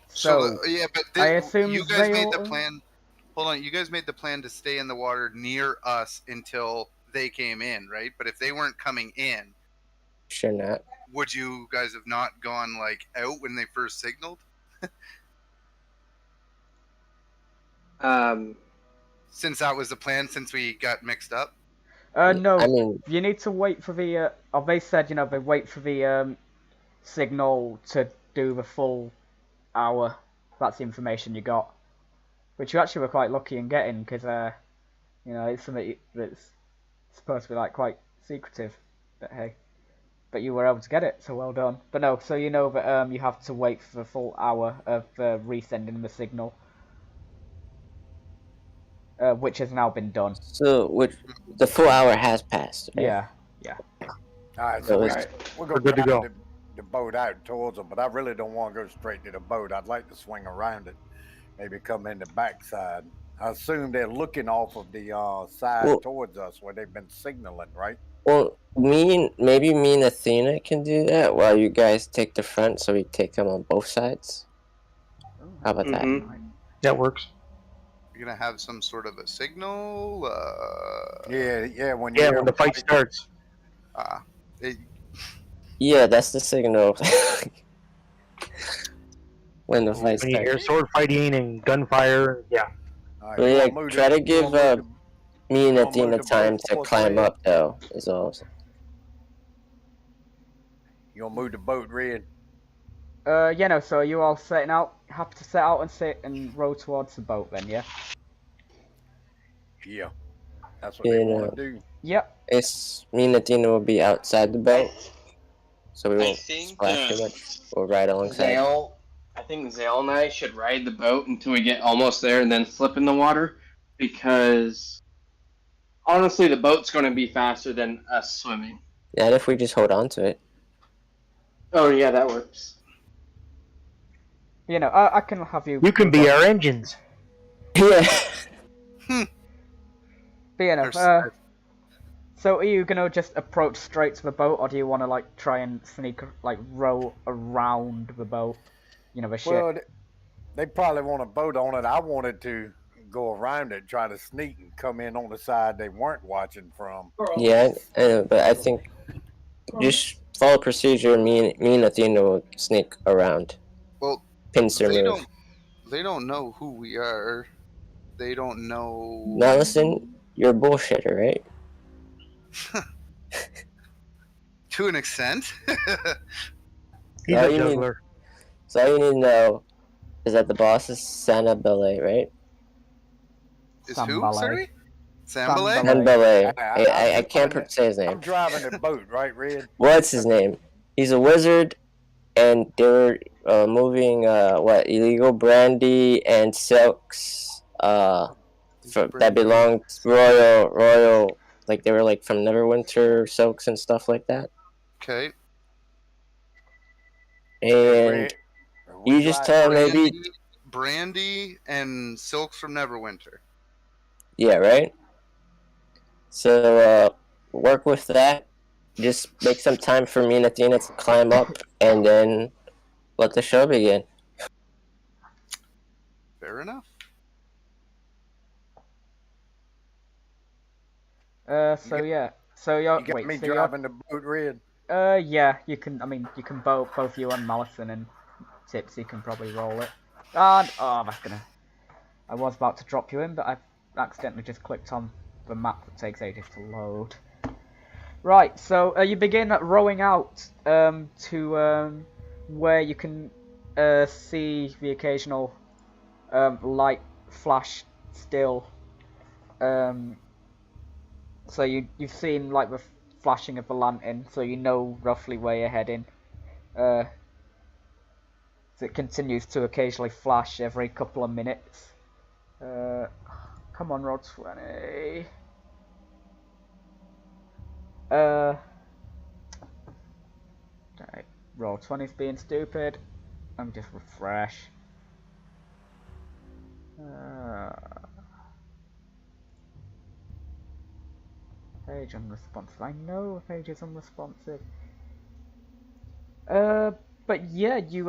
So, yeah, but I assume you guys made the Zale- plan. Hold on, you guys made the plan to stay in the water near us until they came in, right? But if they weren't coming in, Sure not. would you guys have not gone like out when they first signaled? Since that was the plan, since we got mixed up. no, I mean, you need to wait for the. They said, they wait for the signal to do the full hour. That's the information you got, which you actually were quite lucky in getting, because it's something that's supposed to be like quite secretive. But hey, but you were able to get it, so well done. But no, so you know that you have to wait for the full hour of resending the signal, which has now been done. so the full hour has passed, right? Yeah. All right, So so it's- we're we're going good to to go. drive the boat out towards them, but I really don't want to go straight to the boat. I'd like to swing around it, maybe come in the backside. I assume they're looking off of the side Well- towards us where they've been signaling, right? Well, maybe me and Athena can do that while you guys take the front, so we take them on both sides. How about that? Mhm. That works. You're gonna have some sort of a signal. Yeah, when Yeah, you when the fight starts. It, Yeah, that's the signal. When the fight When you hear starts. sword fighting and gunfire, yeah. All right, Well, you yeah, wanna move try the- to you give wanna move me and you wanna Athena move the time boat to towards climb Red? up, though. Is all. You gonna move the boat, Red? No, so you all setting out, happy to set out and sit and row towards the boat then, yeah? Yeah, that's what they Yeah. want to do. Yep. It's me and Athena will be outside the boat, so we I won't think, splash too much. We'll ride alongside. I think Zale and I should ride the boat until we get almost there and then slip in the water, because honestly, the boat's going to be faster than us swimming. Not if we just hold on to it. Oh yeah, that works. I can have you. You can be our engines. Yeah. But so are you gonna just approach straight to the boat, or do you want to like try and sneak, like row around the boat? The ship. Well, they probably want a boat on it. I wanted to go around it, try to sneak and come in on the side they weren't watching from. Yeah, I know, but I think just follow procedure. Me and Athena will sneak around. well, Pincer move. they don't know who we are. They don't know. Mallison, you're a bullshitter, right? To an extent. He's Oh, a you mean- juggler. So all you need to know is that the boss is Sana Belay, right? Is Sam who? Ballet. Sorry? Sam Sambale? Ballet. San Belay. I- I can't say his I'm name. driving the boat, right, Red? What's his name? He's a wizard, and they were moving illegal brandy and silks that belonged royal, like they were like from Neverwinter silks and stuff like that. Okay. And you just tell maybe, Brandy and silks from Neverwinter. yeah, right. So work with that. Just make some time for me and Athena to climb up, and then let the show begin. Fair enough. So you're You got wait. me So you're, driving the boat, Red? yeah. You can. I mean, you can both you and Mallison and Tipsy can probably roll it. And that's gonna. I was about to drop you in, but I accidentally just clicked on the map that takes ages to load. Right, so you begin rowing out to where you can see the occasional light flash still. So you've seen like the flashing of the lantern, so you know roughly where you're heading. So it continues to occasionally flash every couple of minutes. Come on, Rod 20. Right, roll 20's being stupid. Let me just refresh. Page unresponsive. I know a page is unresponsive. But yeah, you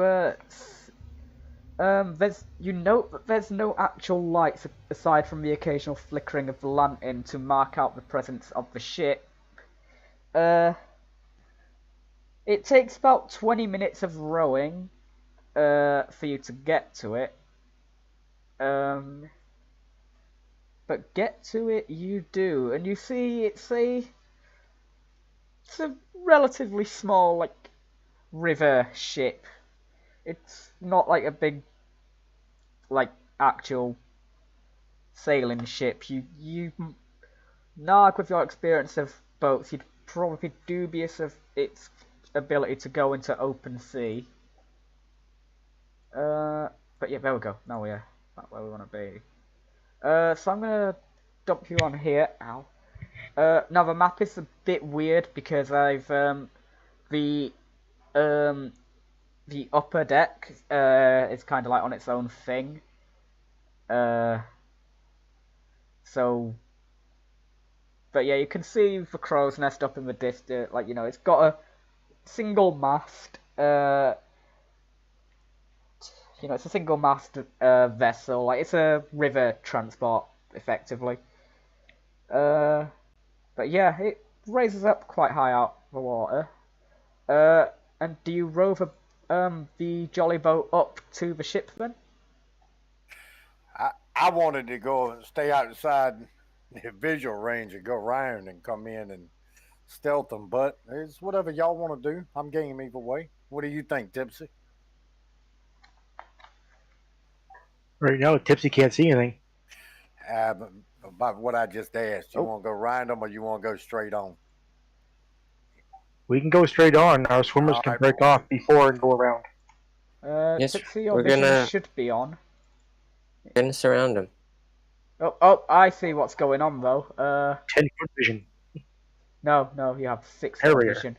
note that there's no actual lights aside from the occasional flickering of the lantern to mark out the presence of the ship. It takes about 20 minutes of rowing, for you to get to it. But get to it you do, and you see it's a relatively small, like, river ship. It's not like a big, like, actual sailing ship. Gnarg, with your experience of boats, you'd probably be dubious of its ability to go into open sea. But yeah, there we go. Now we're back where we want to be. So I'm gonna dump you on here. Ow. Now the map is a bit weird because I've the upper deck is kind of like on its own thing. So, but yeah, you can see the crow's nest up in the distance. Like, you know, it's got a single mast. You know, it's a single mast vessel. Like, it's a river transport, effectively. But yeah, it raises up quite high out the water. And do you row the jolly boat up to the ship then? I wanted to go stay outside the visual range and go around and come in and stealth them, but it's whatever y'all want to do. I'm game either way. What do you think, Tipsy? Right now, Tipsy can't see anything. About what I just asked, you Oh. want to go around them or you want to go straight on? We can go straight on. Our swimmers can Alright. break off before and go around. Yes, Tipsy, your we're vision gonna- should be on. We're gonna surround him. Oh, I see what's going on though. 10-foot vision. No, you have 6 Harrier. vision.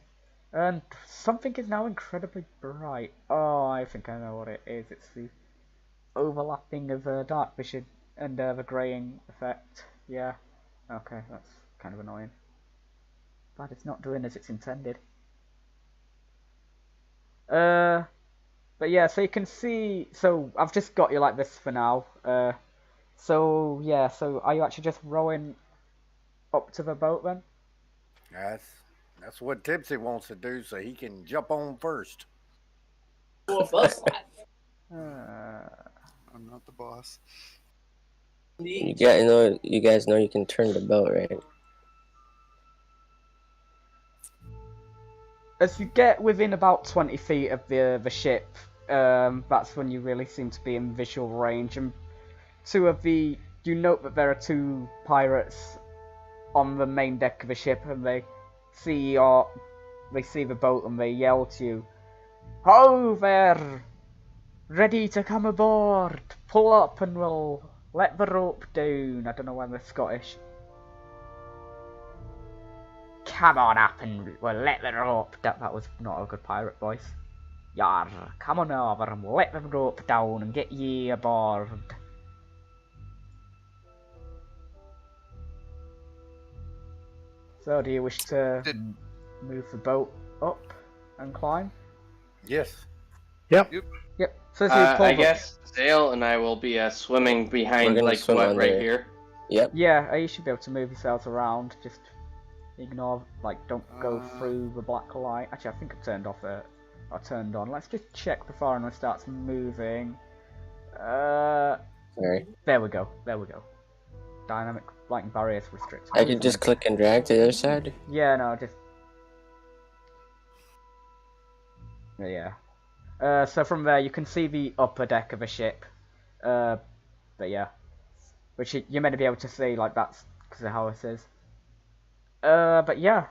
And something is now incredibly bright. Oh, I think I know what it is. It's the overlapping of dark vision and the greying effect. Yeah. Okay, that's kind of annoying. Glad it's not doing as it's intended. But yeah, so you can see. So I've just got you like this for now. So yeah, so are you actually just rowing up to the boat then? That's what Tipsy wants to do, so he can jump on first. Uh, I'm not the boss. You guys know you can turn the boat, right? As you get within about 20 feet of the ship, that's when you really seem to be in visual range. And you note that there are 2 pirates on the main deck of the ship, and they see the boat and they yell to you, "Ho there! Ready to come aboard! Pull up and we'll let the rope down." I don't know why they're Scottish. Come on up and we'll let the rope down. That was not a good pirate voice. Yar, come on over and we'll let the rope down and get ye aboard. So, do you wish to move the boat up and climb? Yes. Yep. So, as you pull I guess Zale and I will be swimming behind, We're gonna like, swim what, under right it. here? Yep. Yeah, you should be able to move yourselves around. Just ignore, like, don't go through the black light. Actually, I think I turned off it. Or turned on. Let's just check before anyone starts moving. Sorry. There we go. Dynamic lighting barriers restricted. I can just click and drag to the other side. Yeah, no, just. Yeah. So from there, you can see the upper deck of a ship. But yeah. Which you're meant to be able to see, like, that's because of how it is. But yeah.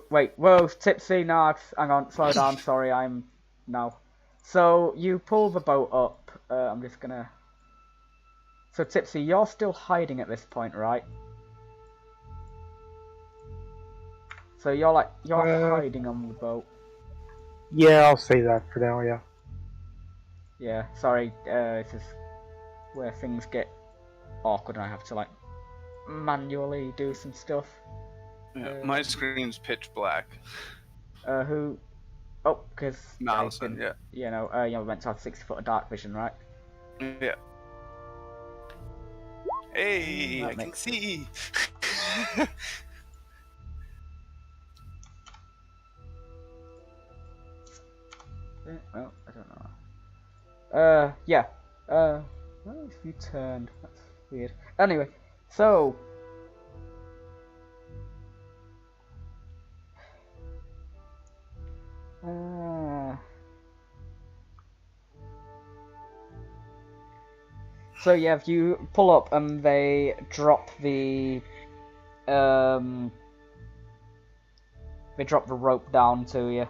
Wait, whoa, Tipsy, Gnarg, hang on, slow down, sorry, no. So, you pull the boat up, I'm just gonna... So, Tipsy, you're still hiding at this point, right? So, you're hiding on the boat. Yeah, I'll say that for now, yeah. Yeah, sorry, this is where things get awkward and I have to, like, manually do some stuff. Yeah, my screen's pitch black. Who? Oh, because Mallison, yeah. we're meant to have 60 foot of dark vision, right? Yeah. Hey, That I can makes see. Well, I don't know. Yeah. Well, if you turned, that's weird. Anyway, so. So yeah, if you pull up and they drop the rope down to you,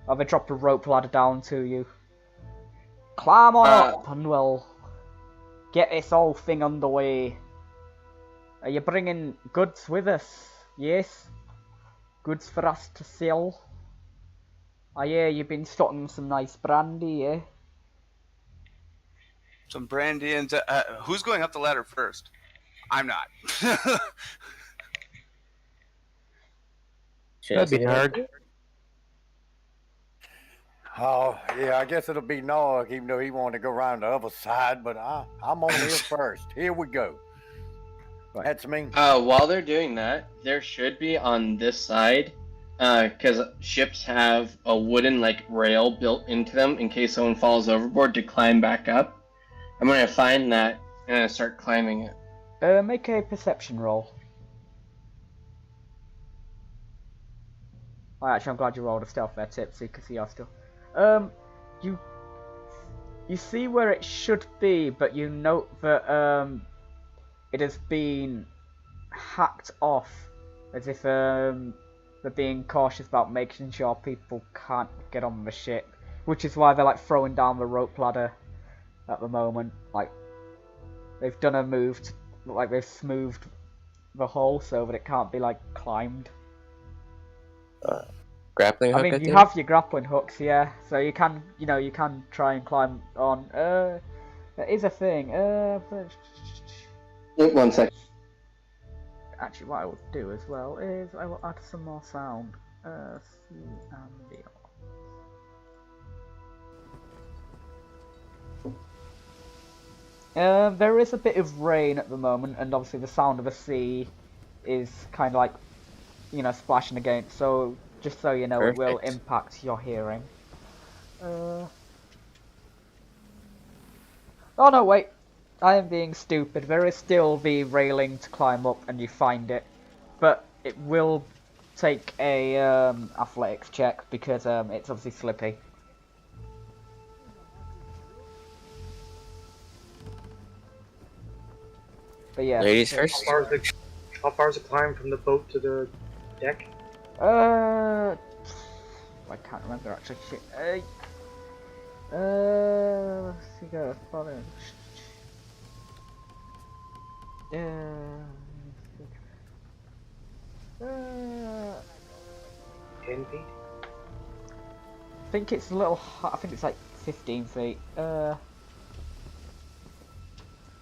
or they drop the rope ladder down to you. Climb on up and we'll get this whole thing underway. Are you bringing goods with us? Yes? Goods for us to sell? Oh yeah, you've been stocking some nice brandy, eh? Some brandy and who's going up the ladder first? I'm not. That'd be Gnarg. Oh, yeah, I guess it'll be Gnarg, even though he wanted to go around the other side, but I'm on here first. Here we go. That's me. While they're doing that, there should be on this side, because ships have a wooden rail built into them in case someone falls overboard to climb back up. I'm gonna find that and start climbing it. Make a perception roll. Oh, actually, I'm glad you rolled a stealth there, Tipsy, because you are still. You see where it should be, but you note that it has been hacked off, as if they're being cautious about making sure people can't get on the ship, which is why they're throwing down the rope ladder at the moment. They've done a move to, they've smoothed the hull so that it can't be climbed. Grappling hook. I mean, you have your grappling hooks, yeah. So you can, you can try and climb on. There is a thing. Wait 1 sec. Actually, what I will do as well is I will add some more sound. There is a bit of rain at the moment, and obviously the sound of the sea is kind of splashing against. So just so you know, Perfect. It will impact your hearing. Oh no, wait. I am being stupid. There is still the railing to climb up, and you find it, but it will take a athletics check because it's obviously slippy. But yeah. Ladies first. How far is the climb from the boat to the deck? I can't remember actually. Shit. Let's see. Go. Follow. 10 feet. I think it's a little. I think it's 15 feet.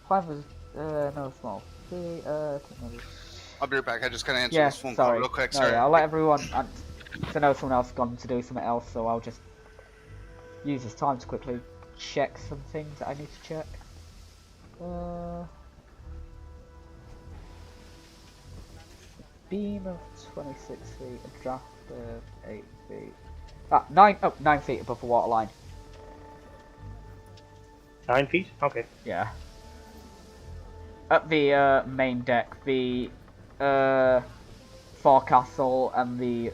Climbers. No, small. I'll be right back. I just gotta answer Yeah, this phone call sorry. real quick. No, Sorry. yeah, I'll let everyone. I know someone else has gone to do something else, so I'll just use this time to quickly check some things that I need to check. Beam of 26 feet, a draft of 8 feet. 9 feet above the waterline. 9 feet? Okay. Yeah. At the main deck, the forecastle and the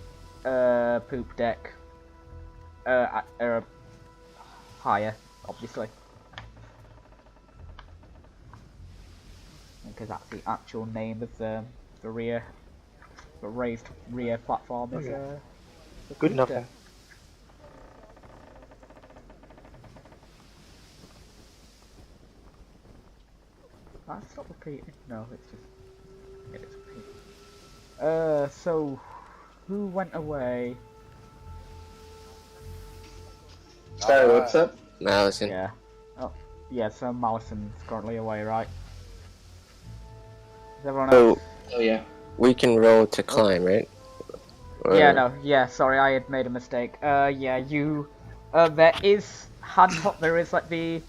poop deck are higher, obviously. Because that's the actual name of the rear, the raised rear platform is the Good poop enough deck. then. That's not repeating. No, it's just. It is repeating. So who went away? Sorry, what's up? Mallison. Yeah. Oh, yeah. So Mallison's currently away, right? Is everyone So else? Oh yeah. we can roll to climb, right? Yeah, Or- no, yeah, sorry, I had made a mistake. Yeah, you, there is, hand top, there is like the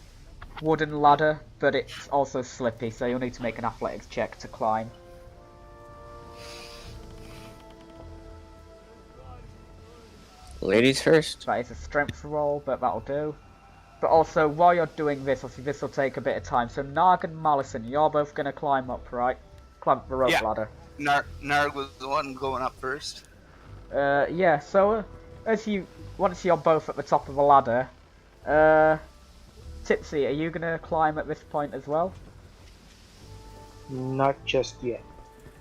wooden ladder, but it's also slippy, so you'll need to make an athletics check to climb. Ladies first. That is a strength roll, but that'll do. But also, while you're doing this, obviously this will take a bit of time, so Gnarg and Mallison, you're both gonna climb up, right? Climb up the rope Yeah. ladder. Gnarg was the one going up first. Yeah, so, once you're both at the top of the ladder, Tipsy, are you gonna climb at this point as well? Not just yet.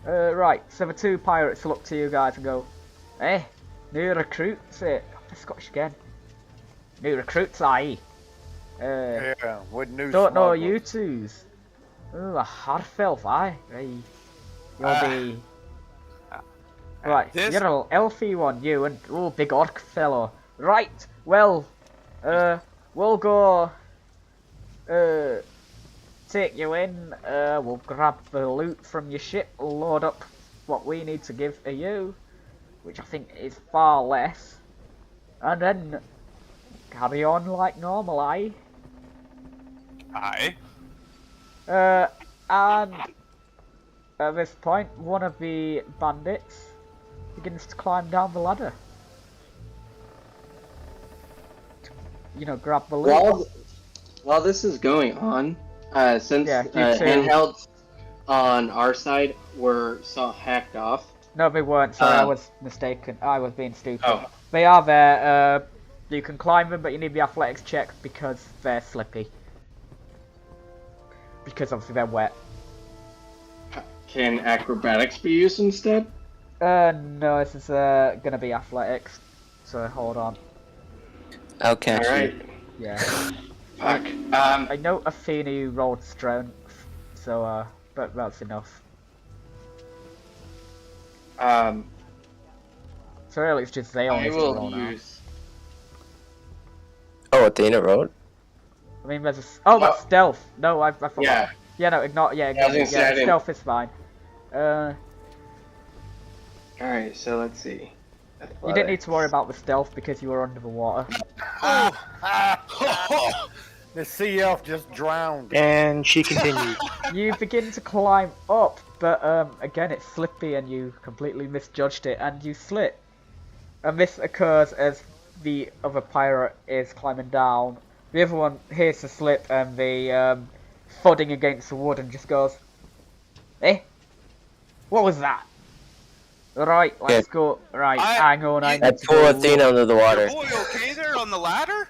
Right, so the two pirates look to you guys and go, "Eh, new recruits, Scottish again. New recruits, aye. Yeah, with new Don't know smugglers. you twos. Ooh, a half elf, aye. Aye. You'll be... Right, This- you're a elfy one, you, and big orc fellow. Right, well, we'll go, take you in, we'll grab the loot from your ship, load up what we need to give to you, which I think is far less, and then carry on like normal, aye? Aye. And at this point, one of the bandits begins to climb down the ladder. You know, grab the loot. While this is going on, since Yeah, you two- handhelds on our side were hacked off. No, they weren't. Sorry, I was mistaken. I was being stupid. Oh. They are there. You can climb them, but you need the athletics check because they're slippy. Because obviously they're wet. Can acrobatics be used instead? No, this is gonna be athletics. So hold on. I'll catch Alright. you. Yeah. Fuck. I know Athena you rolled strength, so but that's enough. So really, it's just Zale I needs to roll will now. use. Oh, Athena rolled? I mean, there's a... Oh, that's stealth. No, I forgot. Yeah. Yeah, no, ignore... Yeah, I ignore, was gonna say I didn't- stealth is fine. Alright, so let's see. You didn't need to worry about the stealth because you were under the water. The sea elf just drowned. And she continued. You begin to climb up, but again, it's slippy and you completely misjudged it and you slip. And this occurs as the other pirate is climbing down. The other one hears the slip and the thudding against the wood and just goes, "Eh? What was that? Right, let's go. Right, hang on, I I need to pull go Athena under the water. Boy, okay there on the ladder?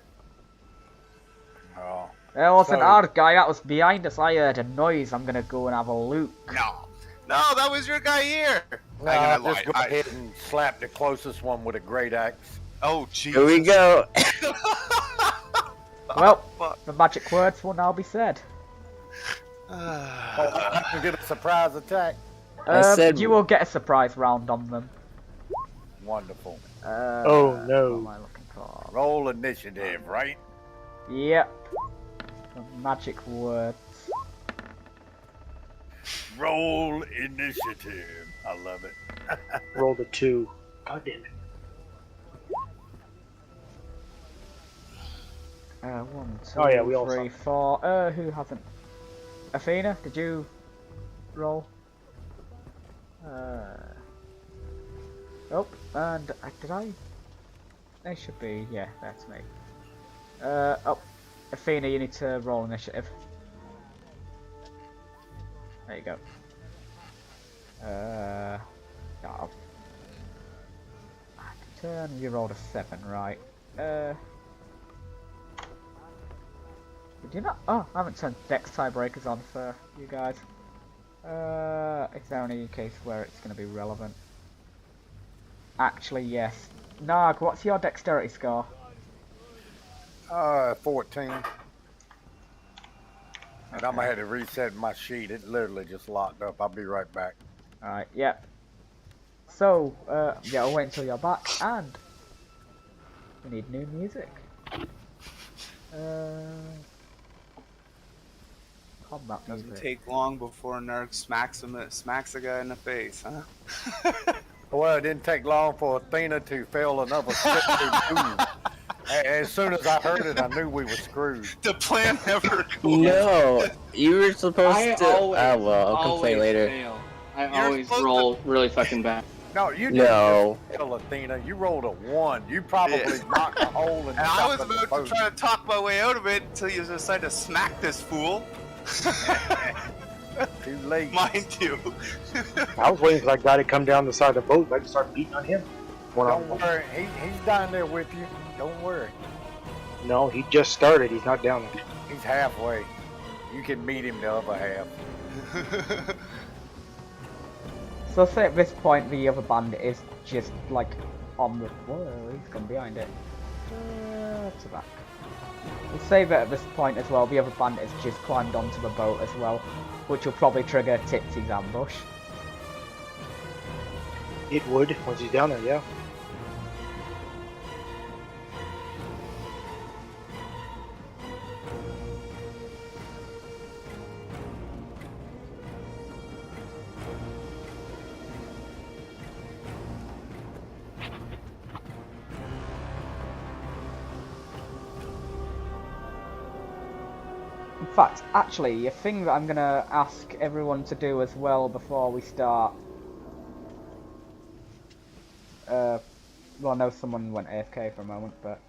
Oh. There wasn't So- our guy, that was behind us. I heard a noise. I'm gonna go and have a look." No. No, that was your guy here. Nah, I just lied. go ahead and slap the closest one with a great axe. Oh, jeez. Here we go. Well, Fuck. the magic words will now be said. Oh, I can get a surprise attack. I said- You will get a surprise round on them. Wonderful. Oh, no. What am I looking for? Roll initiative, right? Yep. The magic words. Roll initiative. I love it. Rolled a 2. God damn it. 1, 2, Oh, yeah, we all 3, 4. Who hasn't? Athena, did you roll? Oh, and did I? They should be. Yeah, that's me. Oh, Athena, you need to roll initiative. There you go. Oh. Turn. You rolled a 7, right? Did you not? Oh, I haven't turned Dex tiebreakers on for you guys. Is there any case where it's going to be relevant? Actually, yes. Gnarg, what's your dexterity score? 14. And I'm gonna have to reset my sheet. It literally just locked up. I'll be right back. Alright, yep. So, yeah, I'll wait until you're back, and we need new music. combat Doesn't music. take long before Gnarg smacks a guy in the face, huh? Well, it didn't take long for Athena to fail another signature move. As soon as I heard it, I knew we were screwed. The plan never goes. No, you were supposed I to. always, Well, I'll complain always later. fail. I You're always supposed to- roll really fucking bad. No, you didn't No. just fail, Athena. You rolled a 1. You probably knocked a hole in the And I was top of the about boat. to try to talk my way out of it until you decided to smack this fool. Too late. Mind you. I was waiting for that guy to come down the side of the boat and I just start beating on him. Don't worry. He's down there with you. Don't worry. No, he just started. He's not down there. He's halfway. You can meet him the other half. So say at this point the other bandit is just like on the. Whoa, he's gone behind it. To back. We'll say that at this point as well, the other bandit has just climbed onto the boat as well, which will probably trigger Tipsy's ambush. It would, once he's down there, yeah. In fact, actually, a thing that I'm gonna ask everyone to do as well before we start. Well, I know someone went AFK for a moment, but.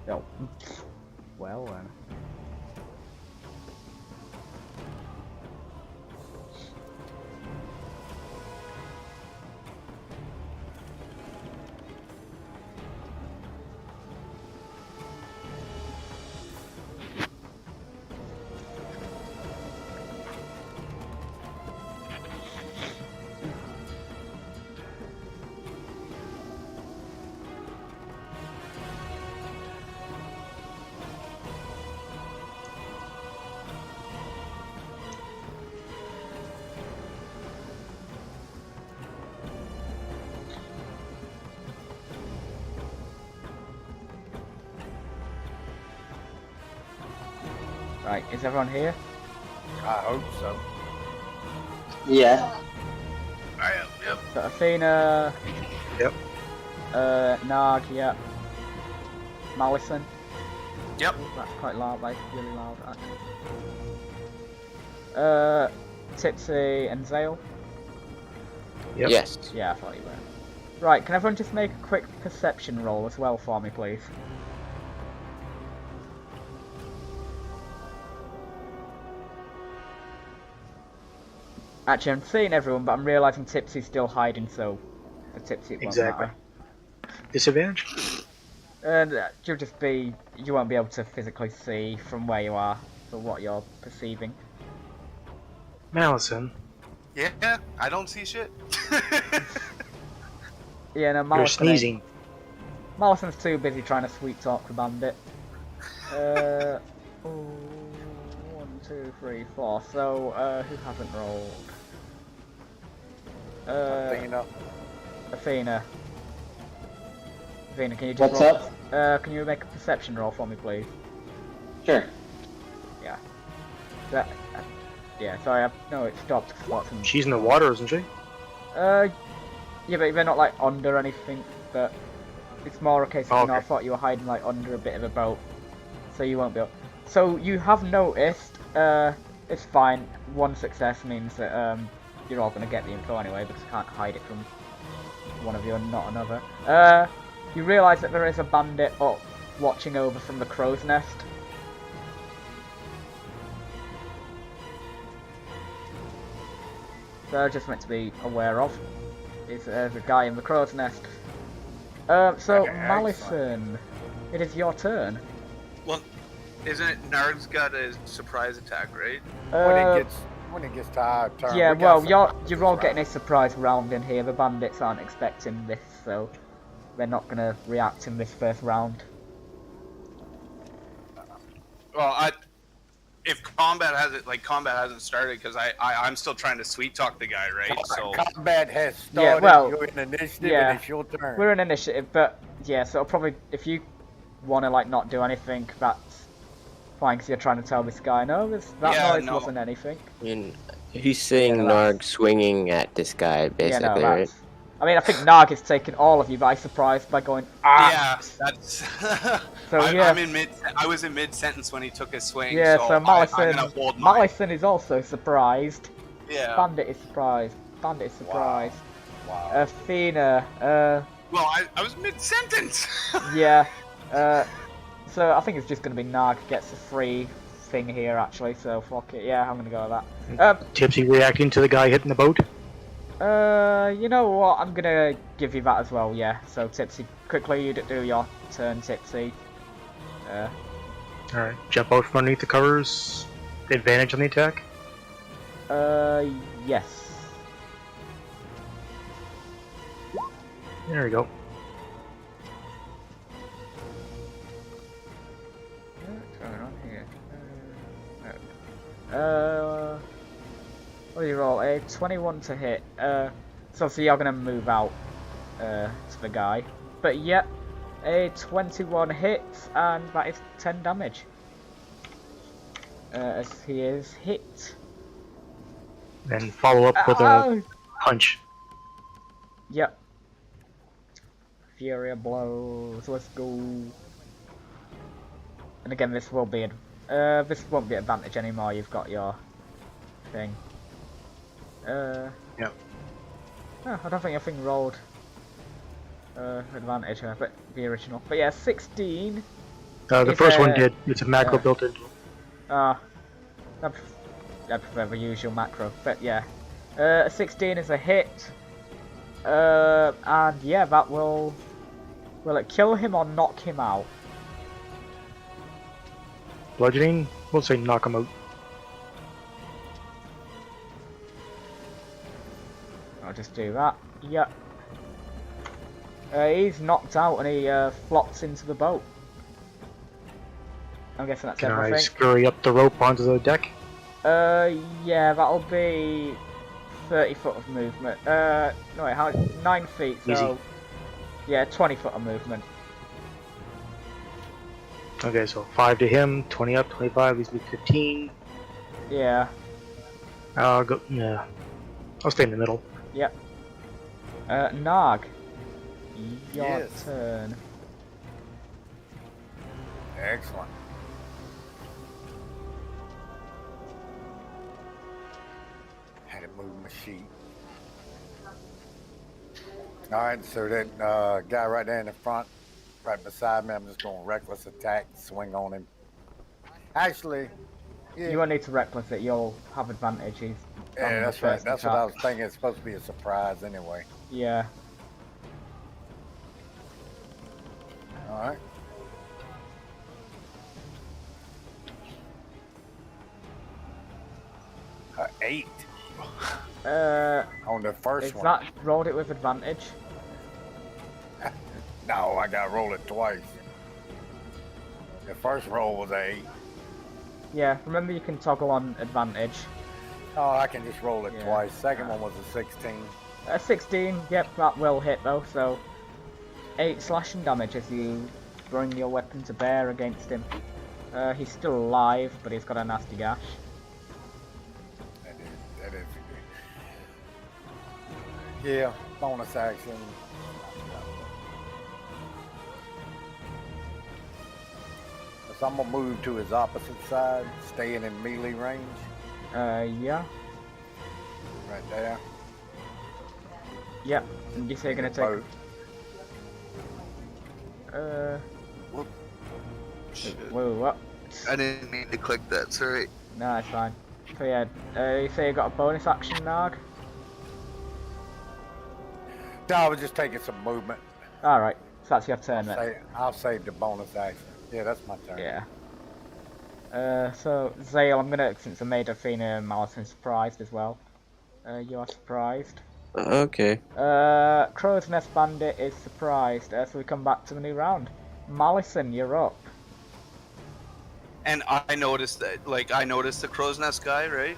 Oh. Well then. Right, is everyone here? I hope so. Yeah. Yep. So Athena. Yep. Gnarg, yeah. Mallison. Yep. Oh, that's quite loud, like really loud actually. Tipsy and Zale. Yep. Yes. Yeah, I thought you were. Right, can everyone just make a quick perception roll as well for me, please? Actually, I'm seeing everyone, but I'm realising Tipsy's still hiding, so for Tipsy it won't Exactly. matter. Disadvantage? And you won't be able to physically see from where you are for what you're perceiving. Mallison, Yeah, I don't see shit. Yeah, no, you're Mallison ain't- sneezing. Mallison's too busy trying to sweet talk the bandit. 1, 2, 3, 4. So, who hasn't rolled? Athena. Athena. Athena, can you just What's roll? up? Can you make a perception roll for me, please? Sure. That, yeah, sorry, no, it stopped. She's in the water, isn't she? Yeah, but they're not like under anything. But it's more a case of Okay. I thought you were hiding like under a bit of a boat, so you won't be able. So you have noticed. It's fine. One success means that you're all gonna get the info anyway because you can't hide it from one of you and not another. You realise that there is a bandit up watching over from the crow's nest. So just meant to be aware of. There's a guy in the crow's nest. So Okay, Mallison, it is your turn. Well, isn't it Gnarg's got a surprise attack, right? When it gets to our turn. Yeah, we got well, some you're all practice getting a surprise round in here. The bandits aren't expecting this, so they're not gonna react in this first round. Well, if combat hasn't started because I'm still trying to sweet talk the guy, right? So Combat has Yeah, started. well, You're in initiative yeah. and it's your turn. We're in initiative, but yeah, so it'll probably if you want to like not do anything, that's fine. Because you're trying to tell this guy, no, that Yeah, noise no. wasn't anything. I mean, he's saying Yeah, that's- Gnarg swinging at this guy, Yeah, no, basically, right? that's. I mean, I think Gnarg is taking all of you by surprise by going, ah! Yeah, that's. So, I'm in mid. I was in mid sentence when he took his swing. Yeah, so so I'm Mallison, gonna hold mine. Mallison is also surprised. Yeah. Bandit is surprised. Bandit is surprised. Wow. Athena, Well, I was mid sentence. yeah. So I think it's just gonna be Gnarg gets a free thing here actually. So fuck it. Yeah, I'm gonna go with that. Tipsy reacting to the guy hitting the boat. You know what? I'm gonna give you that as well. Yeah. So Tipsy, quickly you do your turn, Tipsy. Alright, jump out from underneath the covers. Advantage on the attack. Yes. There we go. What's going on here? What do you roll? A 21 to hit. So obviously you're gonna move out to the guy. But yep, a 21 hits, and that is 10 damage. As he is hit. Then follow up with a punch. Yep. Fury of blows. Let's go. And again, this will be this won't be advantage anymore. You've got your thing. Yep. Oh, I don't think your thing rolled advantage, but the original. But yeah, 16. The first one did. It's a macro built into it. I prefer the usual macro, but yeah. 16 is a hit. And yeah, that will it kill him or knock him out? Bludgeoning? We'll say knock him out. I'll just do that. Yep. He's knocked out and he flops into the boat. I'm guessing that's Can I everything. scurry up the rope onto the deck? Yeah, that'll be 30 foot of movement. No wait, how? 9 feet, so... Easy. Yeah, 20 foot of movement. Okay, so 5 to him, 20 up, 25, leaves me 15. Yeah. I'll go, yeah. I'll stay in the middle. Yep. Gnarg. Your Yes. turn. Excellent. Had to move my sheet. Alright, so that guy right there in the front, right beside me, I'm just going reckless attack, swing on him. Actually, yeah, You won't need to reckless it, you'll have advantage. He's on yeah, the that's right. first That's what I attack. was thinking. It's supposed to be a surprise anyway. Yeah. Alright. Eight on the first Is one. that rolled it with advantage? No, I got to roll it twice. The first roll was a 8. Yeah, remember you can toggle on advantage. Oh, I can just roll it Yeah. twice. Second one was a 16. 16, yep, that will hit though, so 8 slashing damage as you bring your weapon to bear against him. He's still alive, but he's got a nasty gash. That is. Yeah, bonus action. So I'm gonna move to his opposite side, staying in melee range, Yeah, right there. yep, and you say you're gonna take... Boat. Shit. Whoa, what? I didn't mean to click that. Sorry. No, it's fine. So yeah, you say you got a bonus action, Gnarg? No, I was just taking some movement. Alright, so that's your turn then. I'll save the bonus action. Yeah, that's my turn. Yeah. So, Zale, I'm gonna, since I made Athena and Mallison surprised as well. You are surprised. Okay. Crow's Nest Bandit is surprised, so we come back to the new round. Mallison, you're up. And I noticed that, like, I noticed the crow's nest guy, right?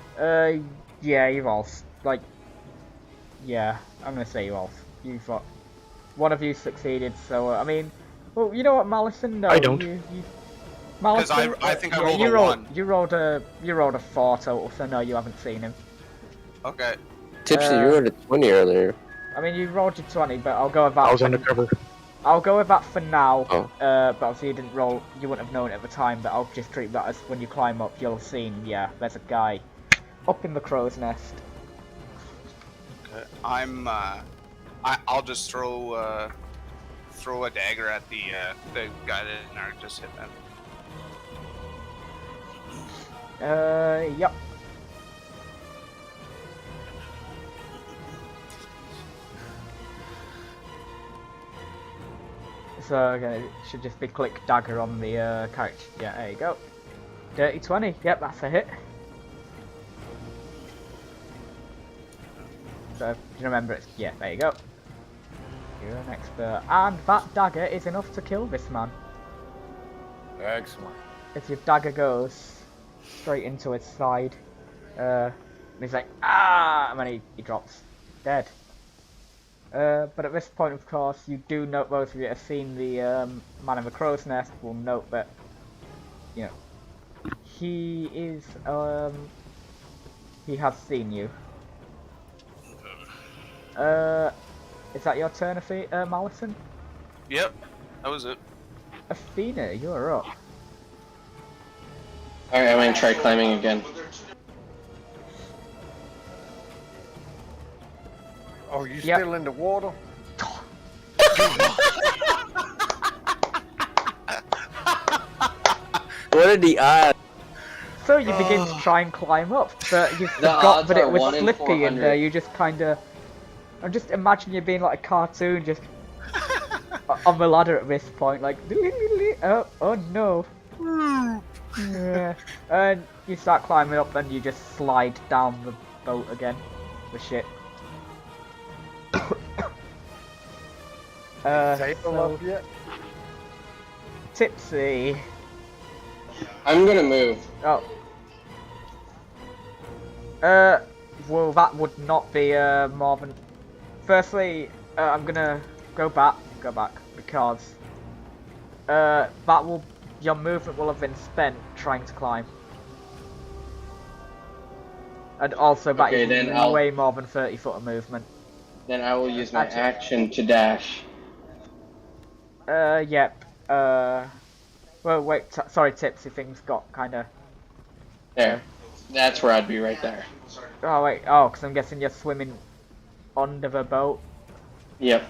Yeah, you've all, yeah, I'm gonna say you all. You've got, one of you succeeded, so, I mean, Well, you know what, Mallison? No, I don't. Because Mallison, I think I yeah, rolled you a rolled, 1. You rolled a 4 total, so no, you haven't seen him. Okay. Tipsy, you rolled a 20 earlier. I mean, you rolled your 20, but I'll go with that. I was undercover. I'll go with that for now. Oh. But obviously you didn't roll, you wouldn't have known it at the time, but I'll just treat that as when you climb up, you'll have seen, yeah, there's a guy up in the crow's nest. Okay. I'll just throw a dagger at the guy that Gnarg just hit him. Yep. So again, it should just be click dagger on the couch. Yeah, there you go. Dirty 20. Yep, that's a hit. So if you remember it, yeah, there you go. You're an expert, and that dagger is enough to kill this man. Excellent. If your dagger goes straight into his side, he's like, ah, and then he drops dead. But at this point, of course, you do note, both of you have seen the man in the crow's nest, will note that, you know, he is, he has seen you. Is that your turn, Mallison? Yep, that was it. Athena, you're up. Alright, I'm gonna try climbing again. Oh, you Yep. still in the water? What are the odds? So you begin to try and climb up, but you The forgot odds that it are was 1 in slippy, and 400. you just kinda... I'm just imagining you being like a cartoon, just on the ladder at this point, like, oh no. Yeah. And you start climbing up, and you just slide down the boat again, the ship. Sail So, up yet? Tipsy. I'm gonna move. Oh. Well, that would not be more than. Firstly, I'm gonna go back, because your movement will have been spent trying to climb, and also that Okay, is then I'll- way more than 30 foot of movement. Then I will use my Actually- action to dash. Yep. Well, wait. Sorry, Tipsy. Things got kind of. There. That's where I'd be right there. Oh wait. Oh, because I'm guessing you're swimming under the boat. Yep.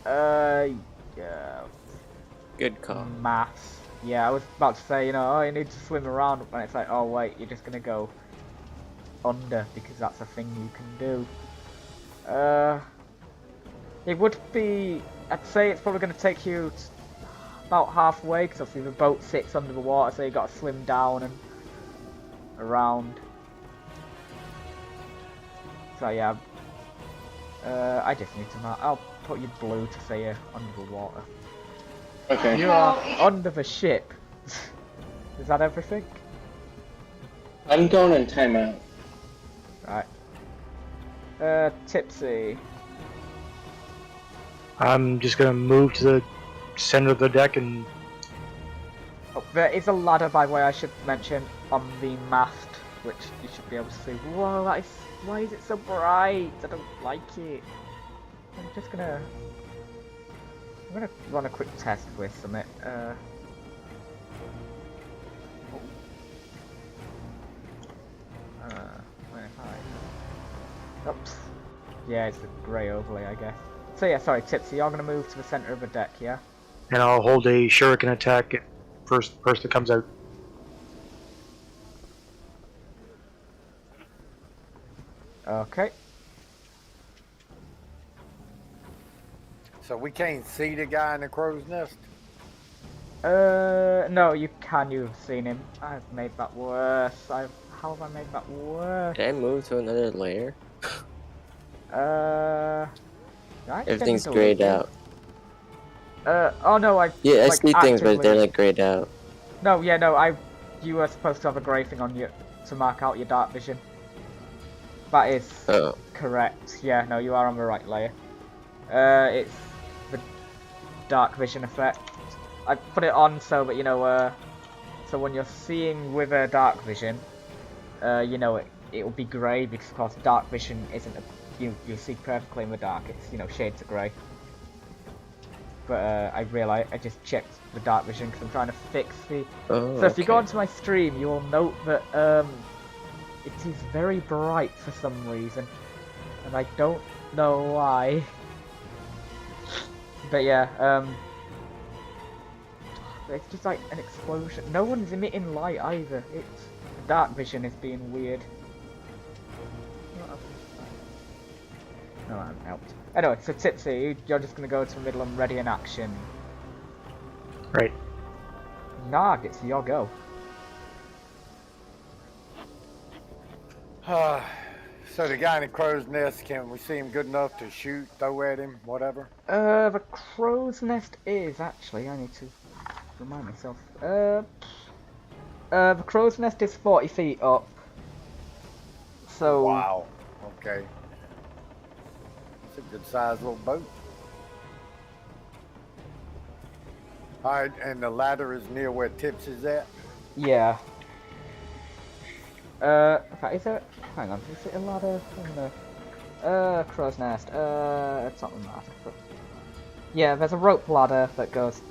Yeah. Good call. Maths. Yeah, I was about to say, you know, oh, you need to swim around, and it's like, oh wait, you're just gonna go under because that's a thing you can do. It would be. I'd say it's probably gonna take you about halfway, because obviously the boat sits under the water, so you got to swim down and around. So yeah. I just need to mark. I'll put you blue to say you're under the water. Okay. You are under the ship. Is that everything? I'm going in timeout. Right. Tipsy. I'm just gonna move to the center of the deck and Oh, there is a ladder, by the way, I should mention, on the mast, which you should be able to see. Whoa, that is... Why is it so bright? I don't like it. I'm just gonna... I'm gonna run a quick test with something. Where am I? Oops. Yeah, it's the grey overlay, I guess. So yeah, sorry, Tipsy, you're gonna move to the centre of the deck, yeah? and I'll hold a shuriken attack at first person that comes out. Okay. So we can't see the guy in the crow's nest? No, you can. You've seen him. I've made that worse. How have I made that worse? Can I move to another layer? I Everything's accidentally grayed deleted. out. Oh no, I. Yeah, I like, see things, but they're actively- like grayed out. No, yeah, no, you were supposed to have a grey thing on you to mark out your dark vision. That is Oh. correct. Yeah, no, you are on the right layer. It's the dark vision effect. I put it on so that, you know, so when you're seeing with a dark vision, you know, it will be grey, because of course dark vision isn't you see perfectly in the dark, it's, you know, shades of grey. But I realised, I just checked the dark vision because I'm trying to fix the... Oh, so if you go okay. onto my stream, you will note that it is very bright for some reason. And I don't know why. But yeah, it's just like an explosion. No one's emitting light either. It's... the dark vision is being weird. No, I haven't helped. Anyway, so Tipsy, you're just gonna go to the middle and ready in action. Right. Gnarg, it's your go. So the guy in the crow's nest, can we see him good enough to shoot, throw at him, whatever? The crow's nest is actually, I need to remind myself. The crow's nest is 40 feet up. So... Wow. Okay. It's a good sized little boat. Alright, and the ladder is near where Tipsy's at? yeah. In fact, is there... hang on, is it a ladder? Crow's nest. It's not the map. Yeah, there's a rope ladder that goes,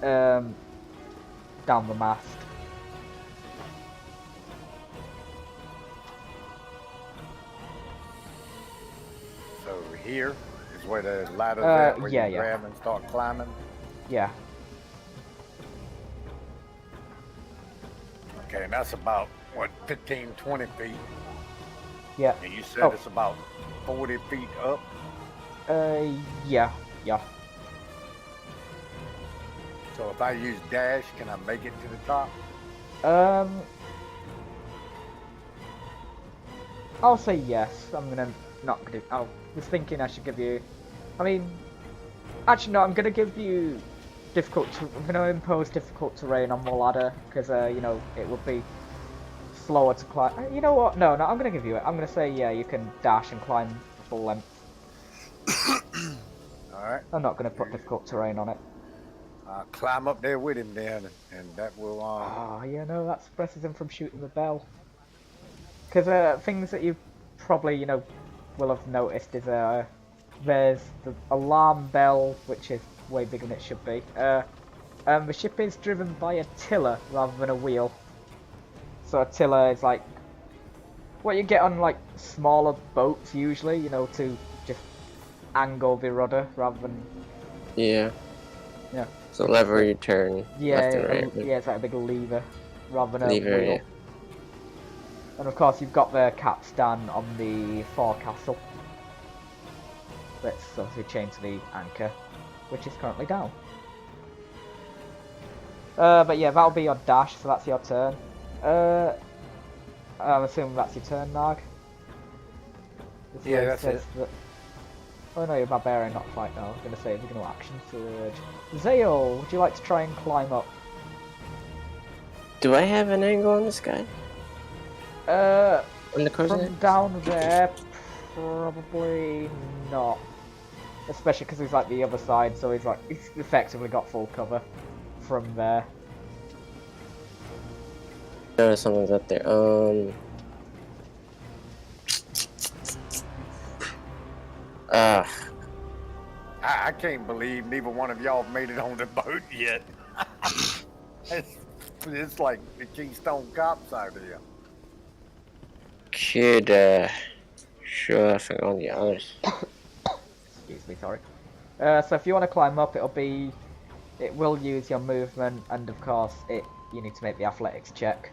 down the mast. So here is where the ladder's at, where yeah, you yeah. grab and start climbing? Yeah. Okay, and that's about, what, 15, 20 feet? Yeah. And you said Oh. it's about 40 feet up? Yeah. Yeah. So if I use dash, can I make it to the top? I'll say yes. I was thinking I should give you... I mean... actually, no, I'm gonna give you... I'm gonna impose difficult terrain on the ladder, because, you know, it would be slower to climb. You know what? No, I'm gonna give you it. I'm gonna say, yeah, you can dash and climb full length. Alright. I'm not gonna put difficult terrain on it. I'll climb up there with him then, and that will, Ah, yeah, no, that suppresses him from shooting the bell. Because, things that you probably, you know, will have noticed is, there's the alarm bell, which is way bigger than it should be. The ship is driven by a tiller rather than a wheel. So a tiller is like what you get on like smaller boats usually, you know, to just angle the rudder rather than... Yeah. Yeah. So lever you turn Yeah, left and right. yeah, it's like a big lever rather than Lever, a wheel. yeah. And of course you've got the capstan on the forecastle. That's obviously chained to the anchor, which is currently down. But yeah, that'll be your dash, so that's your turn. I'm assuming that's your turn, Gnarg. Yeah, that's it. Oh no, you're barbarian, not fight now. I was going to say, we're going to action surge. Zale, would you like to try and climb up? Do I have an angle on this guy? On the crow's From nest? down there, probably not. Especially because he's like the other side, so he's effectively got full cover from there. No, someone's up there. I can't believe neither one of y'all made it on the boat yet. It's like the Keystone Cops out here. Could show off on the others. Excuse me, sorry. So if you want to climb up, it will use your movement, and of course, you need to make the athletics check.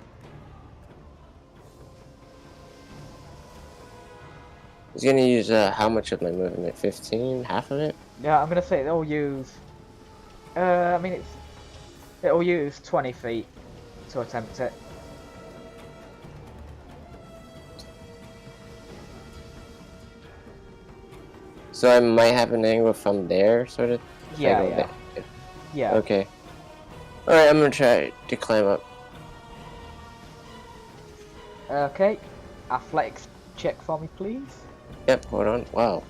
He's gonna use how much of my movement? 15? Half of it? Yeah, I'm gonna say it'll use. I mean, it'll use 20 feet to attempt it. So I might have an angle from there, sort of? Yeah, Angle yeah. there. Yeah. Okay. Alright, I'm gonna try to climb up. Okay. Athletics check for me, please. Yep, hold on. Wow.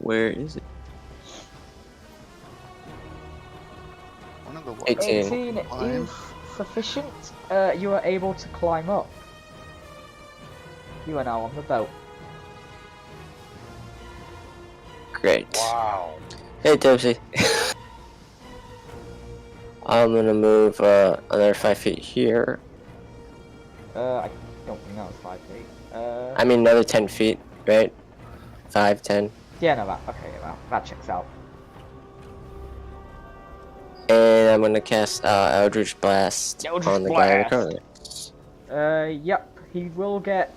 Where is it? One of the 18. 18 is sufficient. You are able to climb up. You are now on the boat. Great. Wow. Hey, Tipsy. I'm gonna move another 5 feet here. I don't think that was 5 feet. I mean another 10 feet, right? 5, 10. Yeah, no, that checks out. And I'm gonna cast Eldritch Blast Eldritch on the guy in the Blast. corner. Yep, he will get.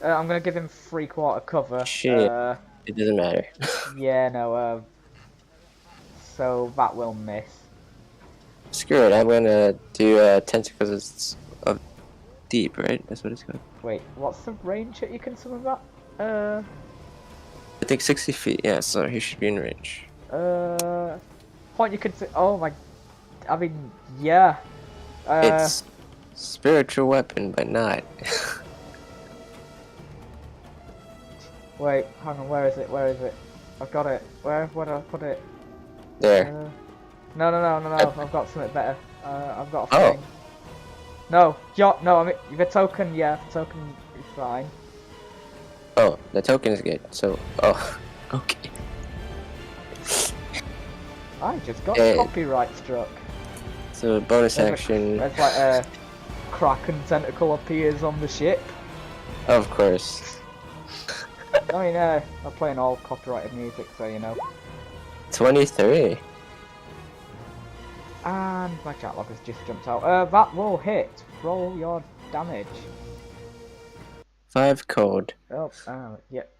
I'm gonna give him 3/4 cover. Shit. It doesn't matter. Yeah, no. So that will miss. Screw it, I'm gonna do Tentacles of Deep, right? That's what it's called. Wait, what's the range that you can summon that? I think 60 feet, yeah, so he should be in range. Point you could. Oh my. I mean, yeah. It's spiritual weapon, but not. Wait, hang on. Where is it? Where is it? I've got it. Where did I put it? There. No. I've got something better. I've got a Oh. thing. No, I mean the token. Yeah, the token is fine. Oh, the token is good. So, oh, okay. I just got Eh. copyright struck. So bonus action, There's like a kraken tentacle appears on the ship. of course. I mean, I'm playing all copyrighted music, so you know. 23. And my chat log has just jumped out. That will hit. Roll your damage. 5 cold. Oh, yep.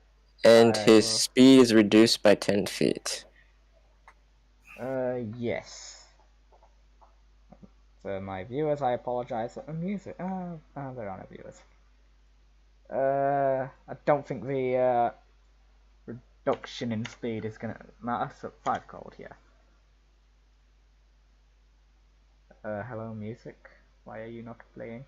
And I his will- speed is reduced by 10 feet. Yes. For my viewers, I apologize that the music. There are no viewers. I don't think the reduction in speed is gonna matter. So 5 cold, yeah. Hello, music. Why are you not playing?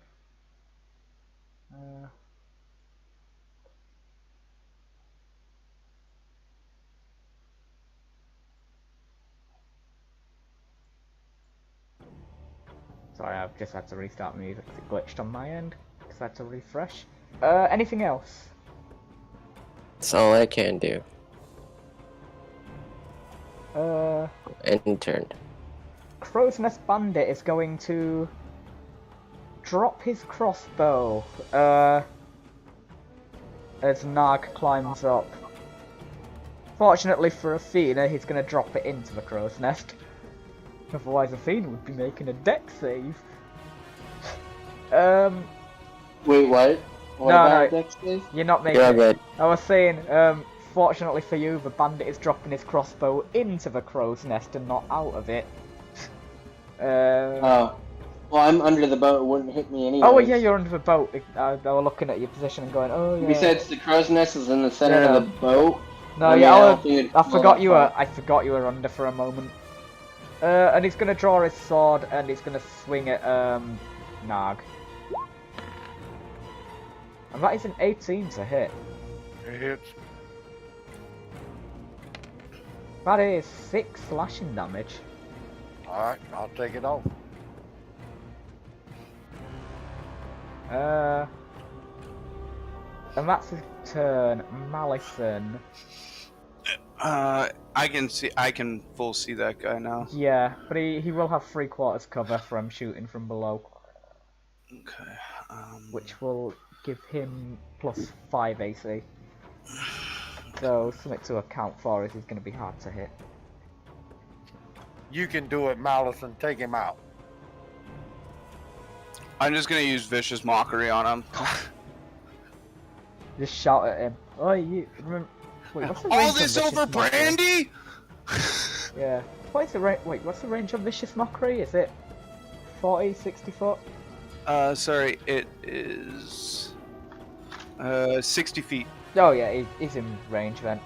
Sorry, I've just had to restart music because it glitched on my end. Because I had to refresh. Anything else? That's all I can do. End turn. Crow's Nest Bandit is going to drop his crossbow as Gnarg climbs up. Fortunately for Athena, he's going to drop it into the crow's nest. Otherwise, Athena would be making a deck save. Wait, what? What No, about no. dex save? You're not making Yeah, it. but I was saying, fortunately for you, the bandit is dropping his crossbow into the crow's nest and not out of it. Oh. Well, I'm under the boat. It wouldn't hit me anyway. Oh yeah, you're under the boat. I was looking at your position and going, oh yeah. Besides, the crow's nest is in the center Yeah. of the boat. No, I mean, yeah, I don't think it'd I fall forgot that you far. were. I forgot you were under for a moment. And he's gonna draw his sword and he's gonna swing at Gnarg. And that is an 18 to hit. It hits. That is 6 slashing damage. Alright, I'll take it off. And that's his turn. Mallison. I can full see that guy now. Yeah, but he will have 3/4 cover from shooting from below, Okay. which will give him +5 AC. So something to account for is he's going to be hard to hit. You can do it, Mallison. Take him out. I'm just gonna use vicious mockery on him. Just shout at him. Oh, you remember? Wait, what's the All range of this Vicious over Mockery? brandy? Yeah. What is the range? Wait, what's the range of Vicious Mockery? Is it 40, 60 foot? Sorry, it is 60 feet. Oh yeah, he's in range then.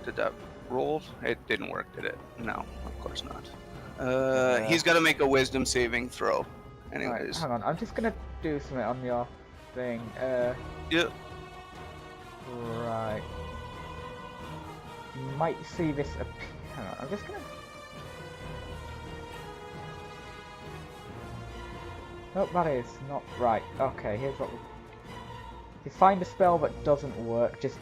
Did that roll? It didn't work, did it? No, of course not. He's got to make a wisdom saving throw. Right, Anyways. hang on, I'm just gonna do something on your thing. Yeah. Right. You might see this appear. Hang on, I'm just gonna. Nope, that is not right. Okay, here's what we. If you find a spell that doesn't work, just.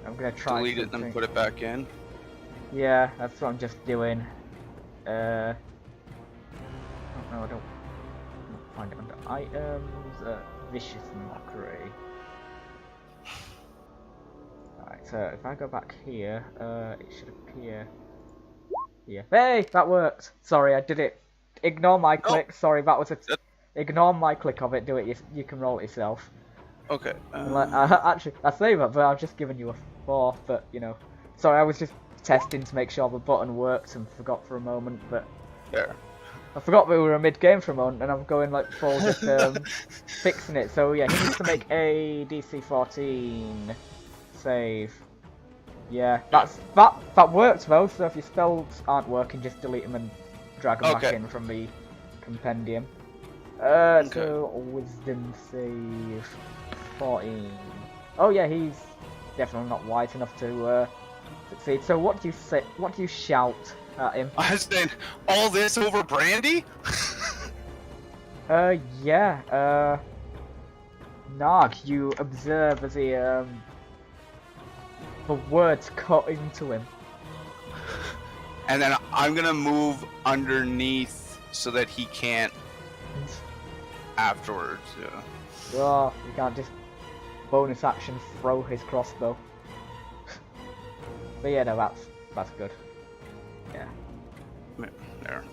I'm gonna try. Delete it something. and then put it back in. Yeah, that's what I'm just doing. Oh no, I don't find it under items. Vicious mockery. Alright, so if I go back here, it should appear here. Hey, that worked. Sorry, I did it. Ignore my click. Sorry, that was a. Ignore my click of it. Do it. You can roll it yourself. Okay. Actually, I say that, but I've just given you a 4. But you know, sorry, I was just testing to make sure the button works and forgot for a moment. But There. I forgot that we were mid-game for a moment, and I'm going like full just fixing it. So yeah, he needs to make a DC 14 save. Yeah, that worked though. So if your spells aren't working, just delete them and drag them back in from the compendium. So wisdom save 14. Oh yeah, he's definitely not wise enough to succeed. So what do you say? What do you shout at him? I was saying, all this over brandy? Yeah. Gnarg, you observe as he the words cut into him. And then I'm gonna move underneath so that he can't afterwards. Yeah. Oh, you can't just bonus action throw his crossbow. But yeah, no, that's good. Yeah. There.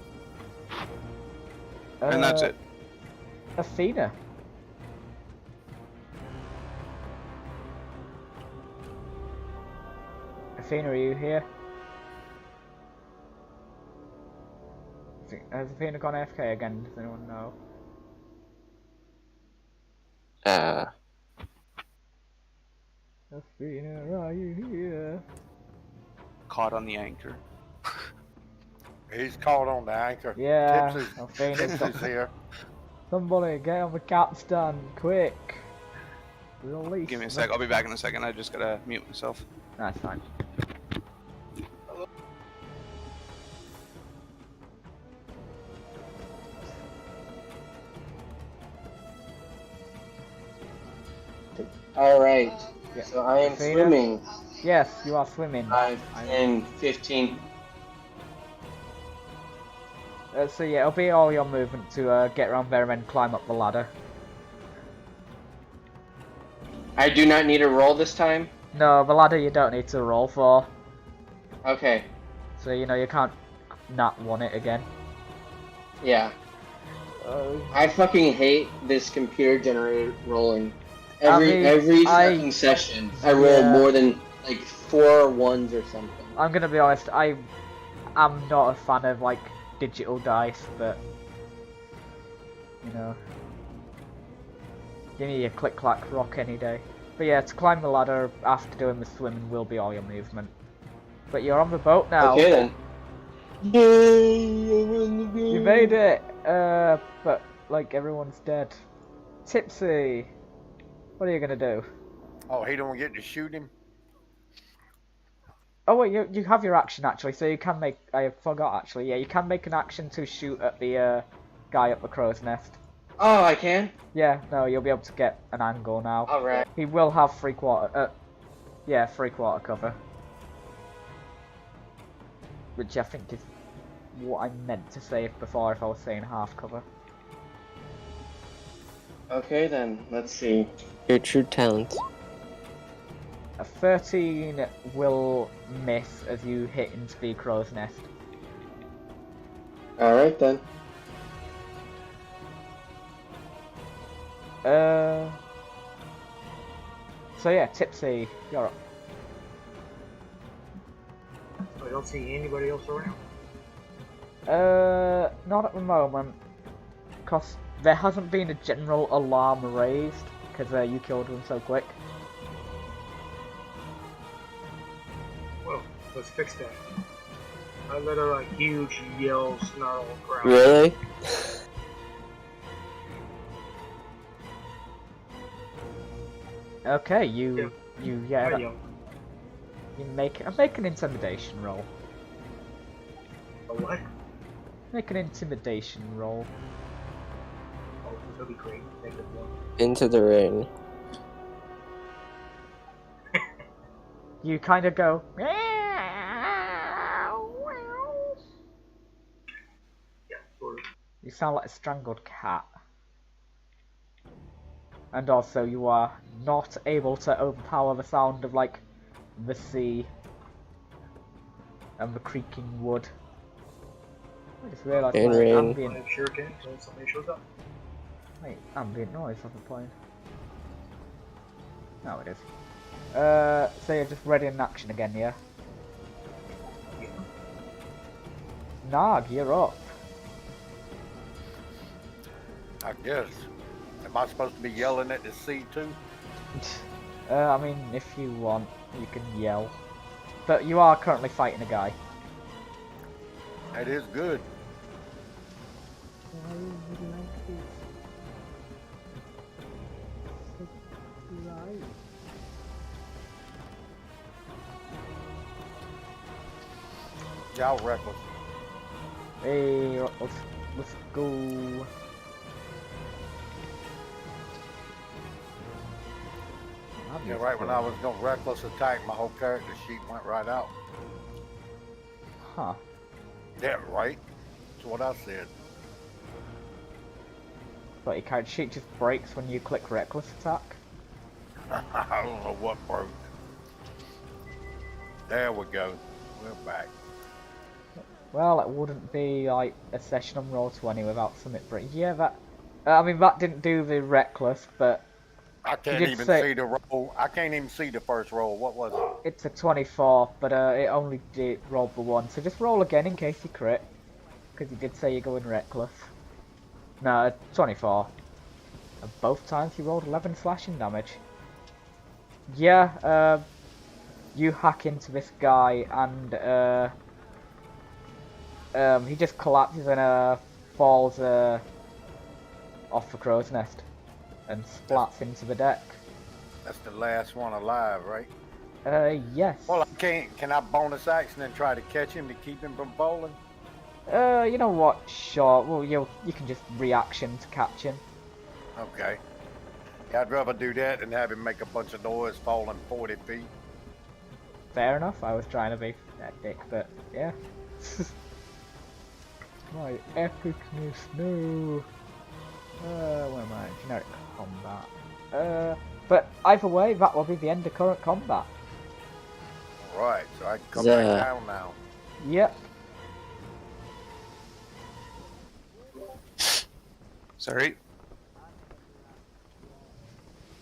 And that's it. Athena. Athena, are you here? Has Athena gone AFK again? Does anyone know? Athena, are you here? Caught on the anchor. He's caught on the anchor. Yeah, Tipsy's here. Somebody get on the capstan, quick! Release. Give me a sec. I'll be back in a second. I just gotta mute myself. That's fine. Alright, Yeah. so I am Athena? swimming. Yes, you are swimming. 5, 10, 15. So yeah, it'll be all your movement to get around there and then climb up the ladder. I do not need a roll this time? No, the ladder you don't need to roll for. Okay, So you know you can't nat one it again. yeah. I fucking hate this computer generated rolling. Every fucking session, I roll more than like 4 ones or something. I'm gonna be honest, I'm not a fan of like digital dice, but you know, give me a click clack rock any day. But yeah, to climb the ladder after doing the swimming will be all your movement. But you're on the boat now. Okay then. Yay! I'm on the boat. You made it. But like everyone's dead. Tipsy, what are you gonna do? Oh, he don't get to shoot him? Oh wait, you have your action actually, so you can make. I forgot actually. Yeah, you can make an action to shoot at the guy up the crow's nest. Oh, I can? Yeah, no, you'll be able to get an angle now. Alright. He will have three-quarter cover. Which I think is what I meant to say before if I was saying half cover. Okay then, let's see. Your true talent. A 13 will miss as you hit into the crow's nest. Alright then. So yeah, Tipsy, you're up. I don't see anybody else around. Not at the moment, because there hasn't been a general alarm raised, because you killed them so quick. Well, let's fix that. I let out a huge yell, snarl, growl. Really? Okay, you I yell. you make an intimidation roll. A what? Make an intimidation roll. Oh, this will be great. -1. Into the rain. You kind of go. Yeah, sort of. You sound like a strangled cat. And also, you are not able to overpower the sound of, like, the sea and the creaking wood. I just realised And my rain. ambient... I'm sure again until somebody shows up. Wait, ambient noise on the plane. No, it is. So you're just ready in action again, yeah? Yeah. Gnarg, you're up. I guess. Am I supposed to be yelling at the sea too? I mean, if you want, you can yell. But you are currently fighting a guy. That is good. Y'all reckless. Hey, let's go. Yeah, right when I was going to reckless attack, my whole character sheet went right out. Huh. Yeah, right. That's what I said. But your character sheet just breaks when you click reckless attack. I don't know what broke. There we go. We're back. Well, it wouldn't be like a session on Roll20 without something break. Yeah, that. I mean, that didn't do the reckless, but I can't did even say- see the roll. I can't even see the first roll. What was it? it's a 24. But it only did roll the one. So just roll again in case you crit, because you did say you're going reckless. No, 24. And both times you rolled 11 slashing damage. Yeah, you hack into this guy and he just collapses and falls off the crow's nest and splats into the deck. That's the last one alive, right? Yes. Well, I can't. Can I bonus action and try to catch him to keep him from falling? You know what? Sure. Well, you can just reaction to catch him. Okay. Yeah, I'd rather do that than have him make a bunch of noise falling 40 feet. Fair enough. I was trying to be that dick, but yeah. My epicness, no. Where am I? Generic combat. But either way, that will be the end of current combat. Right, so I can come Yeah. back down now. Yep. Sorry.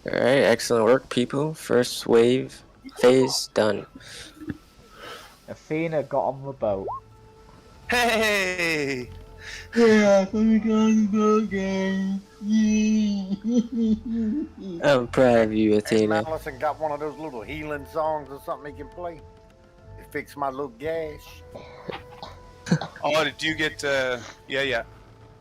Alright, excellent work, people. First wave phase done. Athena got on the boat. Hey! Yeah, let me go on the boat again. I'm proud of you, Hey, Athena. Mallison got one of those little healing songs or something he can play. To fix my little gash. Oh, did you get? Yeah.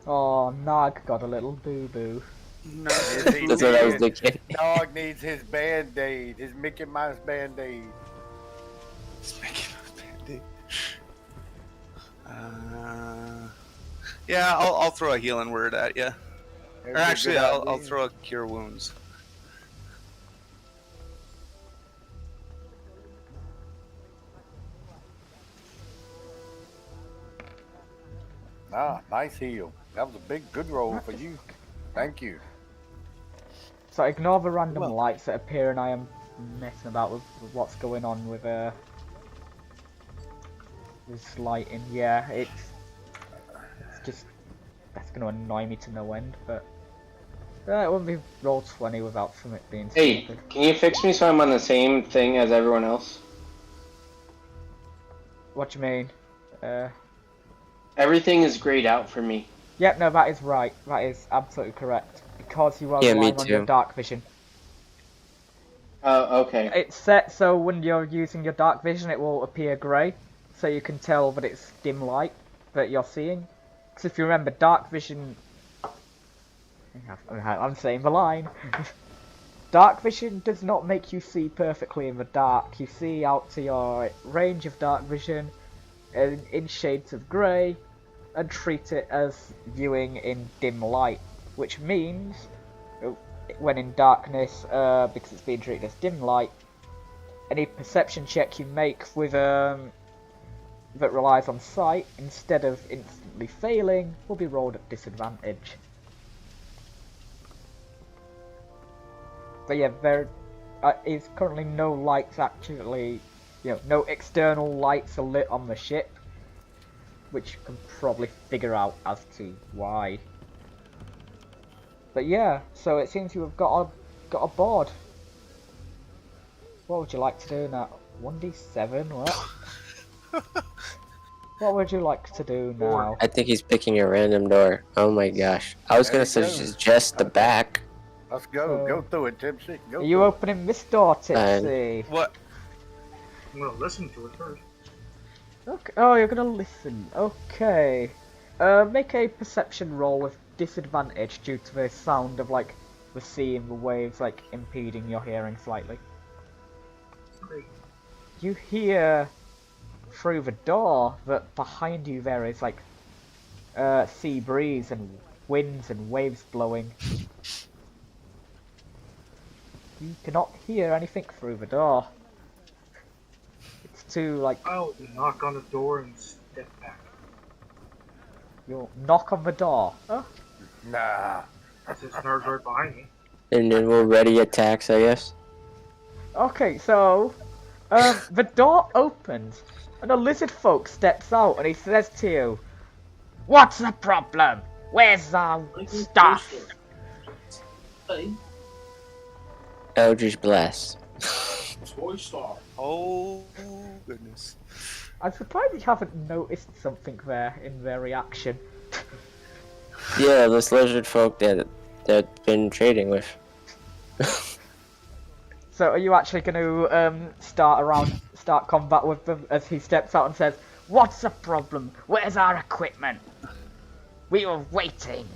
Oh, Gnarg got a little boo-boo. No. Yes, he That's what I was did. thinking. Dog needs his Band-Aid, his Mickey Mouse Band-Aid. It's making a Band-Aid. Yeah, I'll throw a healing word at you. Or actually, I'll throw a cure wounds. Ah, nice heal. That was a big, good roll for you. Thank you. So ignore the random Well- lights that appear, and I am messing about with what's going on with this lighting. Yeah, it's just that's gonna annoy me to no end. But it wouldn't be Roll20 without something being Hey, stupid. can you fix me so I'm on the same thing as everyone else? What do you mean? Everything is grayed out for me. Yep, no, that is right. That is absolutely correct. Because you are Yeah, me relying on your too. dark vision. Oh, okay. It's set so when you're using your dark vision, it will appear grey, so you can tell that it's dim light that you're seeing. Because if you remember, dark vision. I'm saying the line. Dark vision does not make you see perfectly in the dark. You see out to your range of dark vision in shades of grey and treat it as viewing in dim light, which means when in darkness, because it's being treated as dim light, any perception check you make with that relies on sight, instead of instantly failing, will be rolled at disadvantage. But yeah, there is currently no lights actually, no external lights are lit on the ship, which you can probably figure out as to why. But yeah, so it seems you have got a board. What would you like to do now? 1d7, what? What would you like to do now? I think he's picking a random door. Oh my gosh. I was There gonna you go. suggest the back. Let's go. Go through it, Tipsy. Go Are you through it. opening this door, Tipsy? What? I'm gonna listen to it first. Okay. Oh, you're gonna listen. Okay. Make a perception roll with disadvantage due to the sound of like the sea and the waves like impeding your hearing slightly. Great. You hear through the door that behind you there is like sea breeze and winds and waves blowing. You cannot hear anything through the door. It's too like I'll knock on the door and step back. you'll knock on the door. Huh? Nah. Since Gnarg's right behind me. And then we'll ready attacks, I guess. Okay, so the door opens and a lizard folk steps out and he says to you, "What's the problem? Where's our stuff?" Eldritch Blast. Toy Star. Oh goodness. I'm surprised you haven't noticed something there in their reaction. Yeah, those lizard folk that been trading with. So are you actually going to start combat with them as he steps out and says, "What's the problem? Where's our equipment? We were waiting."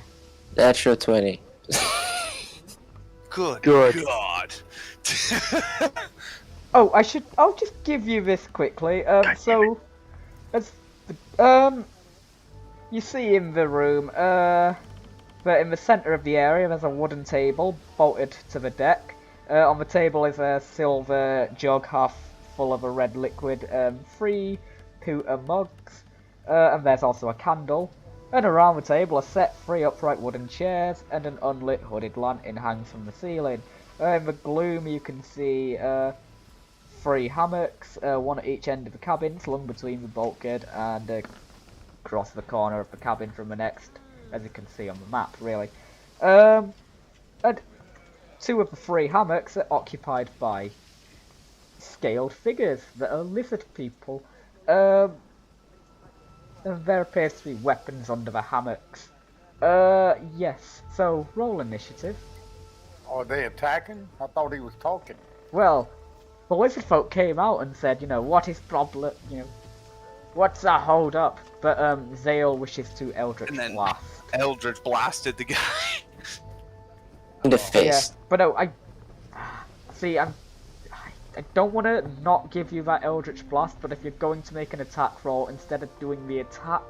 Natural 20. Good. Good. God. Oh, I'll just give you this quickly. So, as you see in the room, but in the centre of the area there's a wooden table bolted to the deck. On the table is a silver jug half full of a red liquid, 3 pewter mugs, and there's also a candle. And around the table are set 3 upright wooden chairs and an unlit hooded lantern hangs from the ceiling. In the gloom you can see 3 hammocks, 1 at each end of the cabin, slung between the bulkhead and across the corner of the cabin from the next, as you can see on the map, really. And 2 of the 3 hammocks are occupied by scaled figures that are lizard people. And there appears to be weapons under the hammocks. Yes, so roll initiative. Are they attacking? I thought he was talking. Well, the lizard folk came out and said, what is problem, what's the hold up? But Zale wishes to Eldritch And then Blast. Eldritch blasted the guy. In the Yeah, face. but no, I don't want to not give you that Eldritch Blast, but if you're going to make an attack roll, instead of doing the attack,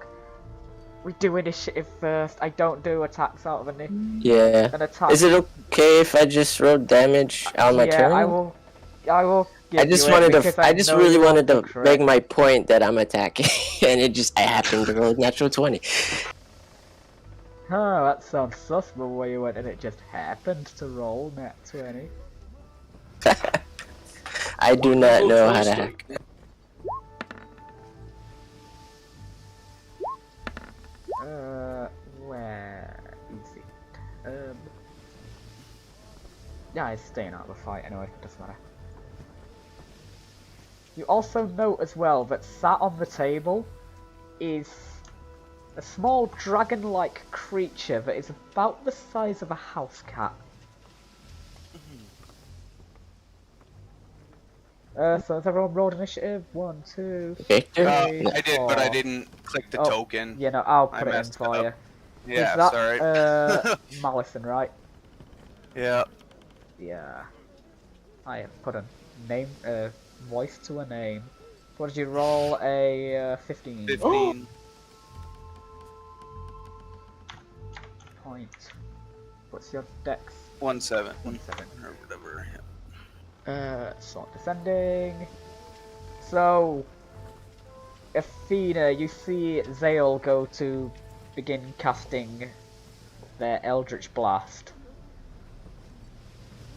we do initiative first. I don't do attacks out of an Yeah. attack. Is it okay if I just roll damage on my yeah, turn? I will give I just you wanted it to. because I just know really you want wanted to the make crit. my point that I'm attacking, and I happened to roll natural 20. Oh, that sounds sus, the way you went and it just happened to roll nat 20. I do not know how to hack. Where is it? Yeah, it's staying out of the fight anyway, doesn't matter. You also note as well that sat on the table is a small dragon-like creature that is about the size of a house cat. So has everyone rolled initiative? 1, 2, Victor? Three. I did, but I 4. didn't click the Oh, token. Yeah, no, I'll I put it in messed for up. you. Yeah, is that, sorry. Mallison, right? Yeah. Yeah. I have put a name, voice to a name. What did you roll? A 15. 15. Point. What's your dex? 1-7. 1-7. Or whatever. Sword descending. So, Athena, you see Zale go to begin casting their Eldritch Blast.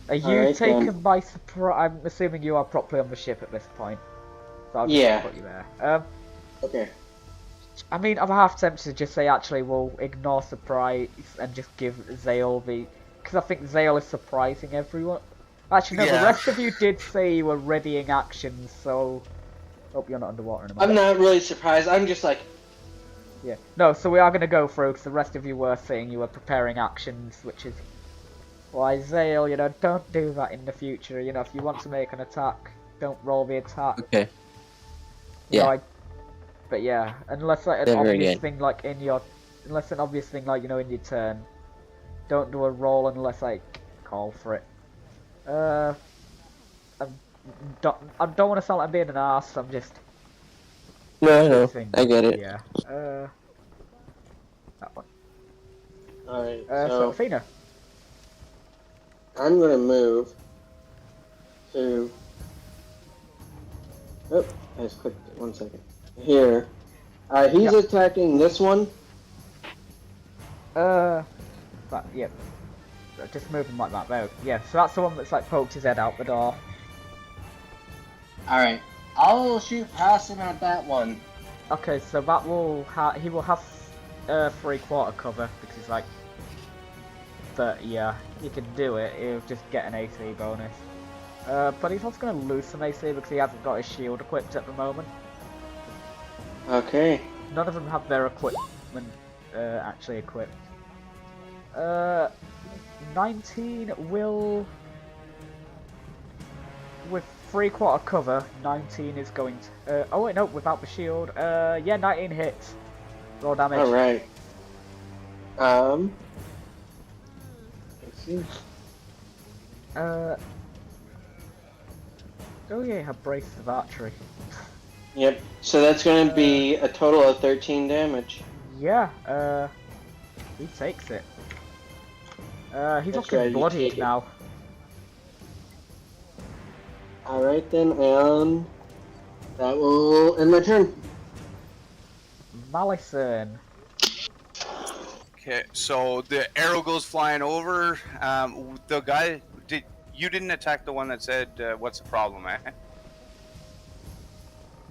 Are you Alright, taken then. by surprise? I'm assuming you are properly on the ship at this point. So I'll just Yeah. put you there. Okay. I mean, I'm half tempted to just say actually we'll ignore surprise and just give Zale the... Because I think Zale is surprising everyone. Actually, no, the Yeah. rest of you did say you were readying actions, so... Hope you're not underwater in a I'm moment. not really surprised. I'm just like, Yeah. No, so we are going to go through, because the rest of you were saying you were preparing actions, which is... Why, Zale, you know, don't do that in the future. You know, if you want to make an attack, don't roll the attack. Okay. You know, Yeah. but yeah, unless like an Never obvious again. thing like in your... Unless an obvious thing like, you know, in your turn. Don't do a roll unless I call for it. I don't want to sound like I'm being an ass, I'm just... No, Thing. I get it. Yeah. That one. alright, So so Athena. I'm gonna move to. Oh, I just clicked it. 1 second. Here. He's Yep. attacking this one. But, yeah. Just moving like that though. Yeah, so that's the one that's like poked his head out the door. Alright. I'll shoot past him at that one. Okay, so that will he will have 3/4 cover because he's like. But yeah, he can do it. He'll just get an AC bonus. But he's also going to lose some AC because he hasn't got his shield equipped at the moment. Okay. None of them have their equipment actually equipped. 19 will... With 3/4 cover, 19 is going to... oh wait, no, without the shield. Yeah, 19 hits. Roll damage. Alright. Let's see. Oh yeah, you have braces of archery. Yep. So that's going to be a total of 13 damage. Yeah, he takes it. He's That's looking right, you bloodied take it. now. Alright then, and that will end my turn. Mallison. Okay, so the arrow goes flying over. The guy you didn't attack the one that said, "What's the problem, eh?"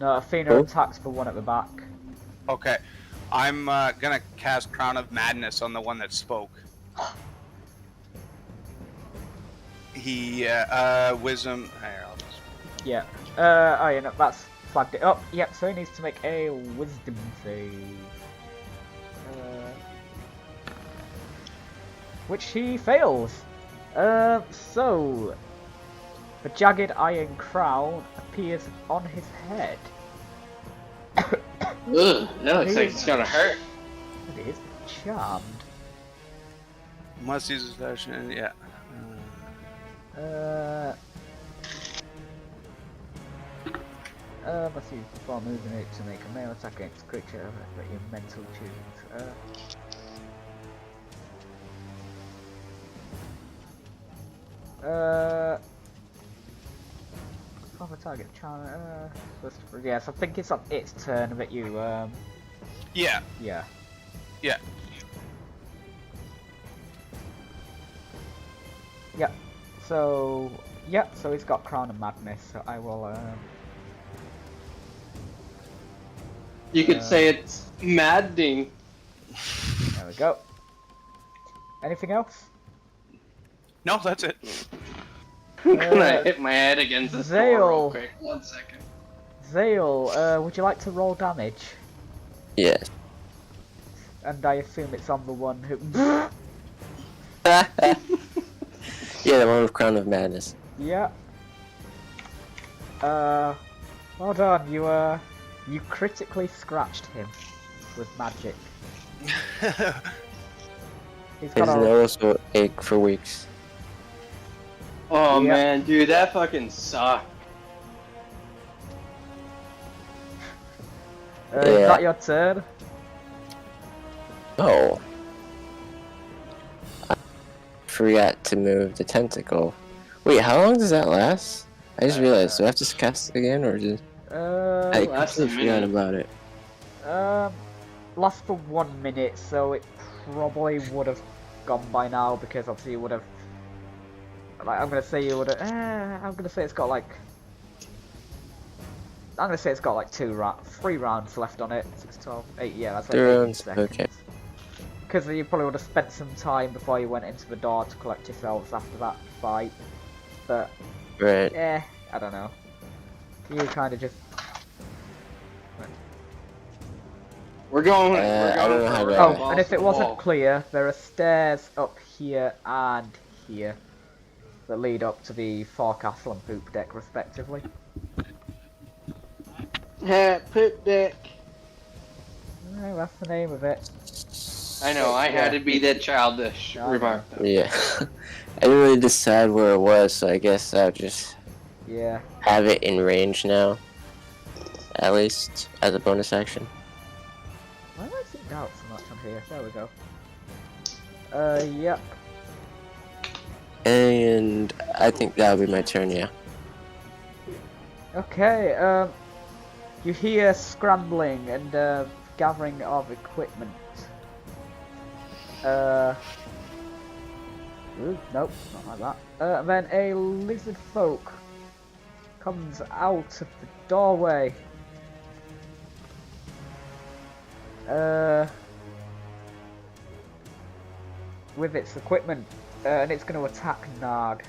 No, Athena Oh. attacks the one at the back. Okay, I'm gonna cast Crown of Madness on the one that spoke. He wisdom. Here, I'll just... Yeah. Oh yeah, no, that's flagged it up. Yep, so he needs to make a wisdom save. Which he fails. So the jagged iron crown appears on his head. Ugh, that looks like it's gonna hurt. It is charmed. Must use his action. Yeah. Must use before moving it to make a melee attack against a creature that you mentally choose. Proper target charm. Yes, I think it's on its turn that you. Yeah. Yeah. Yeah. Yep. So. Yep. So he's got Crown of Madness. So I will. You could say it's maddening. There we go. Anything else? No, that's it. I'm gonna hit my head against this door real Zale. quick. 1 second. Zale, would you like to roll damage? Yes. And I assume it's on the one who. Yeah, the one with Crown of Madness. Yeah. Well done. You critically scratched him with magic. He's His got a. nose will ache for weeks. Oh Yep. man, dude, that fucking sucked. Is Yeah. that your turn? Oh. I forgot to move the tentacle. Wait, how long does that last? I just realized. Do I have to cast it again, or just I Lasts a completely forgot minute. about it? Lasts for 1 minute, so it probably would have gone by now because obviously you would have. Like, I'm gonna say you would have. I'm gonna say it's got like. I'm gonna say it's got like 3 rounds left on it. 6, 12, 8. Yeah, that's like 3 18 rounds, seconds. okay. Because you probably would have spent some time before you went into the door to collect yourselves after that fight. But Right. I don't know. You kind of just. We're going. I don't know how for to- round Oh, balls and if to it the wasn't wall. clear, there are stairs up here and here that lead up to the forecastle and poop deck, respectively. Yeah, poop deck. That's the name of it. I know. I had Yeah. to be that childish I know. remark. Though. Yeah. I didn't really decide where it was, so I guess I'll just Yeah. have it in range now. At least as a bonus action. Why do I see doubt so much on here? There we go. Yep. And I think that'll be my turn, yeah. Okay, you hear scrambling and gathering of equipment. Ooh, nope, not like that. Then a lizard folk comes out of the doorway. With its equipment, and it's going to attack Gnarg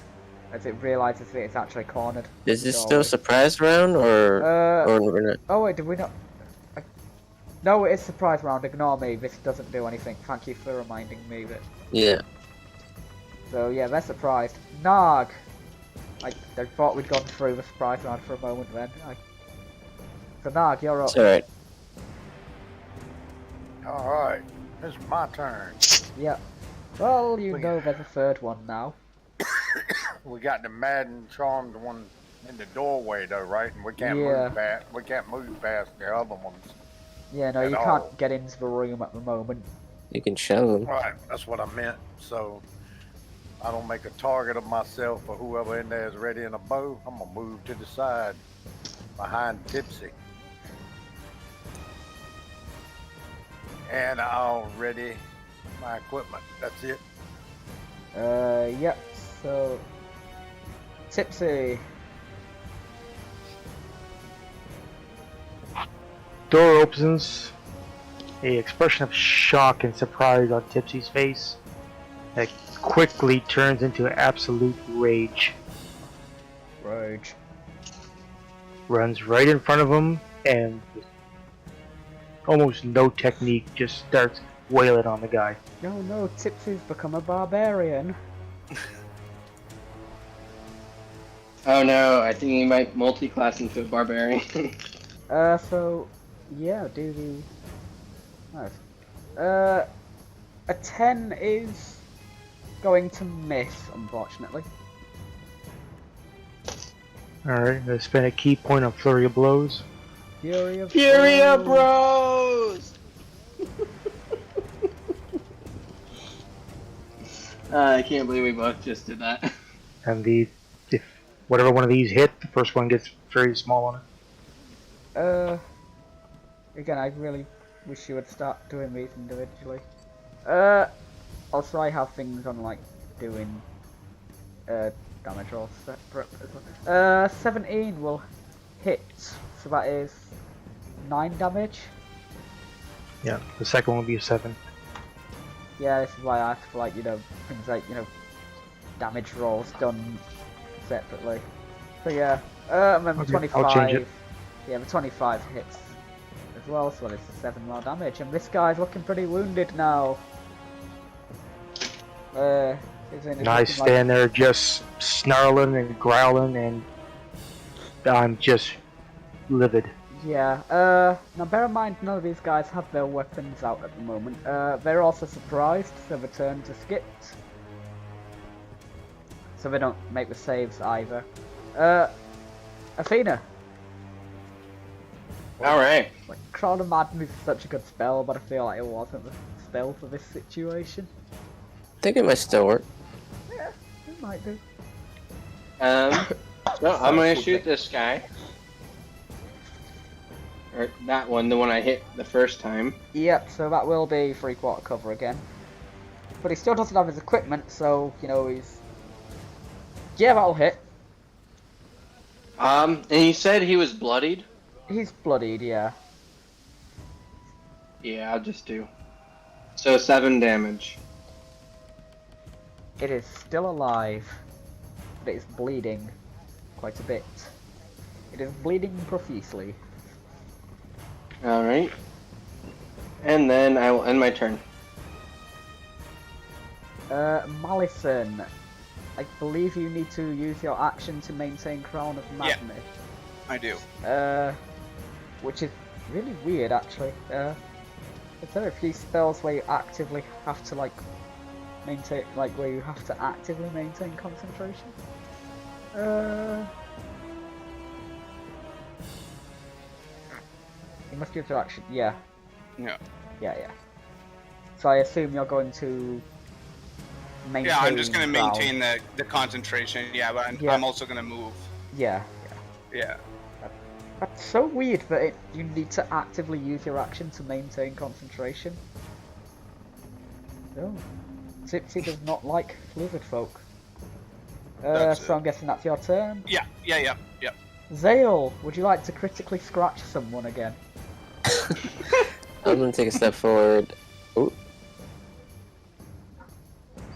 as it realizes that it's actually cornered. Is this still doorway. surprise round, or we're not? Oh wait, did we not? No, it is surprise round. Ignore me. This doesn't do anything. Thank you for reminding me that. Yeah. So yeah, they're surprised. Gnarg. I thought we'd gone through the surprise round for a moment then. So Gnarg, you're up. It's alright. All right, it's my turn. Yeah. Well, you know there's a third one now. We got the mad and charmed one in the doorway though, right? And we can't Yeah. move past. We can't move past the other ones. Yeah, no, At you all. can't get into the room at the moment. You can shove them. Right, that's what I meant. So I don't make a target of myself or whoever in there is ready in a bow. I'm gonna move to the side behind Tipsy. And I'll ready my equipment. That's it. Yep, so... Tipsy. Door opens. A expression of shock and surprise on Tipsy's face that quickly turns into absolute rage. Rage. Runs right in front of him and with almost no technique just starts wailing on the guy. No, no, Tipsy's become a barbarian. Oh no, I think he might multi-class into a barbarian. So... Yeah, do the... Nice. A 10 is going to miss, unfortunately. Alright, let's spend a key point on Flurry of Blows. Fury of Furia Blows. Bros! I can't believe we both just did that. And if whatever one of these hit, the first one gets very small on it. Again, I really wish you would start doing these individually. Also I have things on like doing damage rolls separate as well. 17 will hit, so that is 9 damage. Yeah, the second one will be a 7. Yeah, this is why I asked for like, things like, damage rolls done separately. So yeah, and then the Okay, 25. I'll change it. Yeah, the 25 hits as well, so it's 7 more damage, and this guy's looking pretty wounded now. And I stand there just snarling and growling, and I'm just livid. Yeah, now bear in mind none of these guys have their weapons out at the moment. They're also surprised, so the turns are skipped. so they don't make the saves either. Athena. Alright. Like, Crown of Madness is such a good spell, but I feel like it wasn't the spell for this situation. I think it might still work. Yeah, it might do. So I'm gonna shoot this guy. Or that one, the one I hit the first time. Yep, so that will be 3/4 cover again. But he still doesn't have his equipment, so, you know, he's... Yeah, that'll hit. And you said he was bloodied? He's bloodied, yeah. Yeah, I'll just do. So 7 damage. It is still alive, but it is bleeding quite a bit. It is bleeding profusely. Alright. And then I will end my turn. Mallison, I believe you need to use your action to maintain Crown of Madness. I do. Which is really weird, actually. There are a few spells where you actively have to, like, maintain, like, where you have to actively maintain concentration. You must use your action, yeah. Yeah. Yeah. So I assume you're going to maintain. Yeah, I'm just gonna Crown. maintain the concentration. Yeah, but I'm also gonna move. Yeah. Yeah. That's so weird that you need to actively use your action to maintain concentration. Oh. Tipsy does not like lizard folk. So I'm guessing that's your turn. Yeah. Zale, would you like to critically scratch someone again? I'm gonna take a step forward. Ooh.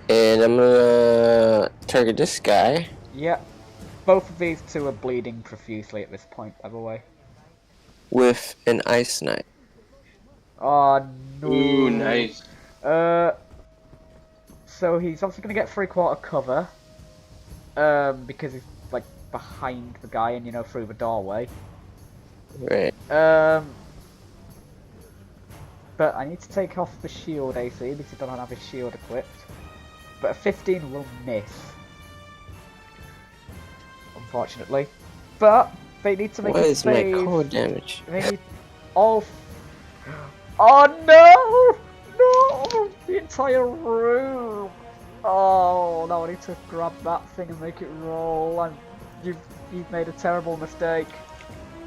And I'm gonna target this guy. Yeah. Both of these two are bleeding profusely at this point, by the way. With an ice knife. Oh no. Ooh, nice. So he's obviously gonna get 3/4 cover. Because he's like behind the guy and, you know, through the doorway. Right. But I need to take off the shield AC because he doesn't have his shield equipped. But a 15 will miss. Unfortunately. But they need to make What a is my save. cold damage? They need all... Oh no! No! The entire room! Oh no, I need to grab that thing and make it roll. You've made a terrible mistake.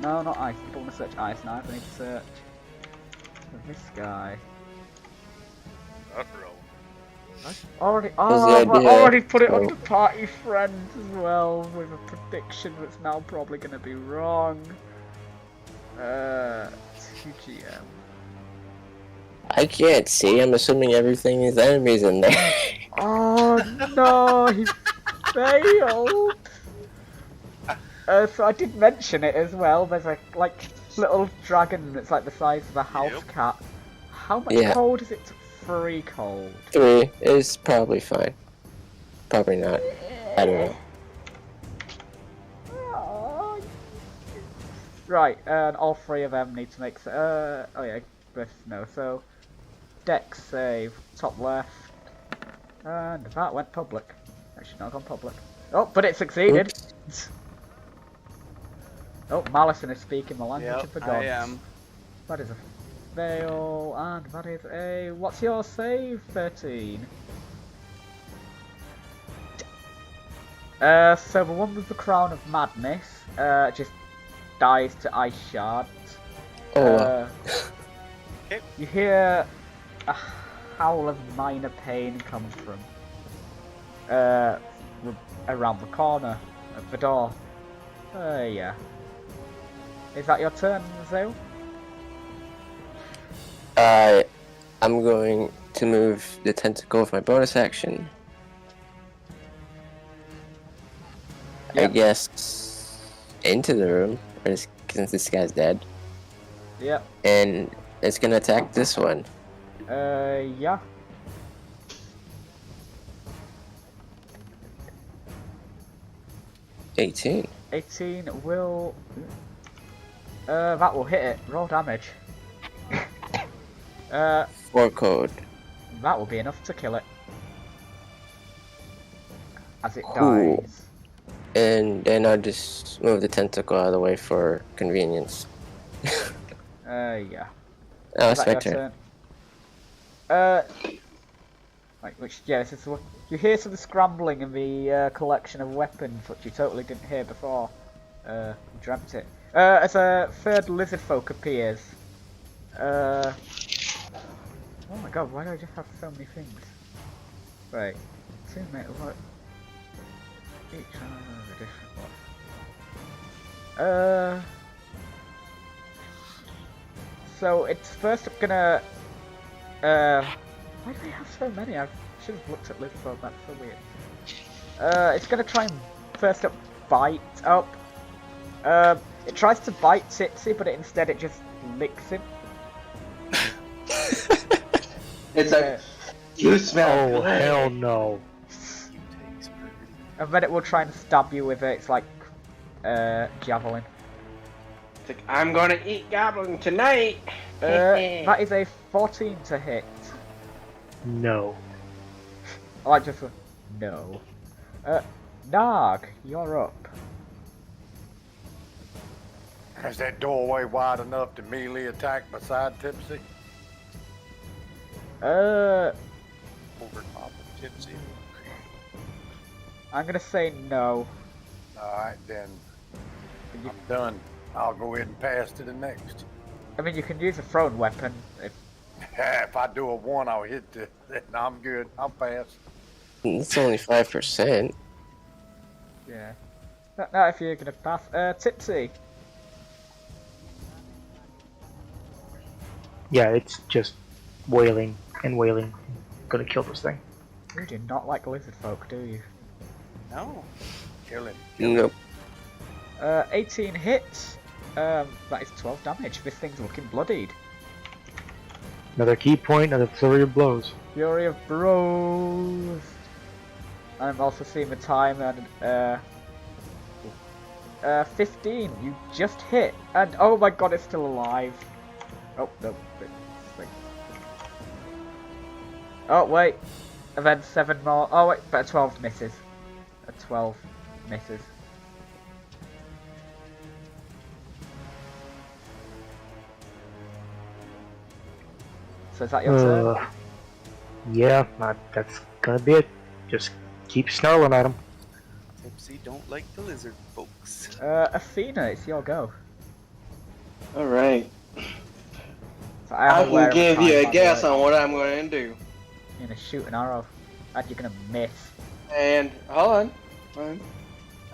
No, not ice. I don't want to search ice knife. I need to search for this guy. I've already put it under party friends as well with a prediction that's now probably going to be wrong. 2GM. I can't see. I'm assuming everything is enemies in there. Oh no, he failed. So I did mention it as well. There's a little dragon that's like the size of a house cat. How much cold is it to 3 cold? 3 is probably fine. Probably not. I don't know. Right, and all 3 of them need to make. Oh yeah, no. So Dex save, top left, and that went public. That should not have gone public. Oh, but it succeeded. Oops. Oh, Mallison is speaking the language of the gods. I am. That is a fail, and that is a... What's your save? 13. So the one with the Crown of Madness just dies to ice shards. Oh. You hear a howl of minor pain come from around the corner of the door. Yeah. Is that your turn, Zale? I'm going to move the tentacle with my bonus action. Yep. I guess into the room, since this guy's dead. Yep. And it's gonna attack this one. Yeah. $18. 18 will... that will hit it. Roll damage. 4 code. That will be enough to kill it. as it Cool. dies. And then I'll just move the tentacle out of the way for convenience. Yeah. Oh, Is it's that my your turn. Right, which, yeah, this is what you hear some scrambling in the collection of weapons, which you totally didn't hear before. You dreamt it. As a third lizard folk appears. Oh my god, why do I just have so many things? Right, teammate, what? Each one has a different one. So it's first gonna. Why do we have so many? I should have looked at list folk. That's so weird. It's gonna try and first up bite up. It tries to bite Tipsy, but instead it just licks him. It's like, you smell Oh, good. hell no. And then it will try and stab you with it. It's like javelin. It's like, I'm gonna eat goblin tonight. That is a 14 to hit. No. I like just no. Gnarg, you're up. Is that doorway wide enough to melee attack beside Tipsy? Over top of Tipsy. I'm gonna say no. Alright, then I'm done. I'll go ahead and pass to the next. I mean, you can use a thrown weapon. If I do a 1, I'll hit the. I'm good. I'll pass. It's only 5%. Yeah. Not if you're gonna pass. Tipsy. Yeah, it's just wailing and wailing. Gonna kill this thing. You do not like lizard folk, do you? No. Kill him. Nope. 18 hits. That is 12 damage. This thing's looking bloodied. Another key point, another flurry of blows. Fury of Bros. I'm also seeing the time and 15. You just hit, and oh my god, it's still alive. Oh no. Wait. Oh wait. And then 7 more. Oh wait, but a 12 misses. A 12 misses. So is that your turn? Yeah, that's gonna be it. Just keep snarling at him. Tipsy don't like the lizard folks. Athena, it's your go. Alright. So I am aware can of give you time, a by the guess way. on what I'm going to do. You're gonna shoot an arrow, and you're gonna miss. And, hold on.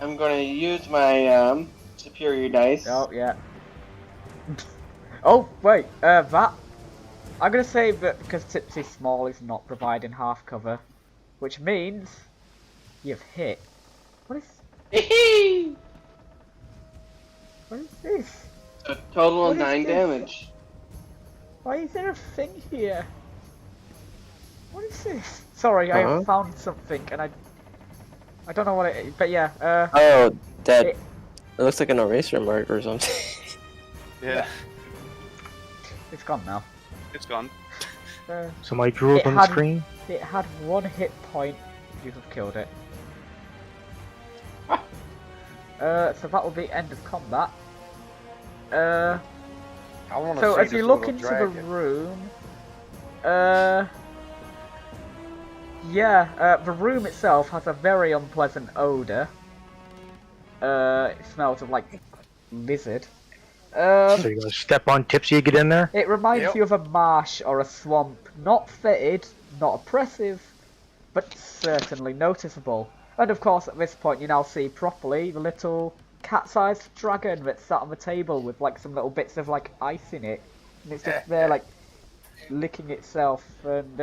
I'm going to use my superior dice. Oh yeah. Oh wait, that. I'm gonna say that because Tipsy Small is not providing half cover, which means you've hit. What is this? A total What of is 9 this? damage. Why is there a thing here? What is this? Sorry, I Uh-huh. found something and I don't know what it is, but yeah. Oh, that It- it looks like an eraser mark or something. Yeah, It's gone now. it's gone. So my drool's It on the had- screen. It had 1 hit point. You have killed it. So that will be end of combat. I want to So see as this you look little into dragon. the room, the room itself has a very unpleasant odor. It smells of like lizard. So you're gonna step on Tipsy to get in there? It reminds Yep. you of a marsh or a swamp. Not fetid, not oppressive, but certainly noticeable. And of course, at this point, you now see properly the little cat-sized dragon that's sat on the table with like some little bits of like ice in it, and it's just there like licking itself. And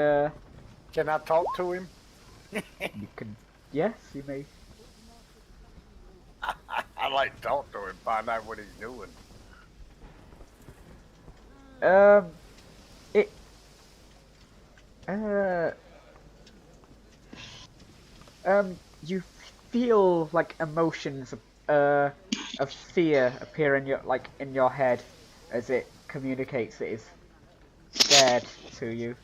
Can I talk to him? you can, yes, you may. I'd like to talk to him, find out what he's doing. It. You feel like emotions of fear appear in your head as it communicates it is scared to you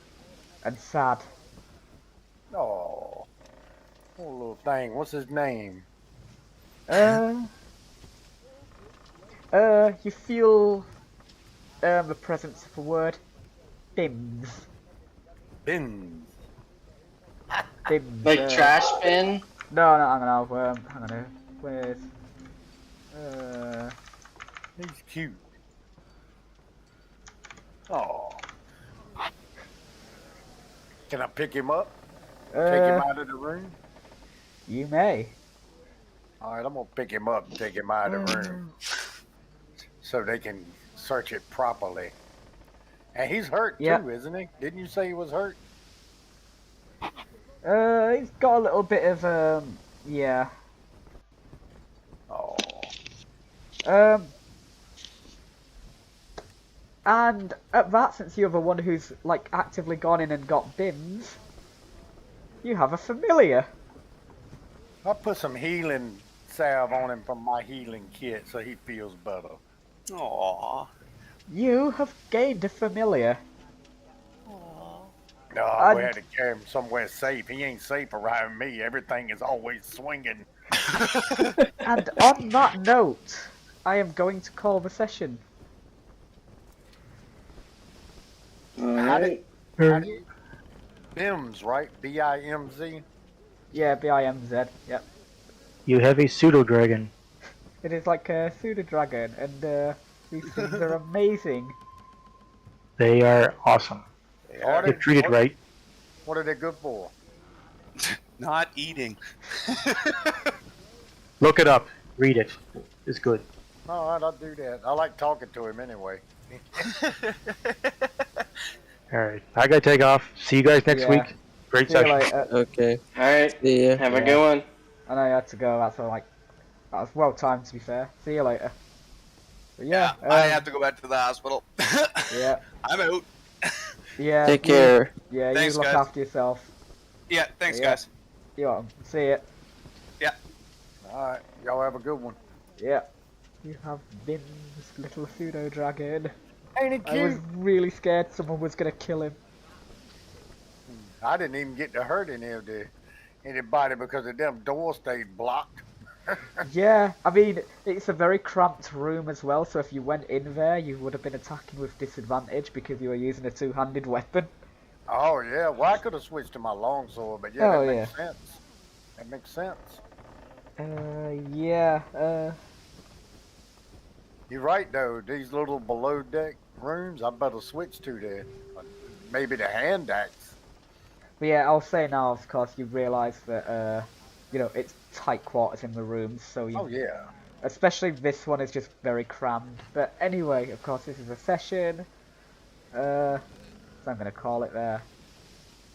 and sad. Oh. Poor little thing. What's his name? You feel the presence of a word. Bims. Bins. Bims. Like trash bin? No, hang on. Where's... He's cute. Oh. Can I pick him up? Take him out of the room? You may. Alright, I'm gonna pick him up and take him out of the room. So they can search it properly. And he's hurt too, isn't he? Didn't you say he was hurt? He's got a little bit of, yeah. Oh. And at that, since you're the one who's, like, actively gone in and got bims, you have a familiar. I put some healing salve on him from my healing kit so he feels better. Aww. You have gained a familiar. No, we had to carry him somewhere safe. He ain't safe around me. Everything is always swinging. And on that note, I am going to call the session. Alright. Bims, right? B-I-M-Z? Yeah, BIMZ, yep. You have a pseudo dragon. It is like a pseudo dragon, and these things are amazing. They are awesome. Yeah. If treated right. What are they good for? Not eating. Look it up. Read it. It's good. Alright, I'll do that. I like talking to him anyway. Alright. I gotta take off. See you guys next Yeah. week. Great See you session. later. Okay. Alright. See ya. Have a good one. I know you had to go, that's all, like, that was well timed to be fair. See you later. But yeah, I have to go back to the hospital. yeah, I'm out. yeah. Take you- care. Yeah, Thanks, you look guys. after yourself. Yeah, thanks, Yeah. guys. You're welcome. See ya. Alright, y'all have a good one. Yeah. You have been this little pseudo dragon. Ain't it I was cute? really scared someone was gonna kill him. I didn't even get to hurt anybody because the damn door stayed blocked. Yeah, I mean, it's a very cramped room as well, so if you went in there, you would have been attacking with disadvantage because you were using a two-handed weapon. Oh yeah, well I could have switched to my longsword, but yeah, Oh, that makes sense. That makes sense. Yeah, You're right though, these little below deck rooms, I better switch to the, maybe the hand axe. but yeah, I'll say now, of course, you realise that, you know, it's tight quarters in the rooms, so you... Oh yeah. Especially this one is just very crammed. But anyway, of course, this is a session. So I'm going to call it there.